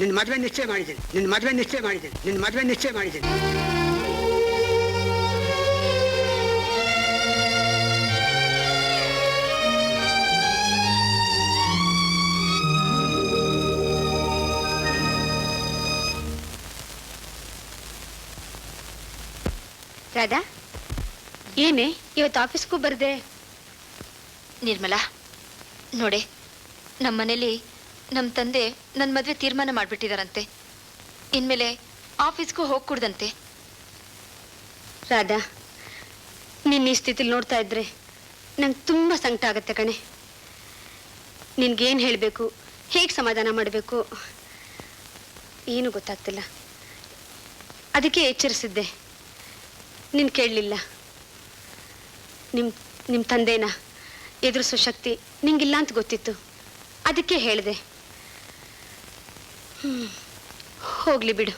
ನಿನ್ನ ಮದುವೆ ನಿಶ್ಚಯ ಮಾಡಿದ್ದೀನಿ. ನಿನ್ನ ಮದುವೆ ನಿಶ್ಚಯ ಮಾಡಿದ್ದೀನಿ. ನಿನ್ನ ಮದುವೆ ನಿಶ್ಚಯ ಮಾಡಿದ್ದೀನಿ. ರಾಧಾ, ಏನೇ ಇವತ್ತು ಆಫೀಸ್ಗೂ ಬರ್ದೆ? ನಿರ್ಮಲಾ ನೋಡೆ, ನಮ್ಮ ಮನೇಲಿ ನಮ್ಮ ತಂದೆ ನನ್ನ ಮದುವೆ ತೀರ್ಮಾನ ಮಾಡಿಬಿಟ್ಟಿದಾರಂತೆ. ಇನ್ಮೇಲೆ ಆಫೀಸ್ಗೂ ಹೋಗ್ಕೂಡ್ದಂತೆ. ರಾಧಾ, ನಿನ್ನ ಈ ಸ್ಥಿತಿಲಿ ನೋಡ್ತಾ ಇದ್ರೆ ನಂಗೆ ತುಂಬ ಸಂಕಟ ಆಗತ್ತೆ ಕಣೆ. ನಿನ್ಗೇನು ಹೇಳಬೇಕು, ಹೇಗೆ ಸಮಾಧಾನ ಮಾಡಬೇಕು ಏನು ಗೊತ್ತಾಗ್ತಿಲ್ಲ. ಅದಕ್ಕೆ ಎಚ್ಚರಿಸಿದ್ದೆ, ನೀನು ಕೇಳಲಿಲ್ಲ. ನಿಮ್ಮ ತಂದೆನ ಎದುರಿಸೋ ಶಕ್ತಿ ನಿಂಗಿಲ್ಲ ಅಂತ ಗೊತ್ತಿತ್ತು, ಅದಕ್ಕೆ ಹೇಳಿದೆ. ಹೋಗ್ಲಿ ಬಿಡು,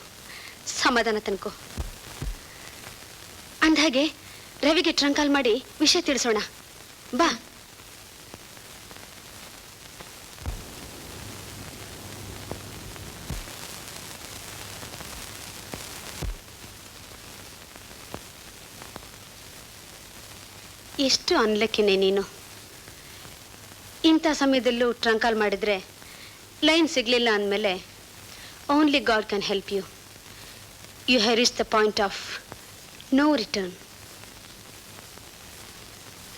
ಸಮಾಧಾನ ತನ್ಕೋ. ಅಂದ್ಹಾಗೆ ರವಿಗೆ ಟ್ರಂಕ್ ಕಾಲ್ ಮಾಡಿ ವಿಷಯ ತಿಳಿಸೋಣ ಬಾ. ಎಷ್ಟು ಅನ್ಲಕ್ಕಿನೇ ನೀನು. ಇಂಥ ಸಮಯದಲ್ಲೂ ಟ್ರಂಕ್ ಕಾಲ್ ಮಾಡಿದ್ರೆ ಲೈನ್ ಸಿಗಲಿಲ್ಲ ಅಂದಮೇಲೆ only God can help you. You have reach the point of no return.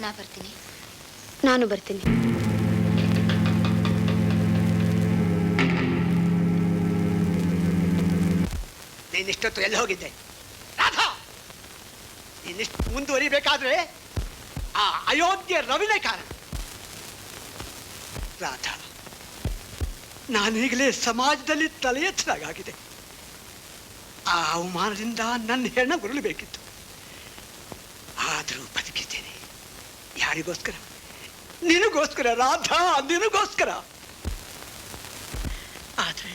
ನಾ ಬರ್ತೀನಿ. ನಾನು ಬರ್ತೀನಿ. ನೀನಿಷ್ಟೊತ್ತು ಎಲ್ಲಿ ಹೋಗಿದ್ದೆ ರಾಧಾ? ನೀನಿಷ್ಟು ಮುಂದುವರಿಬೇಕಾದ್ರೆ ಆ ಅಯೋಗ್ಯ ರವಿನೇ ಕಾರಣ. ರಾಧಾ, ನಾನೀಗಲೇ ಸಮಾಜದಲ್ಲಿ ತಲೆ ಎತ್ತಲಾಗಿದೆ. ಆ ಅವಮಾನದಿಂದ ನನ್ನ ಹೆಣ ಉರುಳಬೇಕಿತ್ತು. ಆದರೂ ಬದುಕಿದ್ದೇನೆ. ಯಾರಿಗೋಸ್ಕರ? ನಿನಗೋಸ್ಕರ ರಾಧಾ, ನಿನಗೋಸ್ಕರ. ಆದ್ರೆ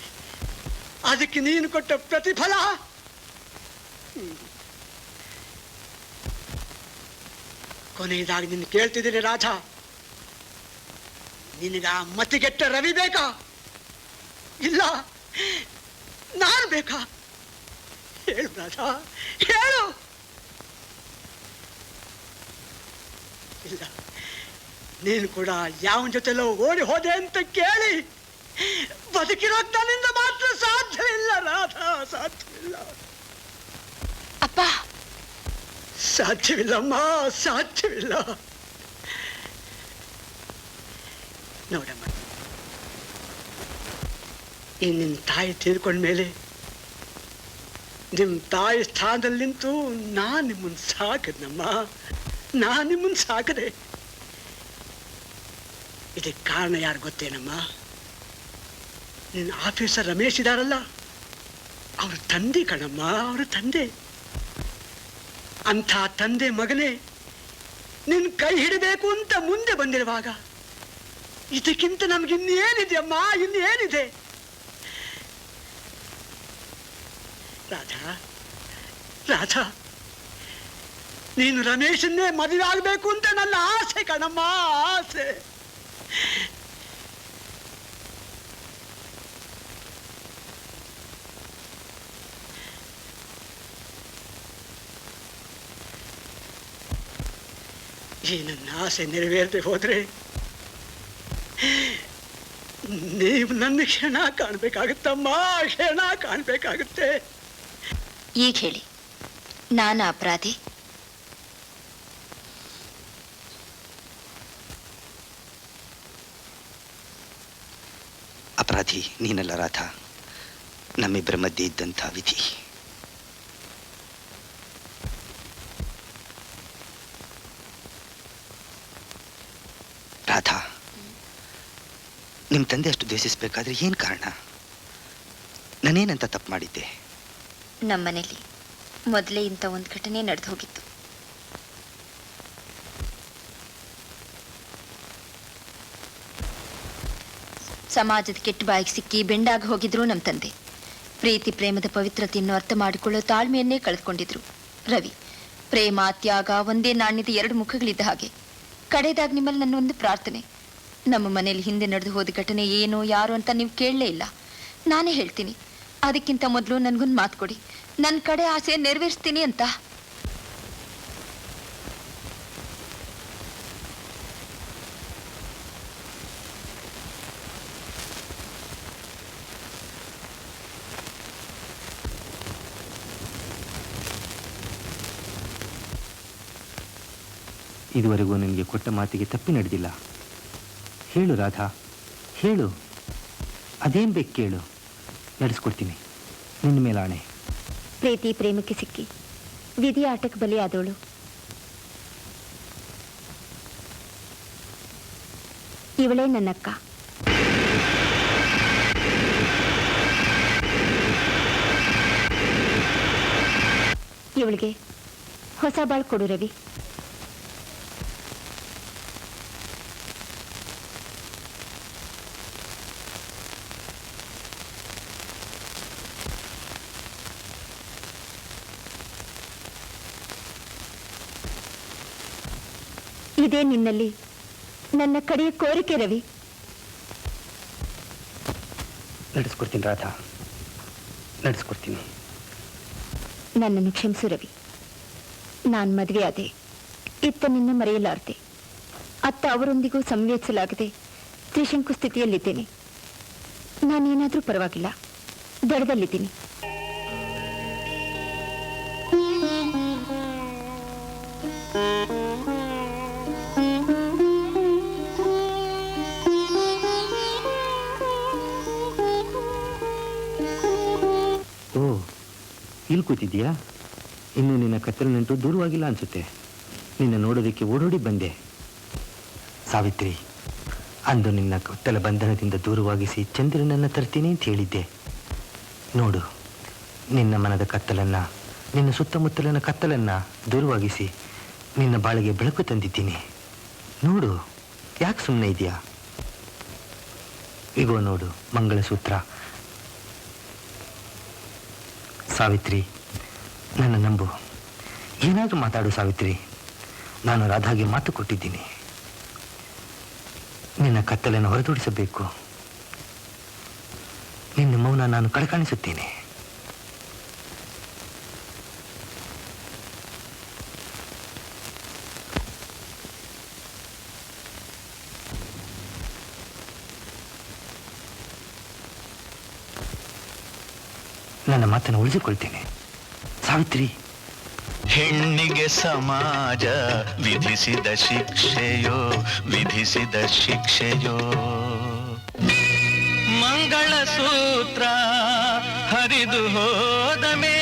ಅದಕ್ಕೆ ನೀನು ಕೊಟ್ಟ ಪ್ರತಿಫಲ ಕೊನೆಯದಾಗಿ ನಿನ್ನ ಕೇಳ್ತಿದ್ದೀನಿ ರಾಧಾ, ನಿನಗ ಮತಿಗೆಟ್ಟ ರವಿ ಬೇಕಾ? ಇಲ್ಲ ನಾನು ಬೇಕಾ? ಹೇಳು ರಾಧಾ, ಹೇಳು. ಇಲ್ಲ, ನೀನು ಕೂಡ ಯಾವನ ಜೊತೆಲೋ ಓಡಿ ಹೋದೆ ಅಂತ ಕೇಳಿ ಬದುಕಿರೋಕ್ ನನ್ನಿಂದ ಮಾತ್ರ ಸಾಧ್ಯವಿಲ್ಲ ರಾಧಾ, ಸಾಧ್ಯವಿಲ್ಲ. ಅಪ್ಪ, ಸಾಧ್ಯವಿಲ್ಲಮ್ಮ, ಸಾಧ್ಯವಿಲ್ಲ. ನೋಡಮ್ಮ, ಈ ನಿನ್ನ ತಾಯಿ ತೀರ್ಕೊಂಡ್ಮೇಲೆ ನಿಮ್ಮ ತಾಯಿ ಸ್ಥಾನದಲ್ಲಿ ನಿಂತು ನಾನು ನಿಮ್ಮನ್ನು ಸಾಕದ್ನಮ್ಮ, ನಾನು ನಿಮ್ಮನ್ನು ಸಾಕದೆ. ಇದಕ್ಕೆ ಕಾರಣ ಯಾರು ಗೊತ್ತೇನಮ್ಮ? ನಿನ್ನ ಆಫೀಸರ್ ರಮೇಶ್ ಇದಾರಲ್ಲ, ಅವ್ರ ತಂದೆ ಕಣಮ್ಮ, ಅವ್ರ ತಂದೆ. ಅಂಥ ತಂದೆ ಮಗನೇ ನಿನ್ನ ಕೈ ಹಿಡಬೇಕು ಅಂತ ಮುಂದೆ ಬಂದಿರುವಾಗ ಇದಕ್ಕಿಂತ ನಮ್ಗೆ ಇನ್ನೇನಿದೆ ಅಮ್ಮ, ಇನ್ನೇನಿದೆ? ರಾಧಾ, ರಾಧಾ, ನೀನು ರಮೇಶನ್ನೇ ಮದುವೆ ಆಗಬೇಕು ಅಂತ ನನ್ನ ಆಸೆ ಕಣಮ್ಮ, ಆಸೆ. ಈ ನನ್ನ ಆಸೆ ನೆರವೇರದೆ ಹೋದ್ರೆ ನೀವು ನನ್ನ ಕ್ಷಣ ಕಾಣ್ಬೇಕಾಗುತ್ತಮ್ಮ, ಕ್ಷಣ ಕಾಣ್ಬೇಕಾಗುತ್ತೆ. ಈಗ ಹೇಳಿ, ನಾನು ಅಪರಾಧಿ? ಅಪರಾಧಿ ನೀನಲ್ಲ ರಾಧಾ, ನಮ್ಮಿಬ್ಬರ ಮಧ್ಯೆ ಇದ್ದಂಥ ವಿಧಿ. ರಾಧಾ, ನಿಮ್ಮ ತಂದೆ ಅಷ್ಟು ದ್ವೇಷಿಸ್ಬೇಕಾದ್ರೆ ಏನು ಕಾರಣ? ನಾನೇನಂತ ತಪ್ಪು ಮಾಡಿದ್ದೆ? ನಮ್ಮನೇಲಿ ಮೊದಲೇ ಇಂಥ ಒಂದು ಘಟನೆ ನಡೆದು ಹೋಗಿತ್ತು. ಸಮಾಜದ ಕೆಟ್ಟ ಬಾಯಿಗೆ ಸಿಕ್ಕಿ ಬೆಂಡಾಗಿ ಹೋಗಿದ್ರು ನಮ್ಮ ತಂದೆ. ಪ್ರೀತಿ ಪ್ರೇಮದ ಪವಿತ್ರತೆಯನ್ನು ಅರ್ಥ ಮಾಡಿಕೊಳ್ಳೋ ತಾಳ್ಮೆಯನ್ನೇ ಕಳೆದುಕೊಂಡಿದ್ರು ರವಿ. ಪ್ರೇಮ ತ್ಯಾಗ ಒಂದೇ ನಾಣ್ಯದ ಎರಡು ಮುಖಗಳಿದ್ದ ಹಾಗೆ. ಕಡೆದಾಗ ನಿಮ್ಮಲ್ಲಿ ನನ್ನ ಒಂದು ಪ್ರಾರ್ಥನೆ, ನಮ್ಮ ಮನೇಲಿ ಹಿಂದೆ ನಡೆದು ಹೋದ ಘಟನೆ ಏನೋ ಯಾರು ಅಂತ ನೀವು ಕೇಳಲೇ ಇಲ್ಲ. ನಾನೇ ಹೇಳ್ತೀನಿ, ಅದಕ್ಕಿಂತ ಮೊದಲು ನನಗೊಂದು ಮಾತು ಕೊಡಿ, ನನ್ನ ಕಡೆ ಆಸೆ ನೆರವೇರಿಸ್ತೀನಿ ಅಂತ. ಇದುವರೆಗೂ ನಿನಗೆ ಕೊಟ್ಟ ಮಾತಿಗೆ ತಪ್ಪಿ ನಡೆದಿಲ್ಲ. ಹೇಳು ರಾಧಾ, ಹೇಳು. ಅದೇನು ಬೇಕು ಕೇಳು, ನಡೆಸ್ಕೊಡ್ತೀನಿ. ನಿನ್ನ ಮೇಲೆ ಆಣೆ. ಪ್ರೀತಿ ಪ್ರೇಮಕ್ಕೆ ಸಿಕ್ಕಿ ವಿಧಿ ಆಟಕ್ಕೆ ಬಲಿಯಾದವಳು. ಇವಳೇ ನನ್ನಕ್ಕ. ಇವಳಿಗೆ ಹೊಸ ಬಾಳ್ ಕೊಡು ರವಿ. ಇದೇ ನಿನ್ನಲ್ಲಿ ನನ್ನ ಕಡೆಯ ಕೋರಿಕೆ ರವಿ. ನಡೆಸ್ಕೊಡ್ತೀನಿ ರಾಧಾ, ನಡೆಸ್ಕೊಡ್ತೀನಿ. ನನ್ನನ್ನು ಕ್ಷಮಿಸು ರವಿ. ನಾನು ಮದುವೆ ಆದೆ, ಇತ್ತ ನಿನ್ನ ಮರೆಯಲಾರ್ದೆ. ಅತ್ತ ಅವರೊಂದಿಗೂ ಸಂವೇದಿಸಲಾಗದೆ ತ್ರಿಶಂಕು ಸ್ಥಿತಿಯಲ್ಲಿದ್ದೇನೆ. ನಾನೇನಾದರೂ ಪರವಾಗಿಲ್ಲ, ದಡದಲ್ಲಿದ್ದೀನಿ. ಎಲ್ಲಿ ಕೂತಿದ್ಯಾ? ಇನ್ನು ನಿನ್ನ ಕತ್ತಲ ನಂಟು ದೂರವಾಗಿಲ್ಲ ಅನ್ಸುತ್ತೆ. ನಿನ್ನ ನೋಡೋದಕ್ಕೆ ಓಡೋಡಿ ಬಂದೆ. ಸಾವಿತ್ರಿ, ಅಂದು ನಿನ್ನ ಕತ್ತಲ ಬಂಧನದಿಂದ ದೂರವಾಗಿಸಿ ಚಂದ್ರನನ್ನು ತರ್ತೀನಿ ಅಂತ ಹೇಳಿದ್ದೆ. ನೋಡು, ನಿನ್ನ ಮನದ ಕತ್ತಲನ್ನ, ನಿನ್ನ ಸುತ್ತಮುತ್ತಲಿನ ಕತ್ತಲನ್ನ ದೂರವಾಗಿಸಿ ನಿನ್ನ ಬಾಳಿಗೆ ಬೆಳಕು ತಂದಿದ್ದೀನಿ. ನೋಡು, ಯಾಕೆ ಸುಮ್ಮನೆ ಇದೆಯಾ? ಇಗೋ ನೋಡು, ಮಂಗಳಸೂತ್ರ. ಸಾವಿತ್ರಿ, ನನ್ನ ನಂಬು. ಏನಾದರೂ ಮಾತಾಡು ಸಾವಿತ್ರಿ. ನಾನು ರಾಧಾಗೆ ಮಾತು ಕೊಟ್ಟಿದ್ದೀನಿ. ನಿನ್ನ ಕತ್ತಲನ್ನು ಹೊರತೋಡಿಸಬೇಕು. ನಿನ್ನ ಮೌನ ನಾನು ಕಳಕಾಣಿಸುತ್ತೇನೆ. ನನ್ನ ಮಾತನ್ನು ಉಳಿಸಿಕೊಳ್ತೇನೆ ಸಾವಿತ್ರಿ. ಹೆಣ್ಣಿಗೆ ಸಮಾಜ ವಿಧಿಸಿದ ಶಿಕ್ಷೆಯೋ ಮಂಗಳ ಸೂತ್ರ ಹರಿದು ಹೋದ ಮೇಲೆ